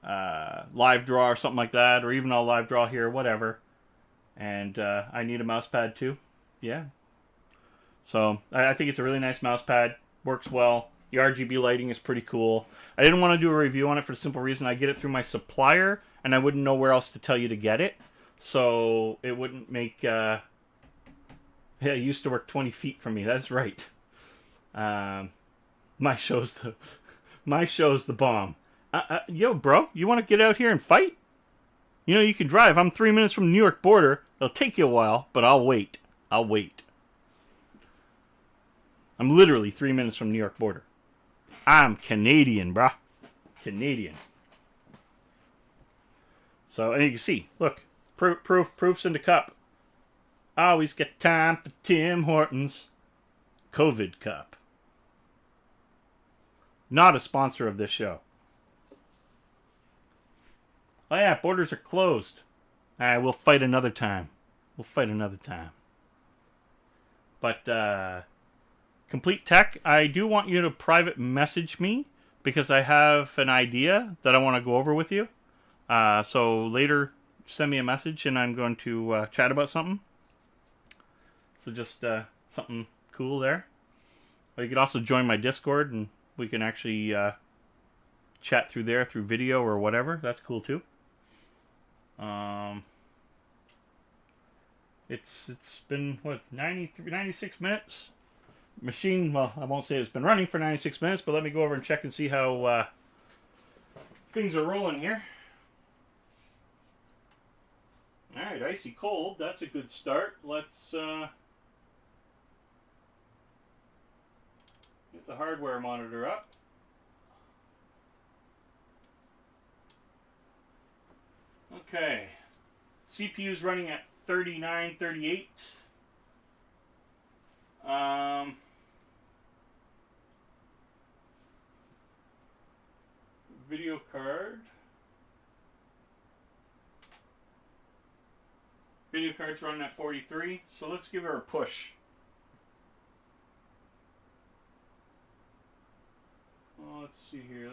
live draw or something like that. Or even I'll live draw here, whatever. And I need a mouse pad too. Yeah. So I think it's a really nice mouse pad. Works well. The RGB lighting is pretty cool. I didn't want to do a review on it for the simple reason I get it through my supplier. And I wouldn't know where else to tell you to get it. So it wouldn't make... yeah, it used to work 20 feet from me. That's right. My show's the bomb. Yo, bro, you want to get out here and fight? You know, you can drive. I'm 3 minutes from the New York border. It'll take you a while, but I'll wait. I'll wait. I'm literally 3 minutes from New York border. I'm Canadian, brah. Canadian. So, and you can see, look, proofs in the cup. Always get time for Tim Hortons COVID cup. Not a sponsor of this show. Oh yeah, borders are closed. Alright, we'll fight another time. We'll fight another time. But, Complete Tech, I do want you to private message me because I have an idea that I want to go over with you. So later, send me a message and I'm going to chat about something. So just something cool there. Or you could also join my Discord and we can actually chat through there through video or whatever. That's cool too. It's been, what, 96 minutes? Machine, well, I won't say it's been running for 96 minutes, but let me go over and check and see how things are rolling here. Alright, icy cold. That's a good start. Let's get the hardware monitor up. Okay. CPU's running at 3938. Video card. Video card's running at 43, so let's give her a push. Well, let's see here.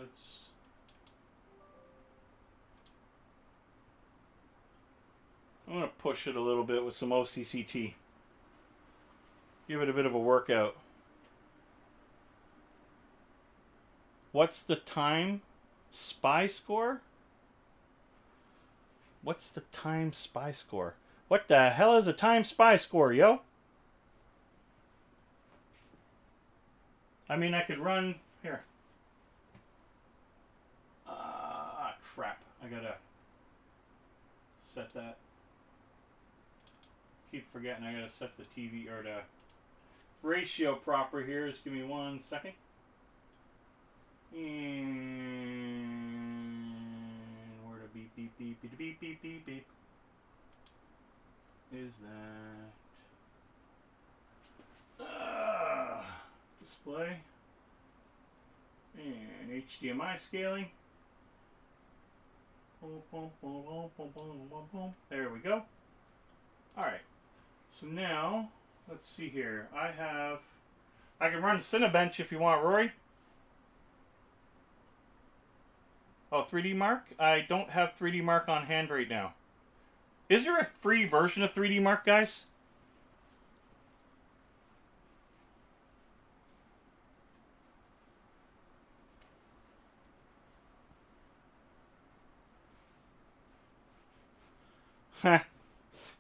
I'm going to push it a little bit with some OCCT. Give it a bit of a workout. What's the time spy score? What's the time spy score? What the hell is a time spy score, yo? I mean, I could run... Here. Crap. I gotta set that. Keep forgetting I gotta set the TV or the ratio proper here. Just give me 1 second. And where to beep beep beep beep beep beep beep beep is that display and HDMI scaling. There we go. Alright, so now let's see here. I can run Cinebench if you want, Rory. Oh, 3D Mark? I don't have 3D Mark on hand right now. Is there a free version of 3D Mark, guys? Heh.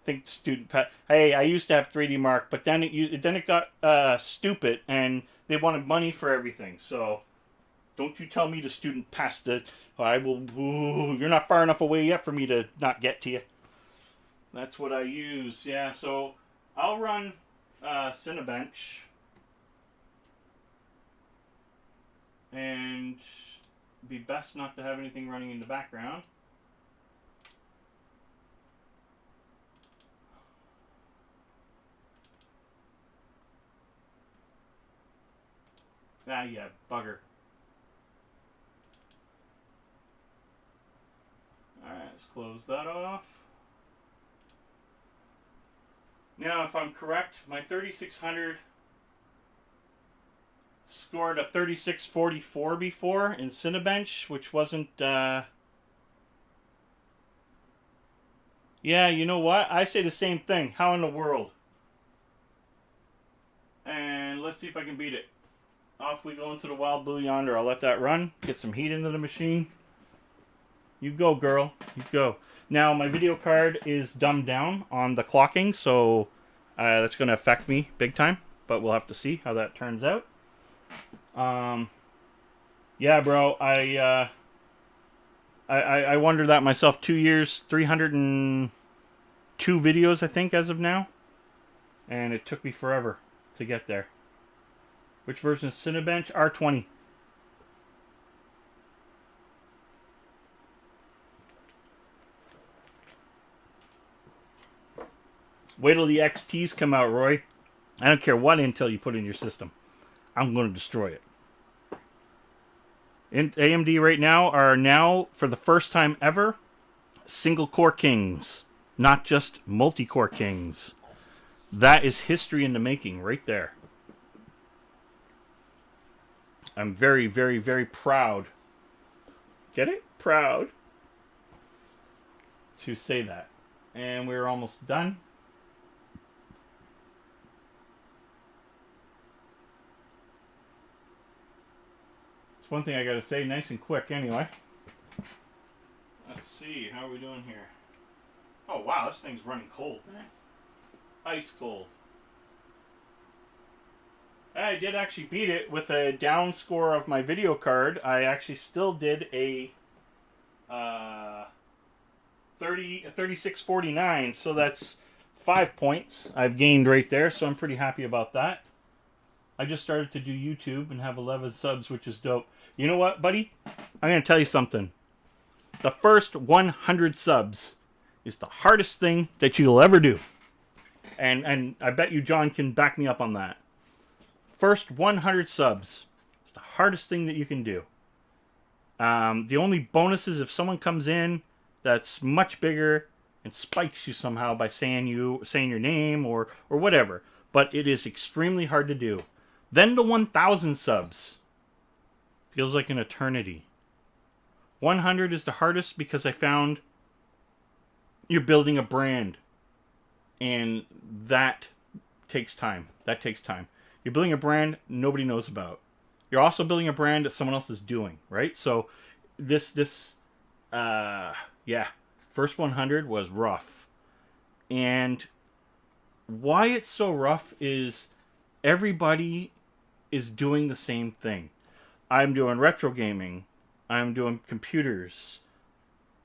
Think student pet. Hey, I used to have 3D Mark, but then it got stupid, and they wanted money for everything. So, don't you tell me the student passed it. I will. Ooh, you're not far enough away yet for me to not get to you. That's what I use. Yeah. So I'll run Cinebench, and it'd be best not to have anything running in the background. Ah, yeah, bugger. Alright, let's close that off. Now, if I'm correct, my 3600 scored a 3644 before in Cinebench, which wasn't, Yeah, you know what? I say the same thing. How in the world? And let's see if I can beat it. Off we go into the wild blue yonder. I'll let that run. Get some heat into the machine. You go, girl. You go. Now, my video card is dumbed down on the clocking, so that's going to affect me big time. But we'll have to see how that turns out. Yeah, bro. I wonder that myself. 2 years, 302 videos, I think, as of now. And it took me forever to get there. Which version is Cinebench? R20. Wait till the XTs come out, Roy. I don't care what Intel you put in your system. I'm going to destroy it. AMD right now are for the first time ever, single-core kings. Not just multi-core kings. That is history in the making right there. I'm very, very, very proud. Get it? Proud. To say that. And we're almost done. It's one thing I gotta say, nice and quick anyway. Let's see, how are we doing here? Oh wow, this thing's running cold, man. Ice cold. I did actually beat it with a down score of my video card. I actually still did a 3649, so that's 5 points I've gained right there, so I'm pretty happy about that. I just started to do YouTube and have 11 subs, which is dope. You know what, buddy? I'm going to tell you something. The first 100 subs is the hardest thing that you'll ever do. And I bet you John can back me up on that. First 100 subs is the hardest thing that you can do. The only bonus is if someone comes in that's much bigger and spikes you somehow by saying your name or whatever. But it is extremely hard to do. Then the 1,000 subs. Feels like an eternity. 100 is the hardest because I found you're building a brand. And that takes time. That takes time. You're building a brand nobody knows about. You're also building a brand that someone else is doing, right? So first 100 was rough. And why it's so rough is everybody is doing the same thing. I'm doing retro gaming. I'm doing computers.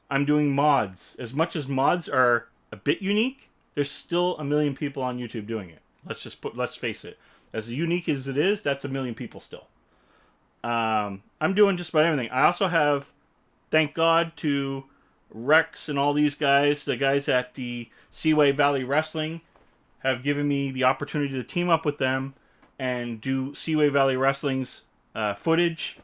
I'm doing mods. As much as mods are a bit unique, there's still a million people on YouTube doing it. Let's face it. As unique as it is, that's a million people still. I'm doing just about everything. I also have, thank God to Rex and all these guys, the guys at the Seaway Valley Wrestling, have given me the opportunity to team up with them and do Seaway Valley Wrestling's footage.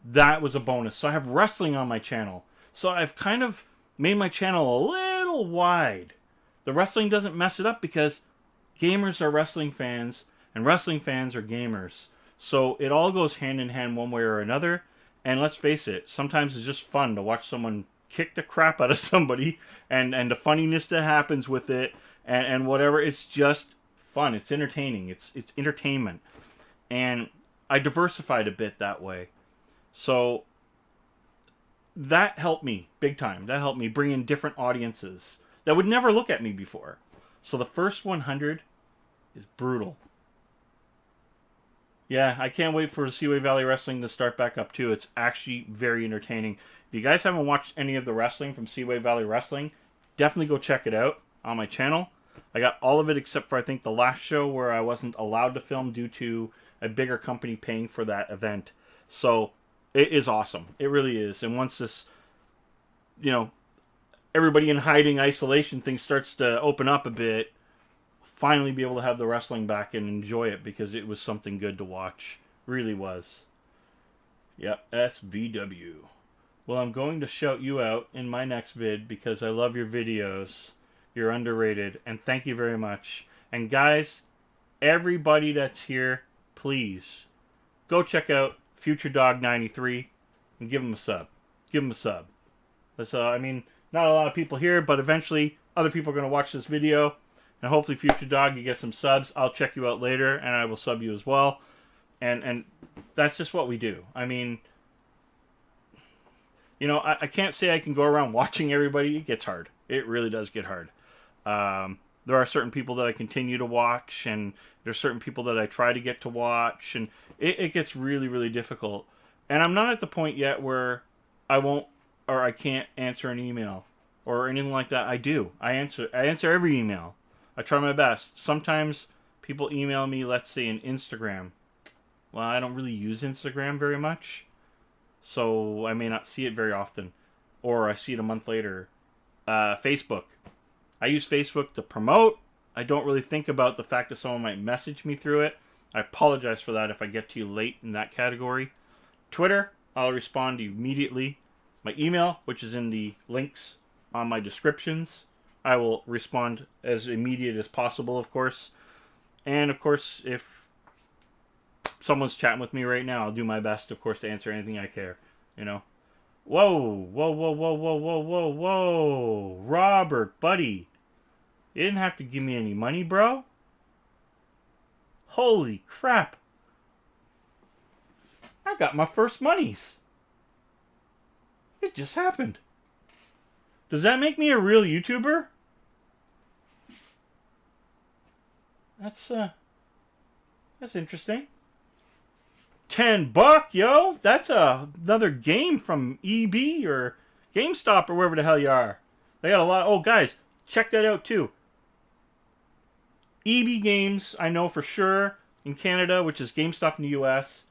That was a bonus. So I have wrestling on my channel. So I've kind of made my channel a little wide. The wrestling doesn't mess it up because gamers are wrestling fans and wrestling fans are gamers. So it all goes hand in hand one way or another. And let's face it, sometimes it's just fun to watch someone kick the crap out of somebody and the funniness that happens with it and whatever. It's just fun. It's entertaining. It's entertainment. And I diversified a bit that way. So that helped me big time. That helped me bring in different audiences that would never look at me before. So the first 100 is brutal. Yeah, I can't wait for Seaway Valley Wrestling to start back up too. It's actually very entertaining. If you guys haven't watched any of the wrestling from Seaway Valley Wrestling, definitely go check it out on my channel. I got all of it except for I think the last show where I wasn't allowed to film due to a bigger company paying for that event. So it is awesome. It really is. And once this, everybody in hiding isolation thing starts to open up a bit, finally be able to have the wrestling back and enjoy it because it was something good to watch. Really was. Yep, SVW. Well, I'm going to shout you out in my next vid because I love your videos. You're underrated, and thank you very much. And guys, everybody that's here, please go check out FutureDog93 and give him a sub. Give him a sub. So, not a lot of people here, but eventually other people are going to watch this video. And hopefully, Future Dog, you get some subs. I'll check you out later, and I will sub you as well. And that's just what we do. I can't say I can go around watching everybody. It gets hard. It really does get hard. There are certain people that I continue to watch, and there's certain people that I try to get to watch, and it gets really, really difficult. And I'm not at the point yet where I won't or I can't answer an email or anything like that, I do. I answer every email. I try my best. Sometimes people email me, let's say, in Instagram. Well, I don't really use Instagram very much, so I may not see it very often. Or I see it a month later. Facebook. I use Facebook to promote. I don't really think about the fact that someone might message me through it. I apologize for that if I get to you late in that category. Twitter, I'll respond immediately. My email, which is in the links on my descriptions, I will respond as immediate as possible, of course. And, of course, if someone's chatting with me right now, I'll do my best, of course, to answer anything I care, you know. Whoa, whoa, whoa, whoa, whoa, whoa, whoa, whoa. Robert, buddy. You didn't have to give me any money, bro. Holy crap. I got my first monies. It just happened. Does that make me a real YouTuber? That's interesting. $10, yo. That's another game from EB or GameStop or wherever the hell you are. They got a lot. Oh, guys, check that out too. EB Games, I know for sure, in Canada, which is GameStop in the US,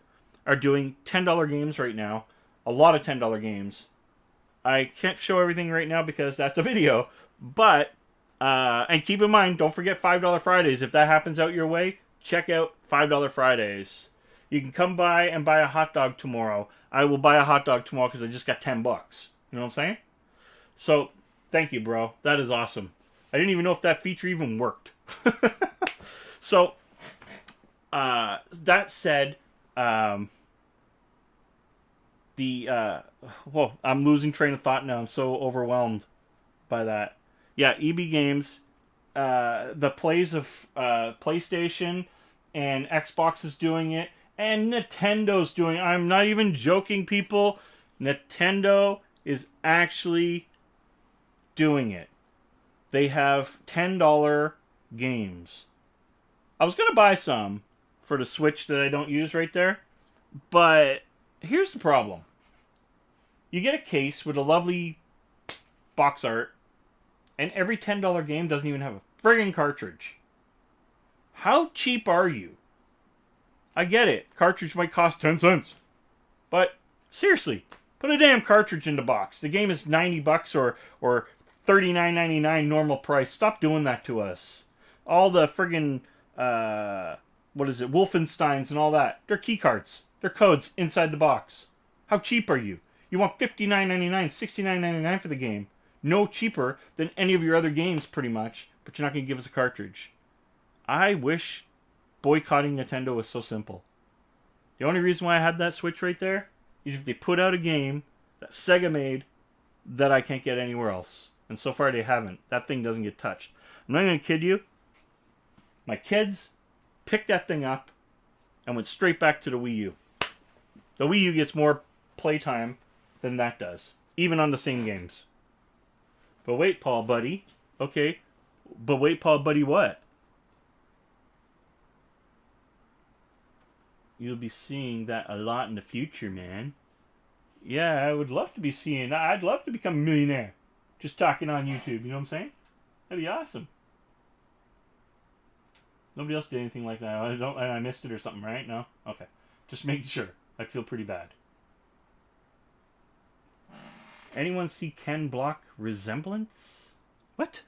are doing $10 games right now. A lot of $10 games. I can't show everything right now because that's a video. But, and keep in mind, don't forget $5 Fridays. If that happens out your way, check out $5 Fridays. You can come by and buy a hot dog tomorrow. I will buy a hot dog tomorrow because I just got $10. You know what I'm saying? So, thank you, bro. That is awesome. I didn't even know if that feature even worked. So, that said, whoa, I'm losing train of thought now. I'm so overwhelmed by that. Yeah, EB Games, the plays of PlayStation and Xbox is doing it, and Nintendo's doing it. I'm not even joking, people. Nintendo is actually doing it. They have $10 games. I was going to buy some for the Switch that I don't use right there, but here's the problem. You get a case with a lovely box art, and every $10 game doesn't even have a friggin' cartridge. How cheap are you? I get it. Cartridge might cost 10 cents. But, seriously, put a damn cartridge in the box. The game is $90 or $39.99 normal price. Stop doing that to us. All the friggin', Wolfensteins and all that. They're key cards. They're codes inside the box. How cheap are you? You want $59.99, $69.99 for the game. No cheaper than any of your other games, pretty much. But you're not going to give us a cartridge. I wish boycotting Nintendo was so simple. The only reason why I had that Switch right there is if they put out a game that Sega made that I can't get anywhere else. And so far they haven't. That thing doesn't get touched. I'm not going to kid you. My kids picked that thing up and went straight back to the Wii U. The Wii U gets more playtime than that does. Even on the same games. But wait, Paul, buddy. Okay. But wait, Paul, buddy, what? You'll be seeing that a lot in the future, man. Yeah, I would love to be seeing that. I'd love to become a millionaire. Just talking on YouTube, you know what I'm saying? That'd be awesome. Nobody else did anything like that. I missed it or something, right? No? Okay. Just making sure. I'd feel pretty bad. Anyone see Ken Block resemblance? What?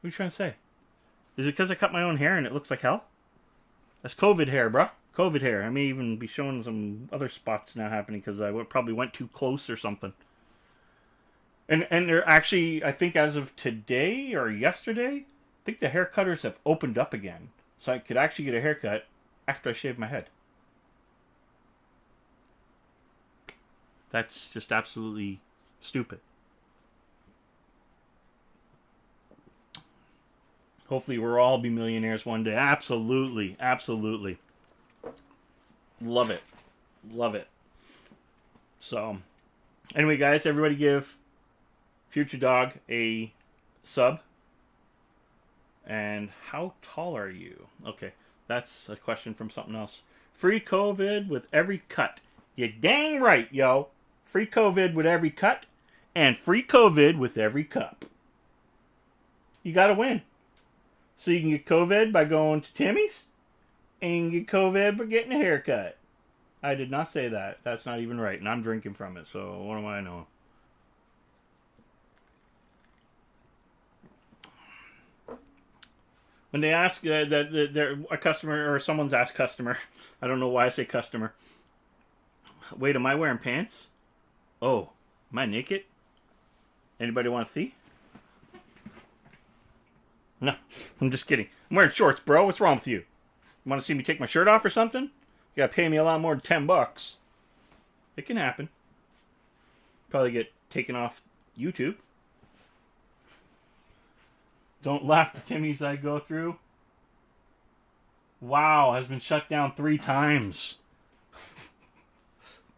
What are you trying to say? Is it because I cut my own hair and it looks like hell? That's COVID hair, bro. COVID hair. I may even be showing some other spots now happening because I probably went too close or something. And they're actually, I think as of today or yesterday, I think the hair cutters have opened up again. So I could actually get a haircut after I shave my head. That's just absolutely stupid. Hopefully we'll all be millionaires one day. Absolutely. Absolutely. Love it. Love it. So, anyway, guys, everybody give Future Dog a sub. And how tall are you? Okay, that's a question from something else. Free COVID with every cut. You dang right, yo. Free COVID with every cut, and free COVID with every cup. You gotta win. So you can get COVID by going to Timmy's, and you can get COVID by getting a haircut. I did not say that. That's not even right, and I'm drinking from it, so what am I know? When they ask that a customer, or someone's asked customer, I don't know why I say customer. Wait, am I wearing pants? Oh, am I naked? Anybody want to see? No, I'm just kidding. I'm wearing shorts, bro. What's wrong with you? You want to see me take my shirt off or something? You gotta pay me a lot more than $10. It can happen. Probably get taken off YouTube. Don't laugh at Timmy's I go through. Wow, has been shut down 3 times.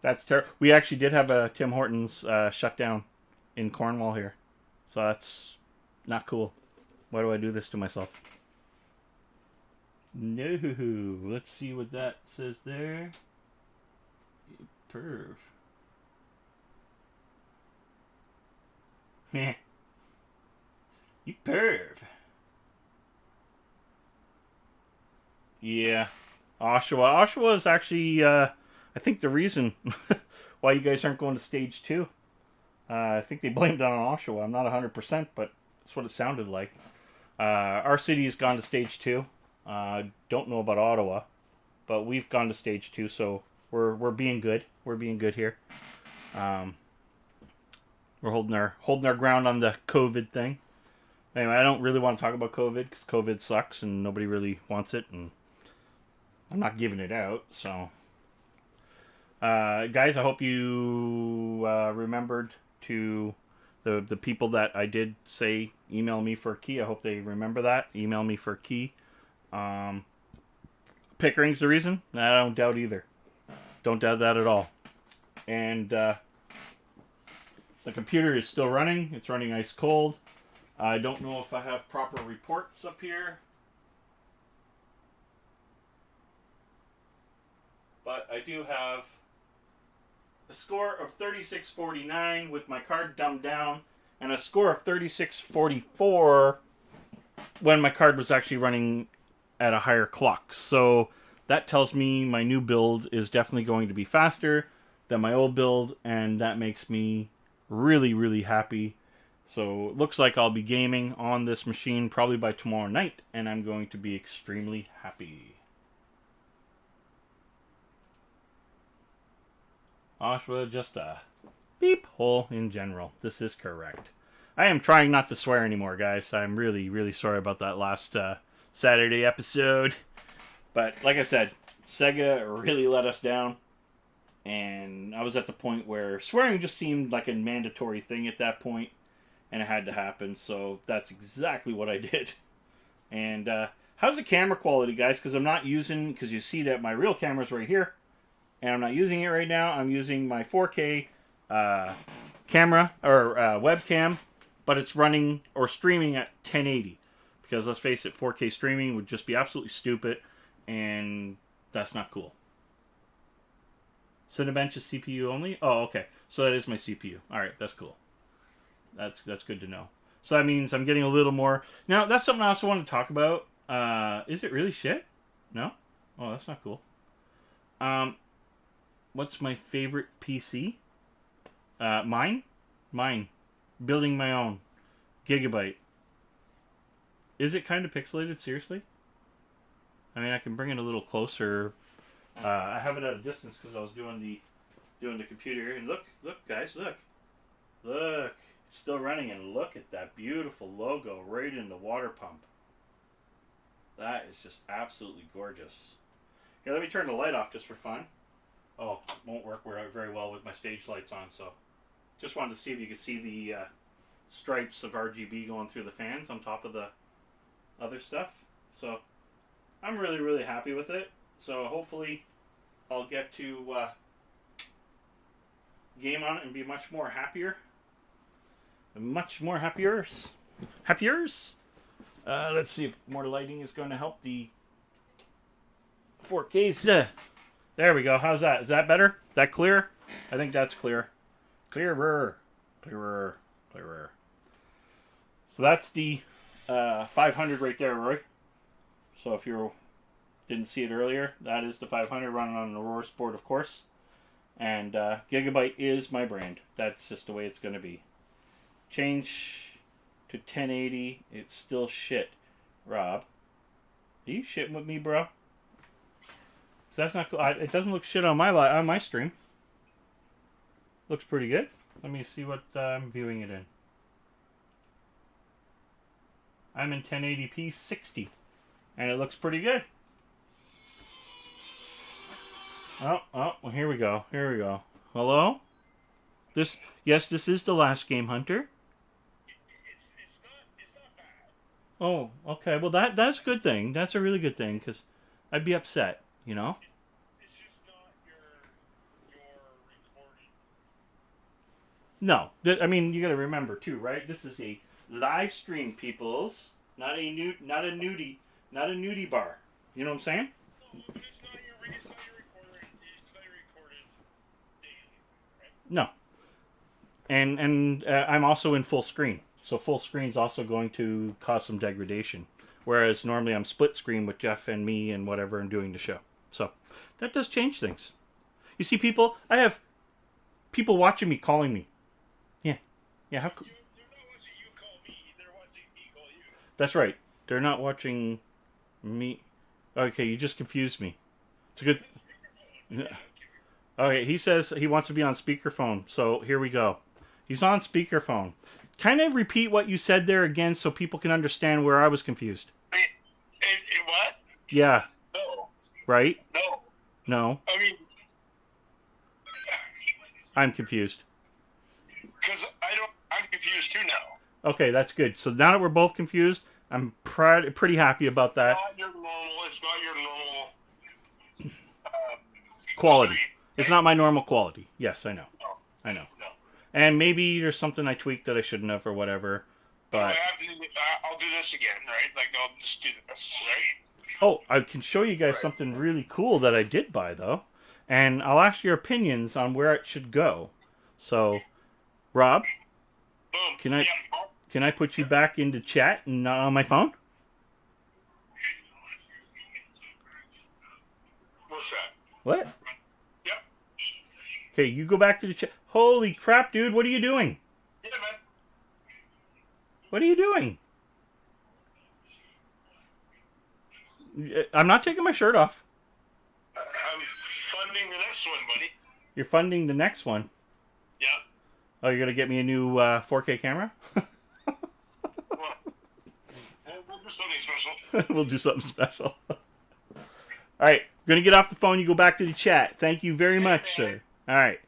That's terrible. We actually did have a Tim Hortons shut down in Cornwall here. So that's not cool. Why do I do this to myself? No. Let's see what that says there. Perv. Heh. You perv. Yeah. Oshawa. Oshawa is actually, I think, the reason why you guys aren't going to stage 2. I think they blamed it on Oshawa. I'm not 100%, but that's what it sounded like. Our city has gone to stage 2. Don't know about Ottawa, but we've gone to stage 2, so we're being good. We're being good here. We're holding our ground on the COVID thing. Anyway, I don't really want to talk about COVID because COVID sucks and nobody really wants it, and I'm not giving it out. So, guys, I hope you remembered to the people that I did say email me for a key. I hope they remember that. Email me for a key. Pickering's the reason? I don't doubt either. Don't doubt that at all. And the computer is still running. It's running ice cold. I don't know if I have proper reports up here. But I do have a score of 3649 with my card dumbed down, and a score of 3644 when my card was actually running at a higher clock. So that tells me my new build is definitely going to be faster than my old build, and that makes me really, really happy. So it looks like I'll be gaming on this machine probably by tomorrow night, and I'm going to be extremely happy. Oshawa, just a beep hole in general. This is correct. I am trying not to swear anymore, guys. I'm really, really sorry about that last Saturday episode. But like I said, Sega really let us down. And I was at the point where swearing just seemed like a mandatory thing at that point. And it had to happen. So that's exactly what I did. And how's the camera quality, guys? Because I'm not using... Because you see that my real camera's right here. And I'm not using it right now. I'm using my 4K camera or webcam, but it's running or streaming at 1080. Because let's face it, 4K streaming would just be absolutely stupid, and that's not cool. Cinebench is CPU only? Oh, okay. So that is my CPU. All right, that's cool. That's good to know. So that means I'm getting a little more. Now, that's something I also want to talk about. Is it really shit? No? Oh, that's not cool. What's my favorite PC? Mine? Mine. Building my own. Gigabyte. Is it kind of pixelated? Seriously? I mean, I can bring it a little closer. I have it at a distance because I was doing the computer. And look, guys, look. Look. It's still running, and look at that beautiful logo right in the water pump. That is just absolutely gorgeous. Here, let me turn the light off just for fun. Oh, won't work very well with my stage lights on, so just wanted to see if you could see the stripes of RGB going through the fans on top of the other stuff. So I'm really, really happy with it. So hopefully I'll get to game on it and be much more happier. Much more happiers. Let's see if more lighting is going to help the 4Ks. There we go. How's that? Is that better? That clear? I think that's clear. Clearer. Clearer. Clearer. So that's the 500 right there, Roy. So if you didn't see it earlier, that is the 500 running on an Aurora Sport, of course. And Gigabyte is my brand. That's just the way it's going to be. Change to 1080. It's still shit. Rob, are you shitting with me, bro? So that's not cool. It doesn't look shit on my stream. Looks pretty good. Let me see what I'm viewing it in. I'm in 1080p 60. And it looks pretty good. Oh, well, here we go. Here we go. Hello? Yes, this is the LastGameHunter. It's not bad. Oh, okay. Well, that's a good thing. That's a really good thing, because I'd be upset, you know? It's just not your recording. No. I mean, you got to remember, too, right? This is a live stream, peoples. Not a nudie bar. You know what I'm saying? No, but it's not your recording. It's not your recorded daily, right? No. And I'm also in full screen. So full screen's also going to cause some degradation. Whereas normally I'm split screen with Jeff and me and whatever and doing the show. So that does change things. You see people? I have people watching me calling me. Yeah. Yeah, how cool. They're not watching you call me. They're watching me call you. That's right. They're not watching me. Okay, you just confused me. It's a good... Okay, he says he wants to be on speakerphone. So here we go. He's on speakerphone. Kind of repeat what you said there again so people can understand where I was confused. What? Yeah. No. Right? No. No. I mean... I'm confused. Because I'm confused too now. Okay, that's good. So now that we're both confused, I'm pretty happy about that. It's not your normal Quality. stream. It's not my normal quality. Yes, I know. No. I know. No. And maybe there's something I tweaked that I shouldn't have or whatever. So But I'll do this again, right? Like, I'll just do this, right? oh, I can show you guys something really cool that I did buy though, and I'll ask your opinions on where it should go. So, Rob, Boom. can I put you back into chat and not on my phone? What's that? What? Yep. Okay, you go back to the chat. Holy crap, dude! What are you doing? Yeah, man. What are you doing? I'm not taking my shirt off. I'm funding the next one, buddy. You're funding the next one. Yeah. Oh, you're gonna get me a new 4K camera? Well, we'll do something special. We'll do something special. All right, gonna get off the phone. You go back to the chat. Thank you very much, sir. All right,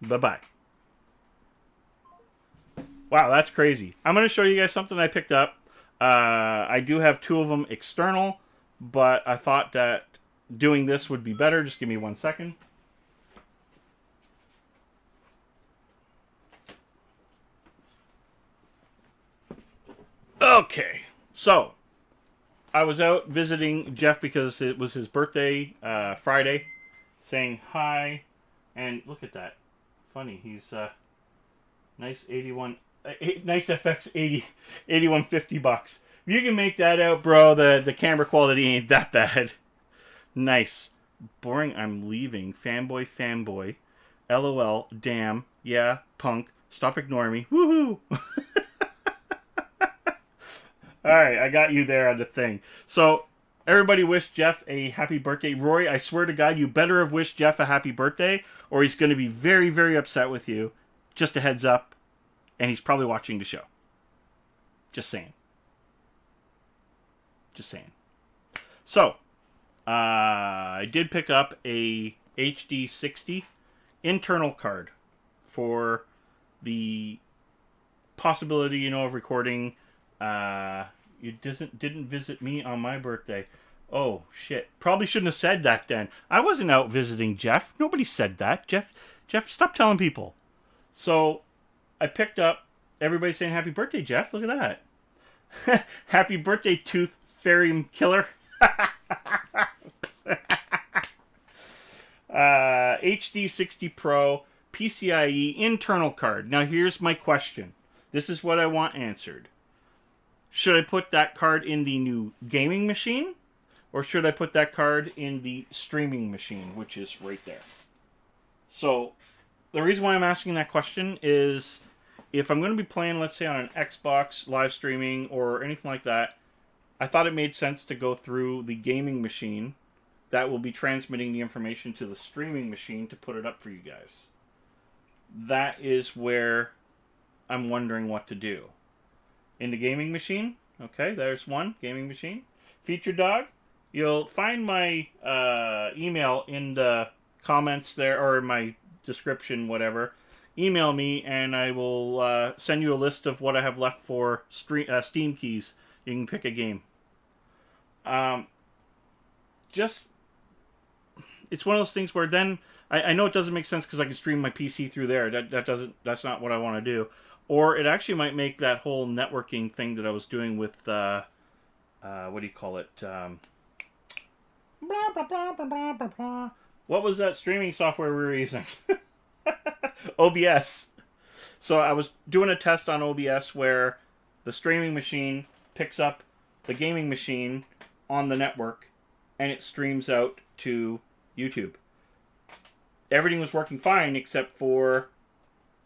bye-bye. Wow, that's crazy. I'm gonna show you guys something I picked up. I do have two of them external, but I thought that doing this would be better. Just give me 1 second. Okay, so I was out visiting Jeff because it was his birthday Friday, saying hi, and look at that. Funny, he's nice 81, nice FX 8150 bucks. If you can make that out, bro, the camera quality ain't that bad. Nice. Boring, I'm leaving. Fanboy. LOL, damn, yeah, punk, stop ignoring me. Woohoo! Alright, I got you there on the thing. So, everybody wish Jeff a happy birthday. Rory, I swear to God, you better have wished Jeff a happy birthday, or he's going to be very, very upset with you. Just a heads up. And he's probably watching the show. Just saying. Just saying. So, I did pick up a HD 60 internal card for the possibility, of recording. You didn't visit me on my birthday. Oh, shit. Probably shouldn't have said that then. I wasn't out visiting Jeff. Nobody said that. Jeff, stop telling people. So, I picked up, everybody saying happy birthday, Jeff. Look at that. Happy birthday, Tooth Fairy Killer. HD 60 Pro PCIe internal card. Now here's my question. This is what I want answered. Should I put that card in the new gaming machine? Or should I put that card in the streaming machine, which is right there? So, the reason why I'm asking that question is if I'm going to be playing, let's say, on an Xbox live streaming or anything like that, I thought it made sense to go through the gaming machine that will be transmitting the information to the streaming machine to put it up for you guys. That is where I'm wondering what to do. In the gaming machine, okay, there's one, gaming machine. Feature Dog, you'll find my email in the comments there, or in my description, whatever. Email me and I will send you a list of what I have left for Steam keys. You can pick a game. It's one of those things where then I know it doesn't make sense because I can stream my PC through there. That's not what I want to do. Or it actually might make that whole networking thing that I was doing with what do you call it? What was that streaming software we were using? OBS. So I was doing a test on OBS where the streaming machine picks up the gaming machine on the network and it streams out to YouTube. Everything was working fine except for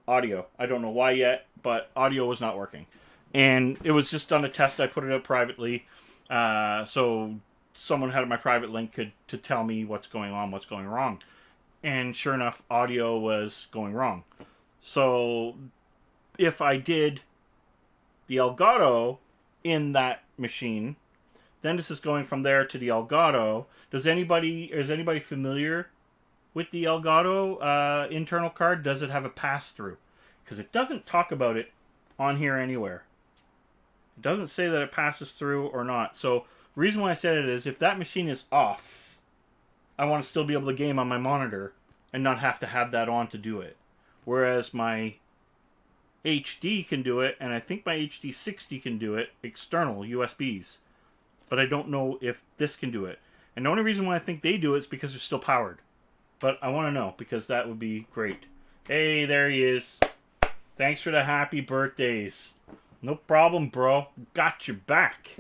audio. I don't know why yet, but audio was not working. And it was just on a test. I put it up privately. So someone had my private link to tell me what's going on, what's going wrong. And sure enough, audio was going wrong. So if I did the Elgato in that machine, then this is going from there to the Elgato. Is anybody familiar with the Elgato internal card? Does it have a pass-through? Because it doesn't talk about it on here anywhere. It doesn't say that it passes through or not. So the reason why I said it is if that machine is off, I want to still be able to game on my monitor and not have to have that on to do it. Whereas my HD can do it, and I think my HD 60 can do it, external USBs. But I don't know if this can do it. And the only reason why I think they do it is because they're still powered. But I want to know, because that would be great. Hey, there he is. Thanks for the happy birthdays. No problem, bro. Got your back.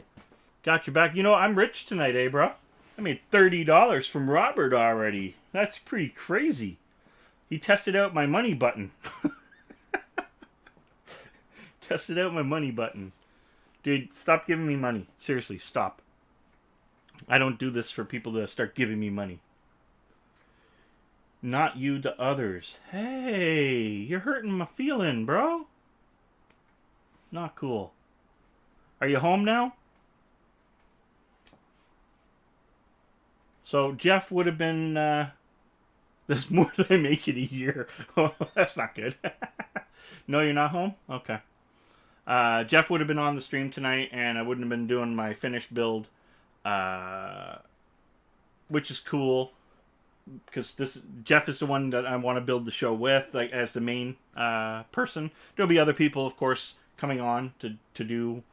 Got your back. You know, I'm rich tonight, eh, bro? I made $30 from Robert already. That's pretty crazy. He tested out my money button. Tested out my money button. Dude, stop giving me money. Seriously, stop. I don't do this for people to start giving me money. Not you to others. Hey, you're hurting my feeling, bro. Not cool. Are you home now? So Jeff would have been... That's more than I make it a year. Oh, that's not good. No, you're not home? Okay. Jeff would have been on the stream tonight, and I wouldn't have been doing my finished build, which is cool, because Jeff is the one that I want to build the show with, like as the main person. There'll be other people, of course, coming on to do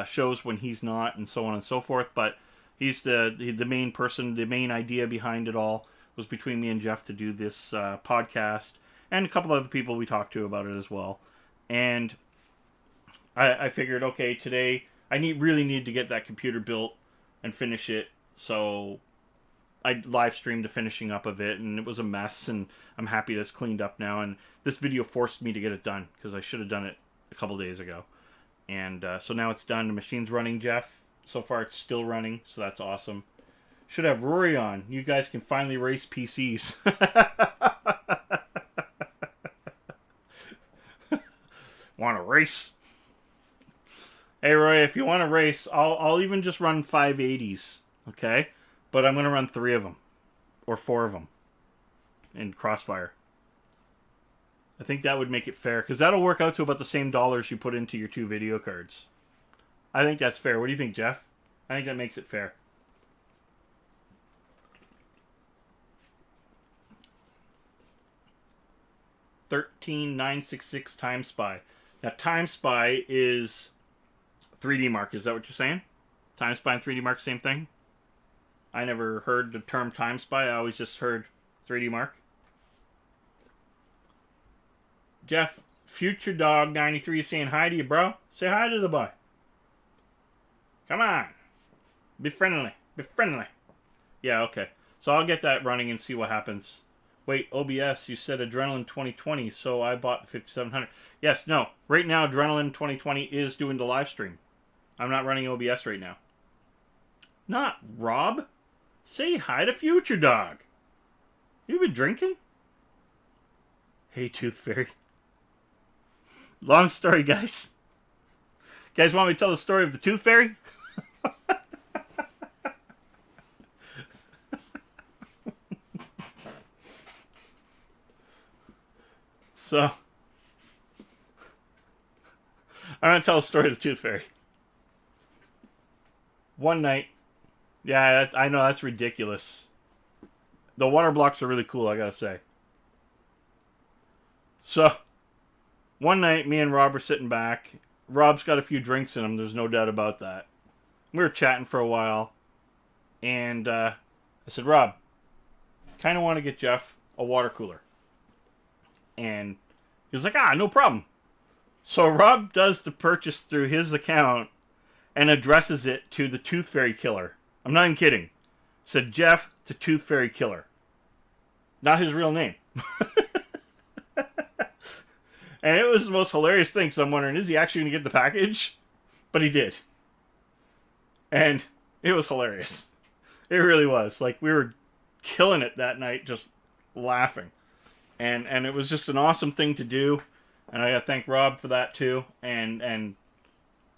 shows when he's not, and so on and so forth. But he's the main person. The main idea behind it all was between me and Jeff to do this podcast, and a couple other people we talked to about it as well, and. I figured, okay, today I really need to get that computer built and finish it. So I live streamed the finishing up of it, and it was a mess. And I'm happy that's cleaned up now. And this video forced me to get it done because I should have done it a couple days ago. And so now it's done. The machine's running, Jeff. So far, it's still running, so that's awesome. Should have Rory on. You guys can finally race PCs. Want to race? Hey Roy, if you want to race, I'll even just run 580s, okay? But I'm going to run 3 of them, or 4 of them, in Crossfire. I think that would make it fair, because that'll work out to about the same dollars you put into your 2 video cards. I think that's fair. What do you think, Jeff? I think that makes it fair. $13,966 Time Spy. Now, Time Spy is 3D Mark. Is that what you're saying? Time Spy and 3D Mark, same thing? I never heard the term Time Spy. I always just heard 3D Mark. Jeff, Future Dog 93 is saying hi to you, bro. Say hi to the boy. Come on. Be friendly. Be friendly. Yeah, okay. So I'll get that running and see what happens. Wait, OBS, you said Adrenaline 2020, so I bought the 5700. Yes, no. Right now, Adrenaline 2020 is doing the live stream. I'm not running OBS right now. Not Rob. Say hi to Future Dog. You been drinking? Hey, Tooth Fairy. Long story, guys. You guys want me to tell the story of the Tooth Fairy? So, I'm going to tell the story of the Tooth Fairy. One night, yeah, I know that's ridiculous. The water blocks are really cool, I gotta say. So, one night, me and Rob were sitting back. Rob's got a few drinks in him, there's no doubt about that. We were chatting for a while, and I said, Rob, kind of want to get Jeff a water cooler. And he was like, no problem. So Rob does the purchase through his account and addresses it to the Tooth Fairy Killer. I'm not even kidding. Said Jeff to Tooth Fairy Killer. Not his real name. And it was the most hilarious thing, because I'm wondering, is he actually going to get the package? But he did. And it was hilarious. It really was. Like, we were killing it that night, just laughing. And it was just an awesome thing to do. And I got to thank Rob for that, too. And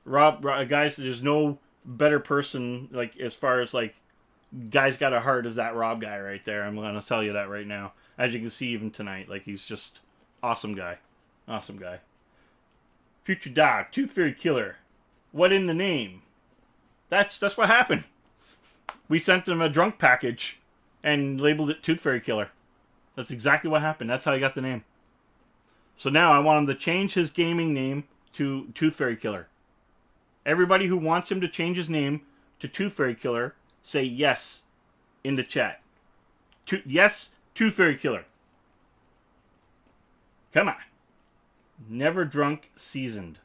Rob, guys, there's no better person, like, as far as, like, guy's got a heart as that Rob guy right there. I'm going to tell you that right now. As you can see even tonight, like, he's just awesome guy. Awesome guy. Future Dog, Tooth Fairy Killer. What in the name? That's what happened. We sent him a drunk package and labeled it Tooth Fairy Killer. That's exactly what happened. That's how he got the name. So now I want him to change his gaming name to Tooth Fairy Killer. Everybody who wants him to change his name to Tooth Fairy Killer, say yes in the chat. Yes, Tooth Fairy Killer. Come on. Never drunk, seasoned.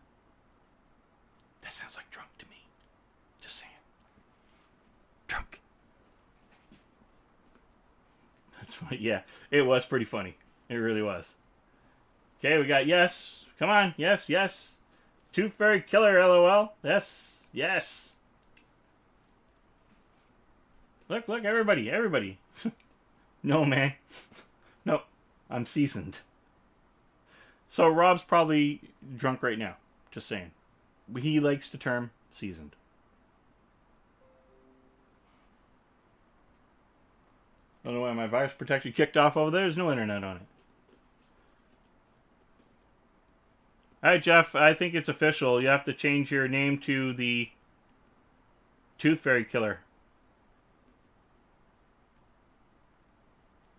That sounds like drunk to me. Just saying. Drunk. That's funny. Yeah, it was pretty funny. It really was. Okay, we got yes. Come on. Yes, yes. Tooth Fairy Killer, LOL. Yes, yes. Look, everybody. No, man. No, I'm seasoned. So Rob's probably drunk right now. Just saying. He likes the term seasoned. I don't know why my virus protector kicked off over there. There's no internet on it. Alright, Jeff. I think it's official. You have to change your name to the Tooth Fairy Killer.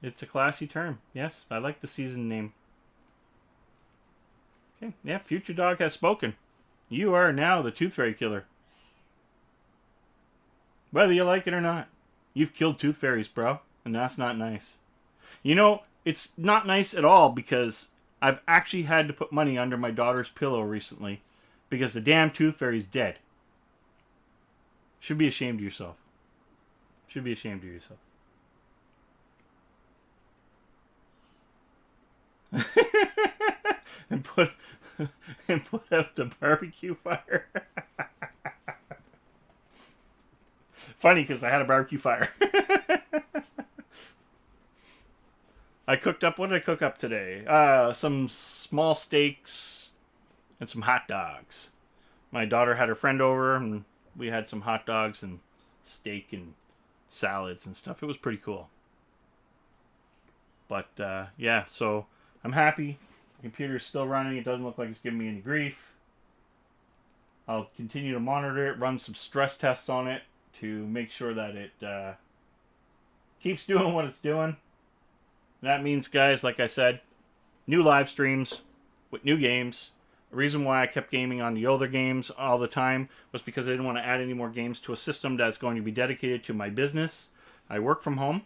It's a classy term. Yes, I like the seasoned name. Okay, yeah, Future Dog has spoken. You are now the Tooth Fairy Killer. Whether you like it or not. You've killed tooth fairies, bro. And that's not nice. You know, it's not nice at all because I've actually had to put money under my daughter's pillow recently because the damn tooth fairy's dead. Should be ashamed of yourself. Should be ashamed of yourself. and put out the barbecue fire. Funny because I had a barbecue fire. I cooked up. What did I cook up today? Some small steaks and some hot dogs. My daughter had her friend over, and we had some hot dogs and steak and salads and stuff. It was pretty cool. But yeah, so I'm happy. The computer's still running. It doesn't look like it's giving me any grief. I'll continue to monitor it, run some stress tests on it to make sure that it keeps doing what it's doing. And that means, guys, like I said, new live streams with new games. The reason why I kept gaming on the older games all the time was because I didn't want to add any more games to a system that's going to be dedicated to my business. I work from home.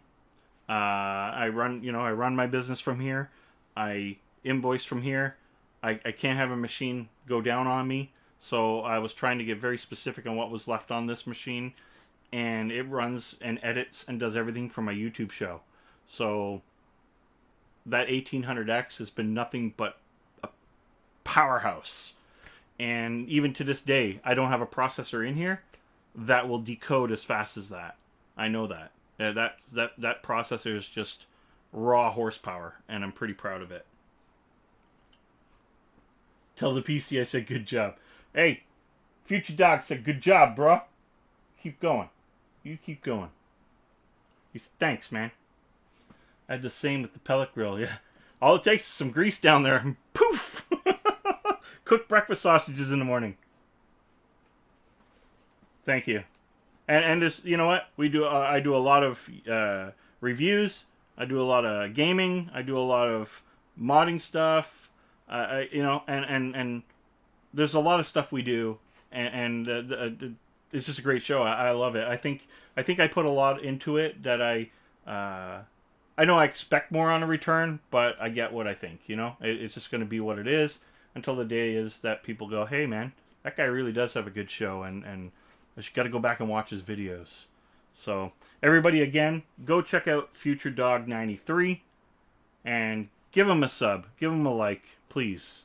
I run my business from here. I invoice from here. I can't have a machine go down on me. So I was trying to get very specific on what was left on this machine. And it runs and edits and does everything for my YouTube show. So that 1800X has been nothing but a powerhouse. And even to this day, I don't have a processor in here that will decode as fast as that. I know that. That processor is just raw horsepower, and I'm pretty proud of it. Tell the PC I said good job. Hey, Future Dog said good job, bro. Keep going. You keep going. He said, thanks, man. I had the same with the pellet grill, yeah. All it takes is some grease down there, and poof! Cook breakfast sausages in the morning. Thank you. And just, you know what? We do. I do a lot of reviews. I do a lot of gaming. I do a lot of modding stuff. And there's a lot of stuff we do, and it's just a great show. I love it. I think I put a lot into it that I know I expect more on a return, but I get what I think. It's just going to be what it is until the day is that people go, hey man, that guy really does have a good show, and I just got to go back and watch his videos. So everybody, again, go check out Future Dog 93 and give him a sub, give him a like, please.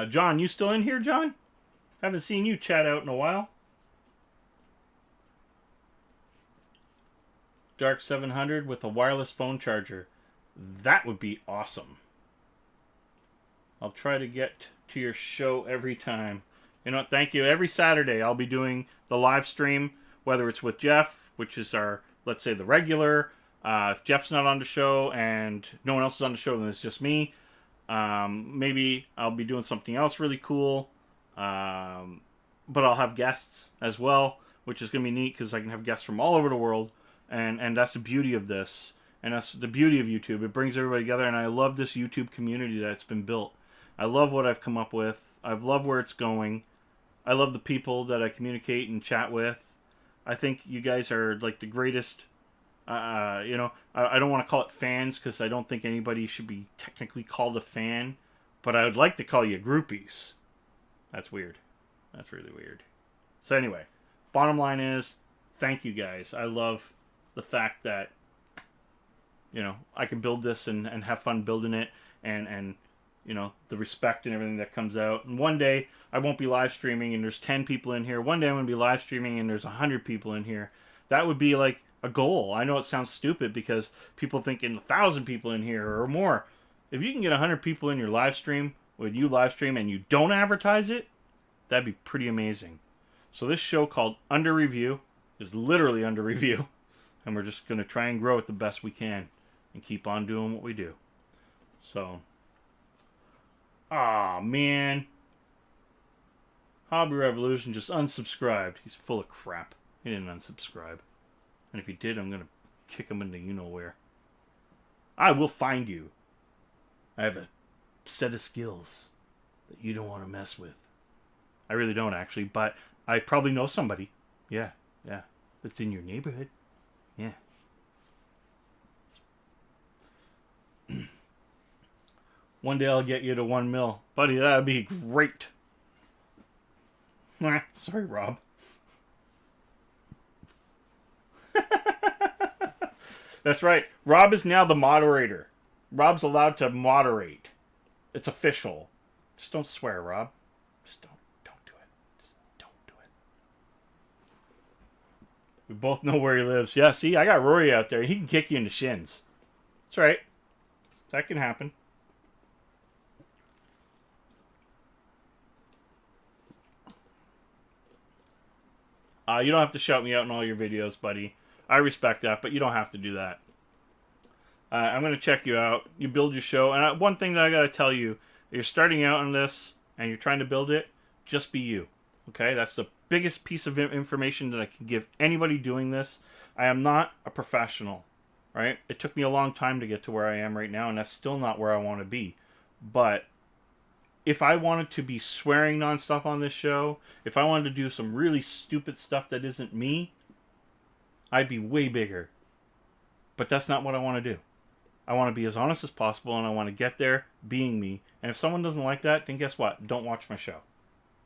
John, you still in here, John? Haven't seen you chat out in a while. Dark 700 with a wireless phone charger. That would be awesome. I'll try to get to your show every time. You know what? Thank you. Every Saturday I'll be doing the live stream, whether it's with Jeff, which is our, let's say, the regular. If Jeff's not on the show and no one else is on the show, then it's just me. Maybe I'll be doing something else really cool. But I'll have guests as well, which is going to be neat because I can have guests from all over the world. And that's the beauty of this. And that's the beauty of YouTube. It brings everybody together. And I love this YouTube community that's been built. I love what I've come up with. I love where it's going. I love the people that I communicate and chat with. I think you guys are like the greatest. I don't want to call it fans because I don't think anybody should be technically called a fan. But I would like to call you groupies. That's weird. That's really weird. So anyway, bottom line is, thank you guys. I love the fact that, I can build this and have fun building it and the respect and everything that comes out. And one day I won't be live streaming and there's 10 people in here. One day I'm going to be live streaming and there's 100 people in here. That would be like a goal. I know it sounds stupid because people think 1,000 people in here or more. If you can get 100 people in your live stream when you live stream and you don't advertise it, that'd be pretty amazing. So this show called Under Review is literally under review. And we're just going to try and grow it the best we can and keep on doing what we do. So, man. Hobby Revolution just unsubscribed. He's full of crap. He didn't unsubscribe. And if he did, I'm going to kick him into you-know-where. I will find you. I have a set of skills that you don't want to mess with. I really don't, actually. But I probably know somebody. Yeah. That's in your neighborhood. Yeah. One day I'll get you to 1 mil. Buddy, that'd be great. Sorry, Rob. That's right. Rob is now the moderator. Rob's allowed to moderate. It's official. Just don't swear, Rob. Just don't do it. Just don't do it. We both know where he lives. Yeah, see, I got Rory out there. He can kick you in the shins. That's right. That can happen. You don't have to shout me out in all your videos, buddy. I respect that, but you don't have to do that. I'm going to check you out. You build your show. And one thing that I got to tell you, you're starting out on this and you're trying to build it, just be you. Okay? That's the biggest piece of information that I can give anybody doing this. I am not a professional, right? It took me a long time to get to where I am right now, and that's still not where I want to be. But if I wanted to be swearing nonstop on this show, if I wanted to do some really stupid stuff that isn't me, I'd be way bigger. But that's not what I want to do. I want to be as honest as possible, and I want to get there being me. And if someone doesn't like that, then guess what? Don't watch my show.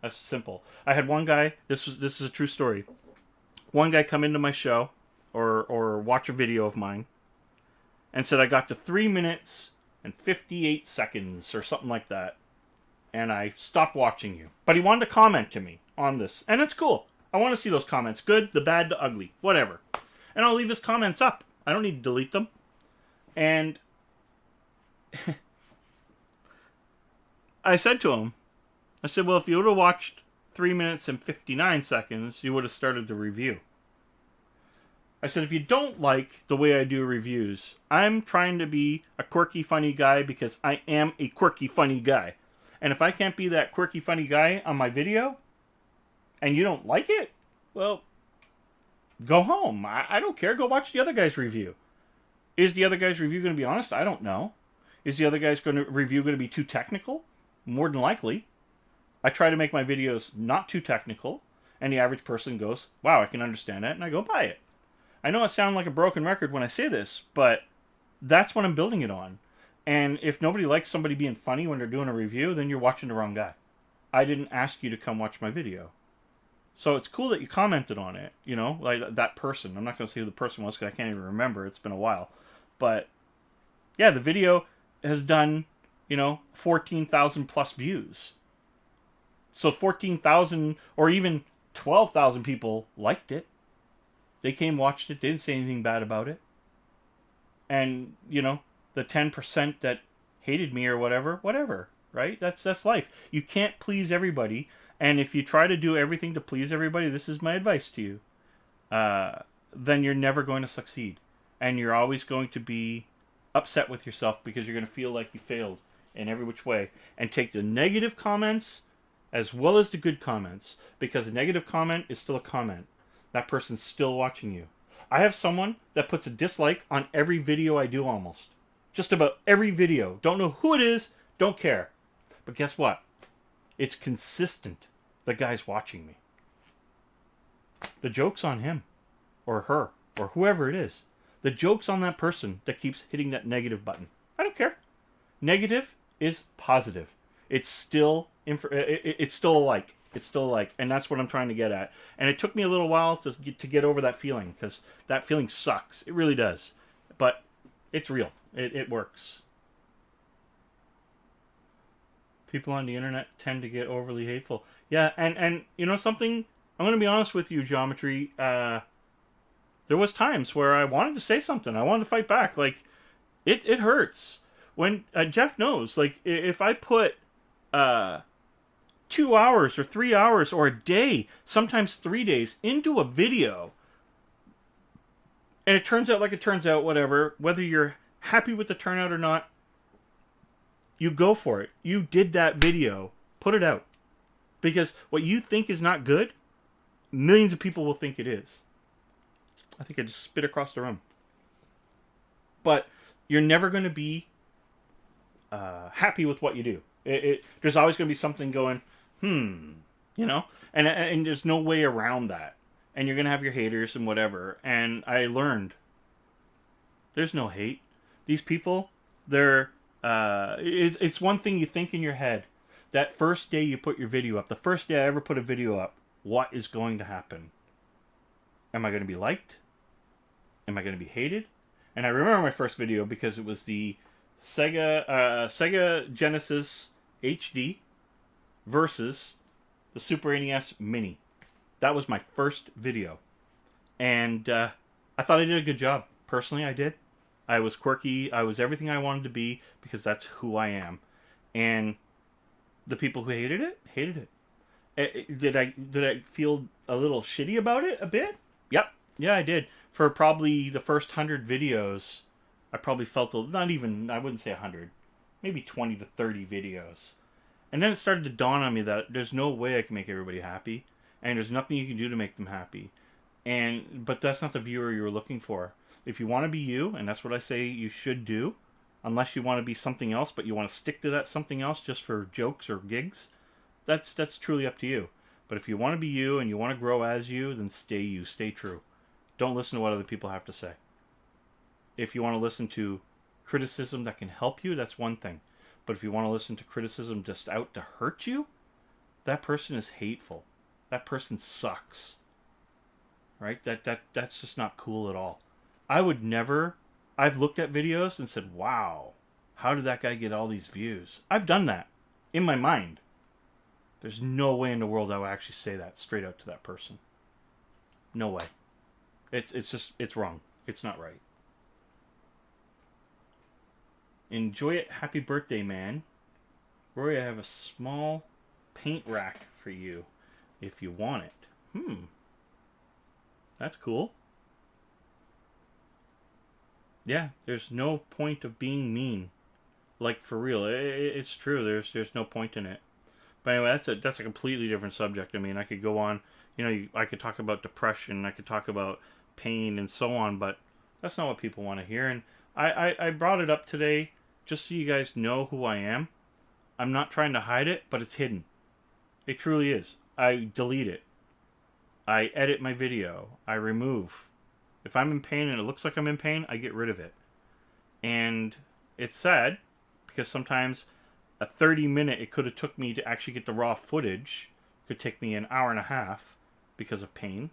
That's simple. I had one guy. This is a true story. One guy come into my show, or watch a video of mine, and said I got to 3 minutes and 58 seconds or something like that, and I stopped watching you. But he wanted to comment to me on this, and it's cool. I want to see those comments. Good, the bad, the ugly, whatever. And I'll leave his comments up. I don't need to delete them. And I said to him, I said, well, if you would have watched 3 minutes and 59 seconds, you would have started the review. I said, if you don't like the way I do reviews, I'm trying to be a quirky, funny guy because I am a quirky, funny guy. And if I can't be that quirky, funny guy on my video, and you don't like it, well, go home. I don't care. Go watch the other guy's review. Is the other guy's review going to be honest? I don't know. Is the other guy's review going to be too technical? More than likely. I try to make my videos not too technical, and the average person goes, wow, I can understand that, and I go buy it. I know I sound like a broken record when I say this, but that's what I'm building it on. And if nobody likes somebody being funny when they're doing a review, then you're watching the wrong guy. I didn't ask you to come watch my video. So it's cool that you commented on it, you know, like that person. I'm not going to say who the person was because I can't even remember. It's been a while. But, yeah, the video has done, 14,000 plus views. So 14,000 or even 12,000 people liked it. They came, watched it, didn't say anything bad about it. And, the 10% that hated me or whatever, right? That's life. You can't please everybody. And if you try to do everything to please everybody, this is my advice to you, then you're never going to succeed. And you're always going to be upset with yourself because you're going to feel like you failed in every which way. And take the negative comments as well as the good comments, because a negative comment is still a comment. That person's still watching you. I have someone that puts a dislike on every video I do almost. Just about every video. Don't know who it is, don't care. But guess what? It's consistent. The guy's watching me. The joke's on him, or her, or whoever it is. The joke's on that person that keeps hitting that negative button. I don't care. Negative is positive. It's still it's still a like. It's still a like, and that's what I'm trying to get at. And it took me a little while to get over that feeling, because that feeling sucks. It really does. But it's real. It works. People on the internet tend to get overly hateful. Yeah, and you know something? I'm going to be honest with you, Geometry. There was times where I wanted to say something. I wanted to fight back. Like, it hurts. When Jeff knows, like, if I put 2 hours or 3 hours or a day, sometimes 3 days, into a video, and it turns out like it turns out, whatever, whether you're happy with the turnout or not, you go for it. You did that video. Put it out. Because what you think is not good, millions of people will think it is. I think I just spit across the room. But you're never going to be happy with what you do. There's always going to be something going, and there's no way around that. And you're going to have your haters and whatever. And I learned, there's no hate. These people, they're... it's one thing you think in your head. That first day you put your video up, the first day I ever put a video up, what is going to happen? Am I going to be liked? Am I going to be hated? And I remember my first video because it was the Sega Genesis HD versus the Super NES Mini. That was my first video. And I thought I did a good job. Personally, I did. I was quirky. I was everything I wanted to be because that's who I am. And the people who hated it, hated it. Did I feel a little shitty about it a bit? Yep. Yeah, I did. For probably the first 100 videos, I probably felt, not even, I wouldn't say 100, maybe 20 to 30 videos. And then it started to dawn on me that there's no way I can make everybody happy. And there's nothing you can do to make them happy. But that's not the viewer you're looking for. If you want to be you, and that's what I say you should do, unless you want to be something else, but you want to stick to that something else just for jokes or gigs, that's truly up to you. But if you want to be you and you want to grow as you, then stay you, stay true. Don't listen to what other people have to say. If you want to listen to criticism that can help you, that's one thing. But if you want to listen to criticism just out to hurt you, that person is hateful. That person sucks. Right? That's just not cool at all. I would never... I've looked at videos and said, wow, how did that guy get all these views? I've done that in my mind. There's no way in the world I would actually say that straight out to that person. No way. It's wrong. It's not right. Enjoy it. Happy birthday, man. Rory, I have a small paint rack for you if you want it. That's cool. Yeah, there's no point of being mean. Like, for real. It's true. There's no point in it. But anyway, that's a completely different subject. I mean, I could go on, I could talk about depression, I could talk about pain and so on, but that's not what people want to hear. And I brought it up today just so you guys know who I am. I'm not trying to hide it, but it's hidden. It truly is. I delete it. I edit my video. I remove. If I'm in pain and it looks like I'm in pain, I get rid of it. And it's sad because sometimes a 30-minute it could have took me to actually get the raw footage could take me an hour and a half because of pain,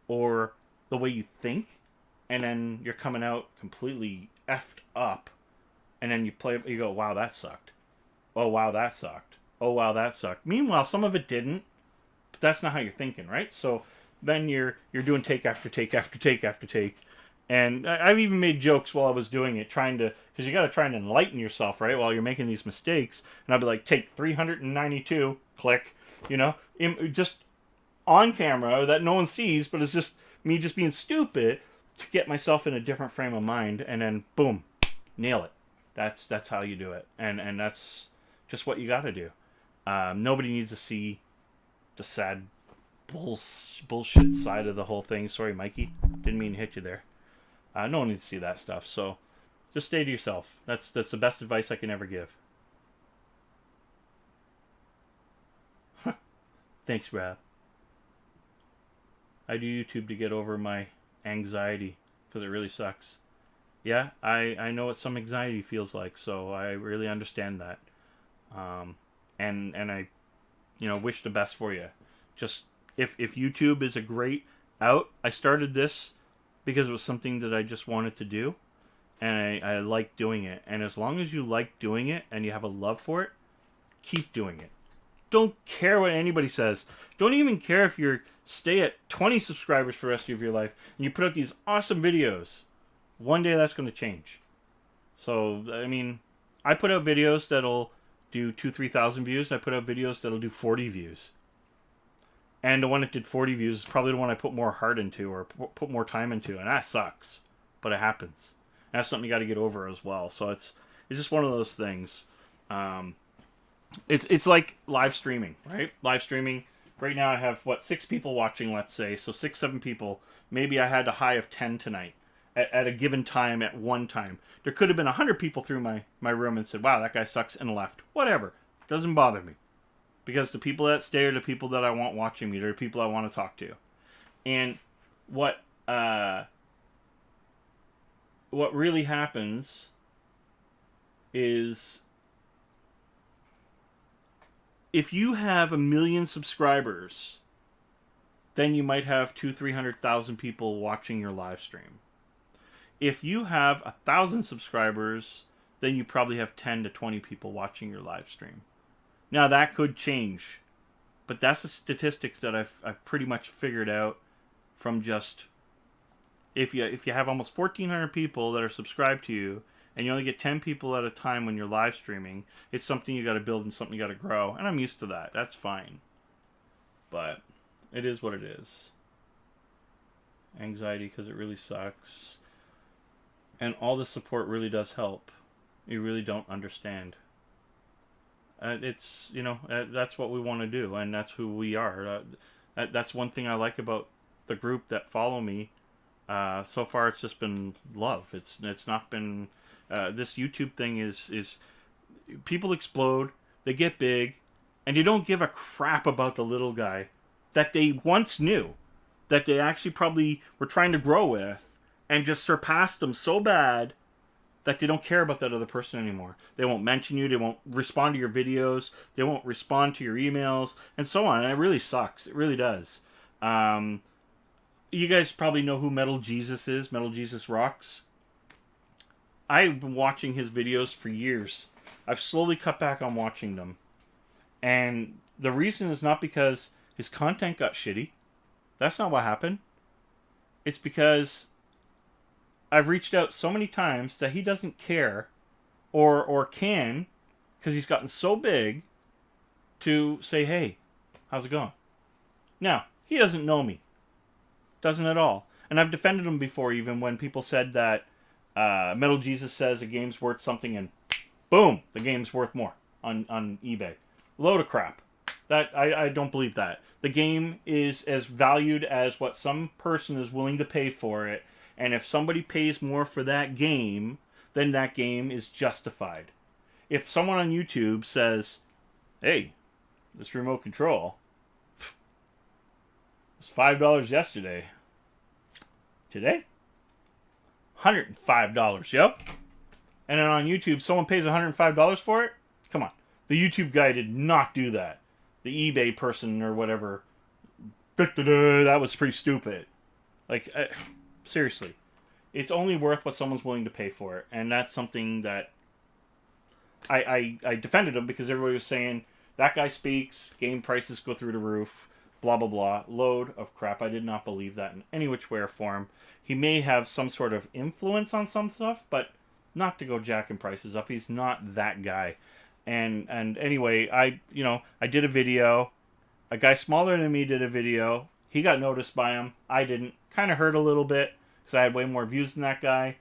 or the way you think, and then you're coming out completely effed up, and then you go, wow, that sucked. Oh, wow, that sucked. Oh, wow, that sucked. Meanwhile, some of it didn't, but that's not how you're thinking, right? So then you're doing take after take after take after take. And I've even made jokes while I was doing it, because you got to try and enlighten yourself, right, while you're making these mistakes. And I'd be like, take 392, click, just on camera that no one sees, but it's just me just being stupid to get myself in a different frame of mind, and then boom, nail it. That's how you do it, and that's just what you got to do. Nobody needs to see the sad bullshit side of the whole thing. Sorry, Mikey, didn't mean to hit you there. No one needs to see that stuff, so just stay to yourself. That's the best advice I can ever give. Thanks, Rav. I do YouTube to get over my anxiety, because it really sucks. Yeah, I know what some anxiety feels like, so I really understand that. And I, wish the best for you. Just, if YouTube is a great out, I started this because it was something that I just wanted to do, and I like doing it. And as long as you like doing it and you have a love for it, keep doing it. Don't care what anybody says. Don't even care if you stay at 20 subscribers for the rest of your life and you put out these awesome videos. One day that's going to change. So, I mean, I put out videos that'll do 2,000-3,000 views. I put out videos that'll do 40 views. And the one that did 40 views is probably the one I put more heart into or put more time into. And that sucks. But it happens. And that's something you got to get over as well. So it's just one of those things. It's like live streaming, right? Live streaming. Right now I have, 6 people watching, let's say. So 6-7 people. Maybe I had a high of 10 tonight. At a given time, at one time. There could have been 100 people through my room and said, wow, that guy sucks, and left. Whatever. Doesn't bother me. Because the people that stay are the people that I want watching me. They're the people I want to talk to. And what really happens is, if you have 1 million subscribers, then you might have 200,000-300,000 people watching your live stream. If you have 1,000 subscribers, then you probably have 10 to 20 people watching your live stream. Now that could change, but that's the statistics that I've pretty much figured out from just, if you have almost 1,400 people that are subscribed to you, and you only get 10 people at a time when you're live streaming, it's something you got to build and something you got to grow, and I'm used to that. That's fine, but it is what it is. Anxiety because it really sucks. And all the support really does help. You really don't understand. It's, that's what we want to do, and that's who we are. That's one thing I like about the group that follow me. So far, it's just been love. It's not been... this YouTube thing is... People explode, they get big, and they don't give a crap about the little guy that they once knew, that they actually probably were trying to grow with, and just surpassed them so bad that they don't care about that other person anymore. They won't mention you. They won't respond to your videos. They won't respond to your emails and so on. And it really sucks. It really does. You guys probably know who Metal Jesus is. Metal Jesus Rocks. I've been watching his videos for years. I've slowly cut back on watching them. And the reason is not because his content got shitty. That's not what happened. It's because I've reached out so many times that he doesn't care or can, because he's gotten so big, to say, hey, how's it going? Now, he doesn't know me. Doesn't at all. And I've defended him before, even when people said that Metal Jesus says a game's worth something and boom, the game's worth more on eBay. Load of crap. That I don't believe that. The game is as valued as what some person is willing to pay for it, and if somebody pays more for that game, then that game is justified. If someone on YouTube says, hey, this remote control was $5 yesterday. Today? $105, yep. And then on YouTube, someone pays $105 for it? Come on. The YouTube guy did not do that. The eBay person or whatever, that was pretty stupid. Like, seriously. It's only worth what someone's willing to pay for it. And that's something that I defended him because everybody was saying, that guy speaks, game prices go through the roof, blah, blah, blah. Load of crap. I did not believe that in any which way or form. He may have some sort of influence on some stuff, but not to go jacking prices up. He's not that guy. And anyway, I did a video. A guy smaller than me did a video. He got noticed by him. I didn't. Kind of hurt a little bit because I had way more views than that guy.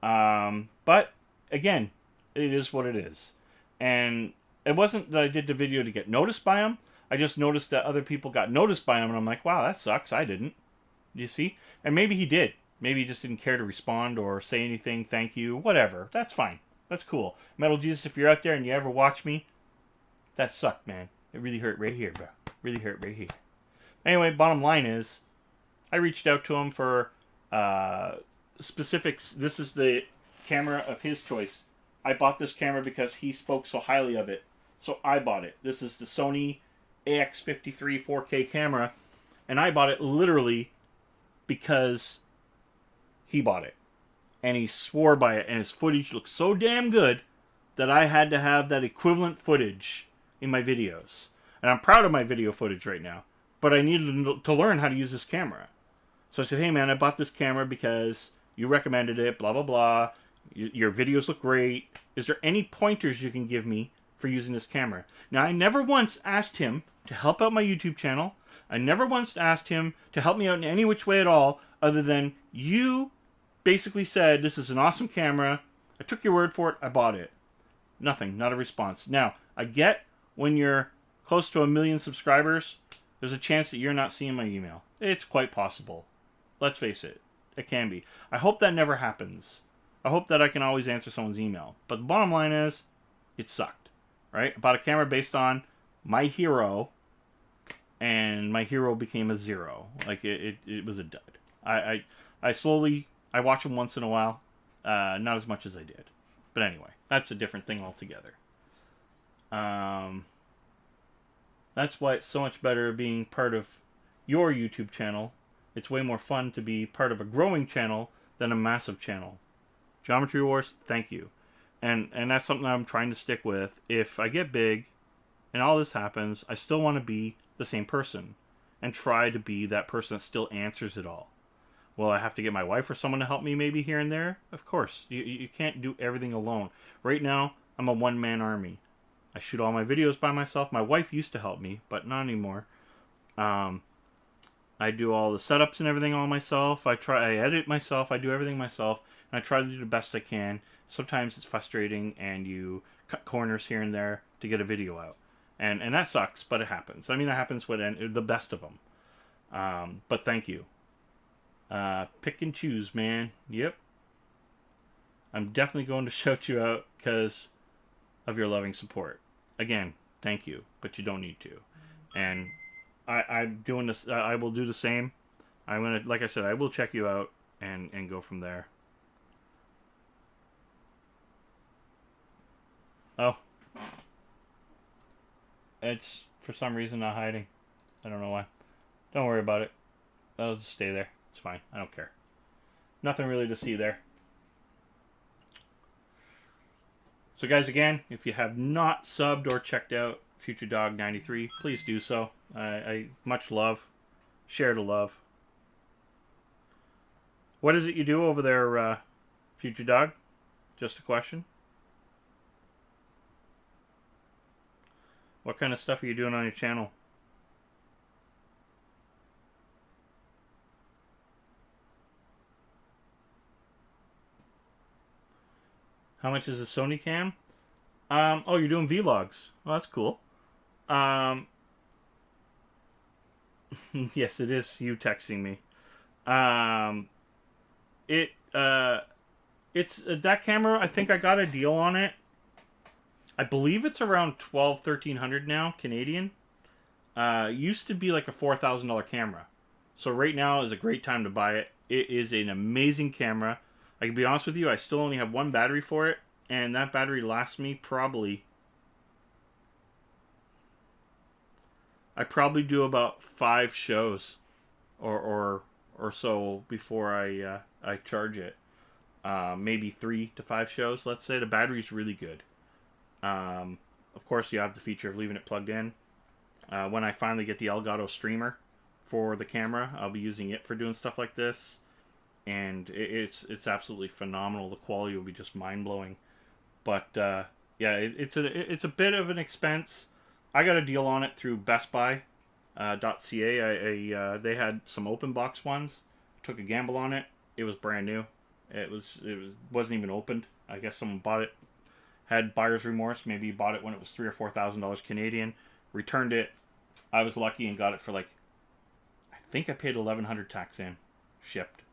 But again, it is what it is. And it wasn't that I did the video to get noticed by him. I just noticed that other people got noticed by him, and I'm like, wow, that sucks. I didn't. You see? And maybe he did. Maybe he just didn't care to respond or say anything, thank you, whatever. That's fine. That's cool. Metal Jesus, if you're out there and you ever watch me, that sucked, man. It really hurt right here, bro. Really hurt right here. Anyway, bottom line is, I reached out to him for specifics. This is the camera of his choice. I bought this camera because he spoke so highly of it. So I bought it. This is the Sony AX53 4K camera. And I bought it literally because he bought it. And he swore by it. And his footage looked so damn good that I had to have that equivalent footage in my videos. And I'm proud of my video footage right now. But I needed to learn how to use this camera. So I said, hey man, I bought this camera because you recommended it, blah, blah, blah. Your videos look great. Is there any pointers you can give me for using this camera? Now, I never once asked him to help out my YouTube channel. I never once asked him to help me out in any which way at all, other than you basically said, this is an awesome camera. I took your word for it. I bought it. Nothing. Not a response. Now, I get when you're close to 1 million subscribers, there's a chance that you're not seeing my email. It's quite possible. Let's face it. It can be. I hope that never happens. I hope that I can always answer someone's email. But the bottom line is, it sucked. Right? I bought a camera based on my hero, and my hero became a zero. Like, it was a dud. I watch him once in a while. Not as much as I did. But anyway, that's a different thing altogether. That's why it's so much better being part of your YouTube channel. It's way more fun to be part of a growing channel than a massive channel. Geometry Wars, thank you. And that's something I'm trying to stick with. If I get big and all this happens, I still want to be the same person and try to be that person that still answers it all. Will I have to get my wife or someone to help me maybe here and there? Of course. You can't do everything alone. Right now, I'm a one-man army. I shoot all my videos by myself. My wife used to help me, but not anymore. I do all the setups and everything all myself. I edit myself. I do everything myself. And I try to do the best I can. Sometimes it's frustrating and you cut corners here and there to get a video out. And that sucks, but it happens. I mean, it happens with the best of them. But thank you. Pick and choose, man. Yep. I'm definitely going to shout you out because of your loving support. Again, thank you, but you don't need to. And I'm doing this. I will do the same. I'm gonna, like I said, I will check you out and go from there. Oh. It's, for some reason, not hiding. I don't know why. Don't worry about it. I'll just stay there. It's fine. I don't care. Nothing really to see there. So guys, again, if you have not subbed or checked out Future Dog 93, please do so. I much love. Share the love. What is it you do over there, Future Dog? Just a question. What kind of stuff are you doing on your channel? How much is a Sony cam? Oh, you're doing vlogs. Well, that's cool. Yes, it is you texting me. It's that camera. I think I got a deal on it. I believe it's around $1,300 now, Canadian. Used to be like a $4,000 camera. So right now is a great time to buy it. It is an amazing camera. I can be honest with you, I still only have one battery for it, and that battery lasts me probably... I probably do about 5 shows or so before I charge it. Maybe 3 to 5 shows, let's say. The battery's really good. Of course, you have the feature of leaving it plugged in. When I finally get the Elgato streamer for the camera, I'll be using it for doing stuff like this. And it's absolutely phenomenal. The quality will be just mind-blowing. But yeah, it's a bit of an expense. I got a deal on it through BestBuy.ca. They had some open box ones. Took a gamble on it. It was brand new. It wasn't even opened. I guess someone bought it, had buyer's remorse. Maybe bought it when it was $3,000 or $4,000 Canadian. Returned it. I was lucky and got it for like, I think I paid $1,100 tax in, shipped.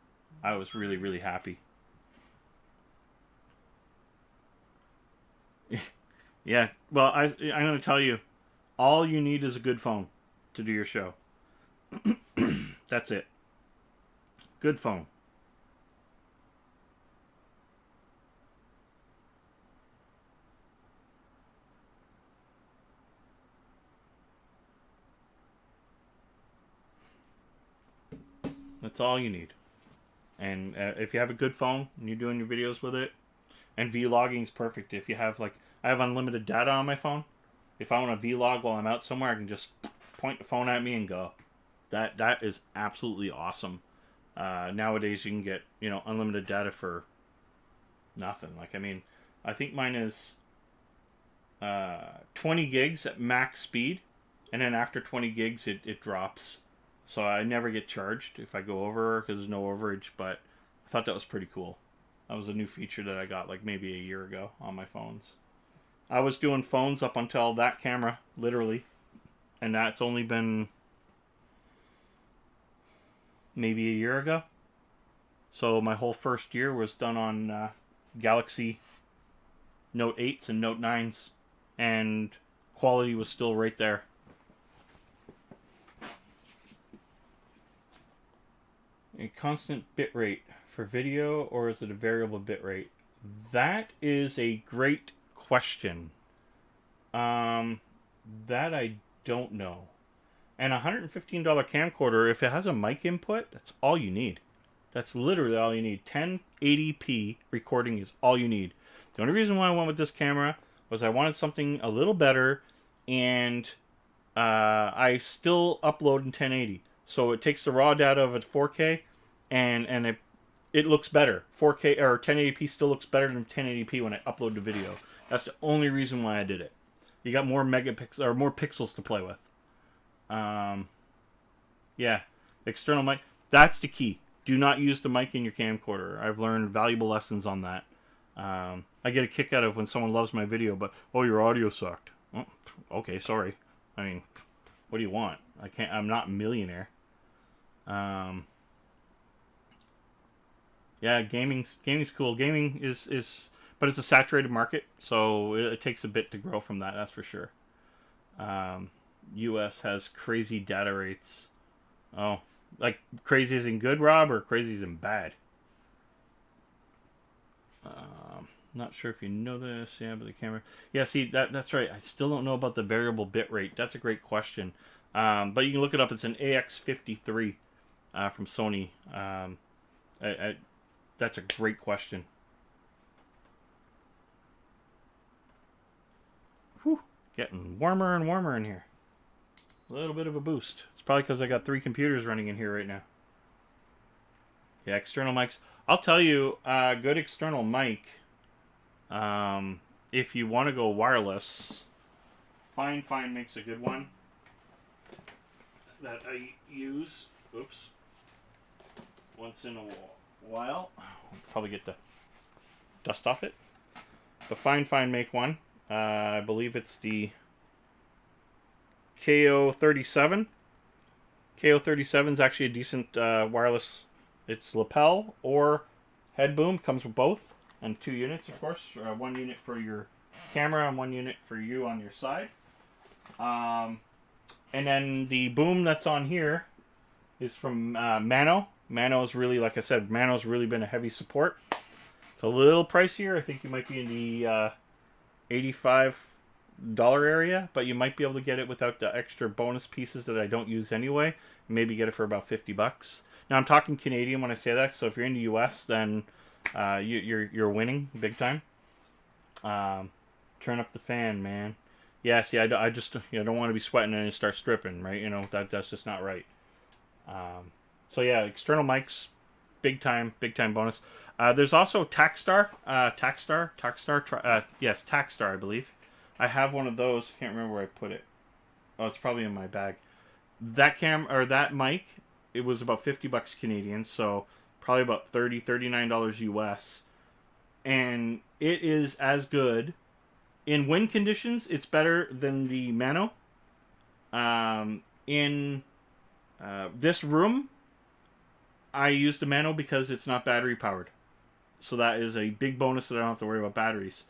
I was really, really happy. Yeah, well, I'm going to tell you, all you need is a good phone to do your show. That's it. Good phone. That's all you need. And if you have a good phone and you're doing your videos with it, and vlogging is perfect. If you have, like, I have unlimited data on my phone. If I want to vlog while I'm out somewhere, I can just point the phone at me and go. That is absolutely awesome. Nowadays you can get, unlimited data for nothing. Like, I mean, I think mine is 20 gigs at max speed, and then after 20 gigs it drops. So I never get charged if I go over because there's no overage, but I thought that was pretty cool. That was a new feature that I got like maybe a year ago on my phones. I was doing phones up until that camera, literally, and that's only been maybe a year ago. So my whole first year was done on Galaxy Note 8s and Note 9s, and quality was still right there. A constant bitrate for video, or is it a variable bitrate? That is a great question. That I don't know. And a $115 camcorder, if it has a mic input, that's all you need. That's literally all you need. 1080p recording is all you need. The only reason why I went with this camera was I wanted something a little better, and I still upload in 1080. So it takes the raw data of a 4K, and it looks better. 4K or 1080p still looks better than 1080p when I upload the video. That's the only reason why I did it. You got more megapixels or more pixels to play with. Yeah, external mic. That's the key. Do not use the mic in your camcorder. I've learned valuable lessons on that. I get a kick out of when someone loves my video, but your audio sucked. Oh, okay, sorry. I mean, what do you want? I'm not a millionaire. Yeah, gaming's cool. Gaming is but it's a saturated market, so it takes a bit to grow from that. That's for sure. US has crazy data rates. Oh, like crazy as in good, Rob, or crazy as in bad? Not sure if you know this. Yeah, but the camera. Yeah, see, that's right. I still don't know about the variable bit rate. That's a great question. But you can look it up. It's an AX53 from Sony. That's a great question. Whew, getting warmer and warmer in here. A little bit of a boost. It's probably because I got 3 computers running in here right now. Yeah, external mics. I'll tell you, good external mic. If you want to go wireless, Fine makes a good one that I use. Oops. Once in a while. I'll probably get the dust off it. But Fine make one. I believe it's the KO37. KO37 is actually a decent wireless. It's lapel or head boom. Comes with both. And 2 units, of course. 1 unit for your camera and 1 unit for you on your side. And then the boom that's on here is from Mano. Mano's really, like I said, Mano's really been a heavy support. It's a little pricier. I think you might be in the $85 area, but you might be able to get it without the extra bonus pieces that I don't use anyway. Maybe get it for about $50. Now I'm talking Canadian when I say that, so if you're in the US, then you're winning big time. Turn up the fan, man. Yeah, see, I just don't want to be sweating and start stripping, right? That's just not right. So yeah, external mics, big time bonus. There's also Takstar, yes, Takstar, I believe. I have one of those. I can't remember where I put it. Oh, it's probably in my bag. That mic, it was about $50 Canadian, so probably about $39 US, and it is as good. In wind conditions, it's better than the Mano. In this room, I used the Mano because it's not battery powered, so that is a big bonus that I don't have to worry about batteries.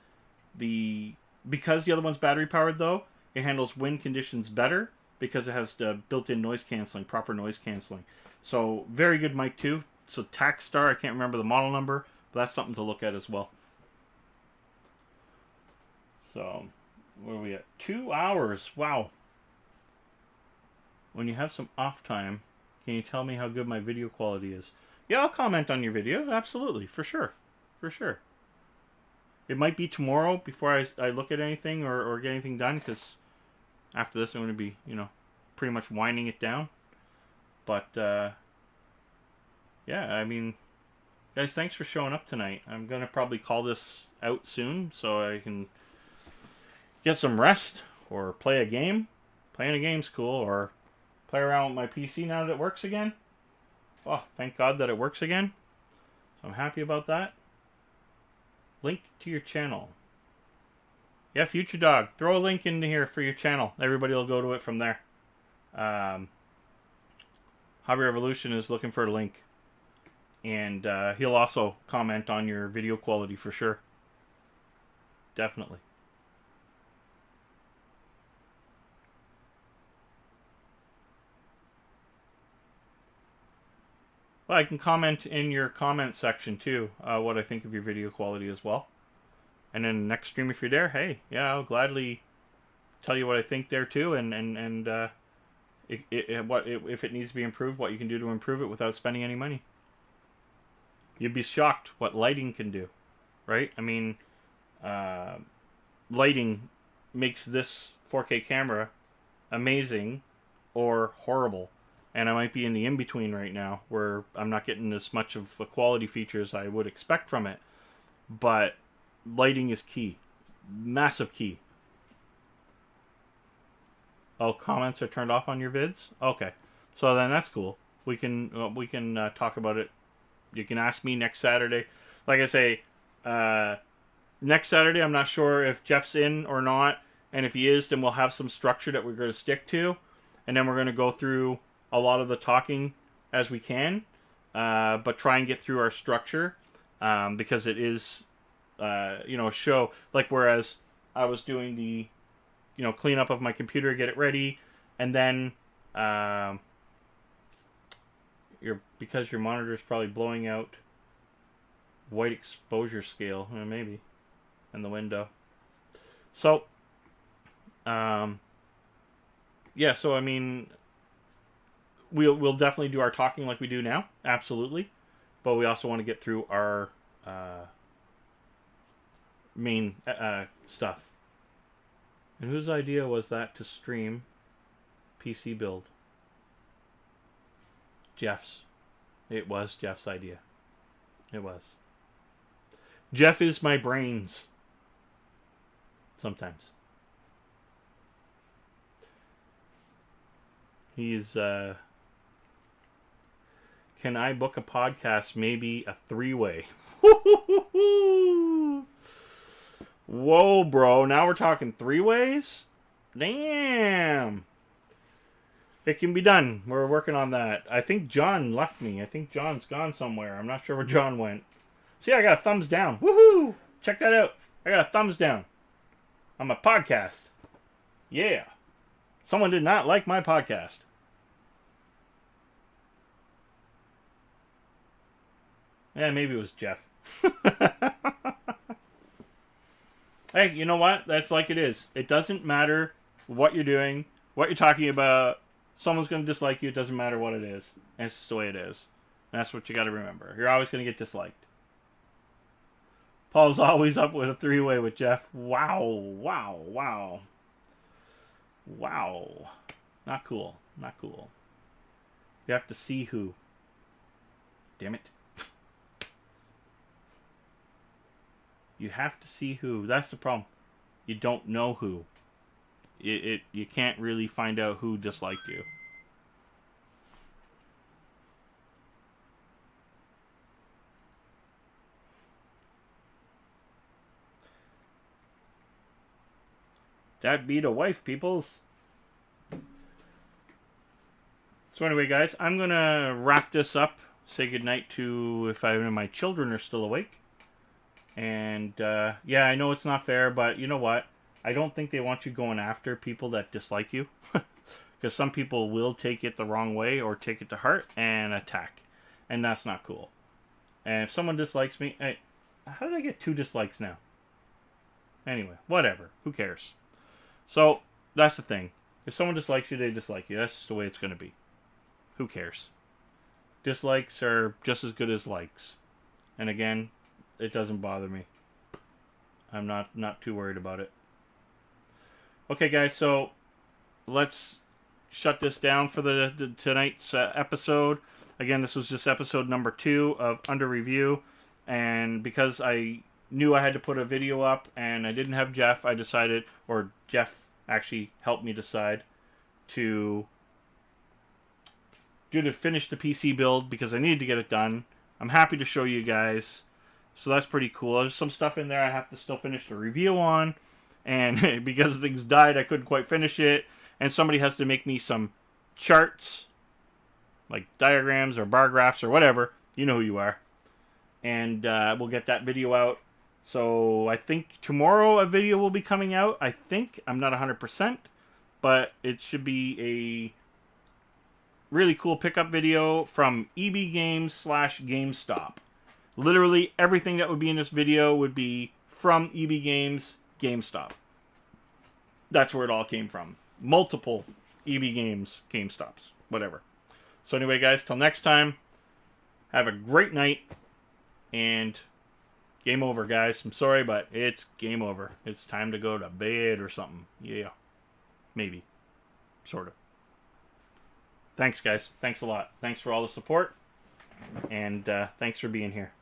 Because the other one's battery powered, though, it handles wind conditions better because it has the built-in noise canceling, proper noise canceling. So very good mic too. So Takstar, I can't remember the model number, but that's something to look at as well. So, where are we at? 2 hours. Wow. When you have some off time, can you tell me how good my video quality is? Yeah, I'll comment on your video. Absolutely. For sure. For sure. It might be tomorrow before I look at anything or get anything done, because after this I'm going to be, pretty much winding it down. But, yeah, I mean, guys, thanks for showing up tonight. I'm going to probably call this out soon so I can get some rest or play a game. Playing a game's cool, or play around with my PC now that it works again. Oh, thank God that it works again. So I'm happy about that. Link to your channel. Yeah, Future Dog. Throw a link in here for your channel. Everybody will go to it from there. Hobby Revolution is looking for a link. And he'll also comment on your video quality for sure. Definitely. Well, I can comment in your comment section too, what I think of your video quality as well. And then next stream, if you're there, hey, yeah, I'll gladly tell you what I think there too, and if it needs to be improved, what you can do to improve it without spending any money. You'd be shocked what lighting can do, right? I mean, lighting makes this 4K camera amazing or horrible. And I might be in the in-between right now, where I'm not getting as much of a quality feature as I would expect from it. But lighting is key. Massive key. Oh, comments are turned off on your vids? Okay. So then that's cool. We can talk about it. You can ask me next Saturday. Like I say, next Saturday, I'm not sure if Jeff's in or not. And if he is, then we'll have some structure that we're going to stick to. And then we're going to go through a lot of the talking as we can, but try and get through our structure, because it is, a show. Like, whereas I was doing the, cleanup of my computer, get it ready, and then, because your monitor is probably blowing out white exposure scale, maybe. in the window. So, yeah, so I mean, we'll definitely do our talking like we do now, absolutely. But we also want to get through our main stuff. And whose idea was that to stream PC build? Jeff's. It was Jeff's idea. It was. Jeff is my brains. Sometimes. He's, can I book a podcast? Maybe a 3-way. Whoa, bro. Now we're talking 3-ways? Damn. It can be done. We're working on that. I think John left me. I think John's gone somewhere. I'm not sure where John went. See, I got a thumbs down. Woohoo! Check that out. I got a thumbs down on my podcast. Yeah. Someone did not like my podcast. Yeah, maybe it was Jeff. Hey, you know what? That's like it is. It doesn't matter what you're doing, what you're talking about. Someone's going to dislike you. It doesn't matter what it is. And it's just the way it is. And that's what you got to remember. You're always going to get disliked. Paul's always up with a 3-way with Jeff. Wow. Wow. Wow. Wow. Not cool. Not cool. You have to see who. Damn it. You have to see who. That's the problem. You don't know who. You can't really find out who disliked you. That beat a wife, peoples. So anyway, guys, I'm going to wrap this up. Say goodnight to if any of my children are still awake. And, yeah, I know it's not fair, but you know what? I don't think they want you going after people that dislike you. Because some people will take it the wrong way or take it to heart and attack. And that's not cool. And if someone dislikes me... Hey, how did I get 2 dislikes now? Anyway, whatever. Who cares? So, that's the thing. If someone dislikes you, they dislike you. That's just the way it's going to be. Who cares? Dislikes are just as good as likes. And again, it doesn't bother me. I'm not too worried about it. Okay, guys, so let's shut this down for the tonight's episode. Again, this was just episode number 2 of Under Review. And because I knew I had to put a video up and I didn't have Jeff, I decided, or Jeff actually helped me decide to finish the PC build because I needed to get it done. I'm happy to show you guys. So that's pretty cool. There's some stuff in there I have to still finish the review on. And because things died, I couldn't quite finish it. And somebody has to make me some charts, like diagrams or bar graphs or whatever. You know who you are. And we'll get that video out. So I think tomorrow a video will be coming out. I think. I'm not 100%. But it should be a really cool pickup video from EB Games / GameStop. Literally everything that would be in this video would be from EB Games, GameStop. That's where it all came from. Multiple EB Games, GameStops, whatever. So anyway, guys, till next time, have a great night, and game over, guys. I'm sorry, but it's game over. It's time to go to bed or something. Yeah. Maybe. Sort of. Thanks, guys. Thanks a lot. Thanks for all the support, and thanks for being here.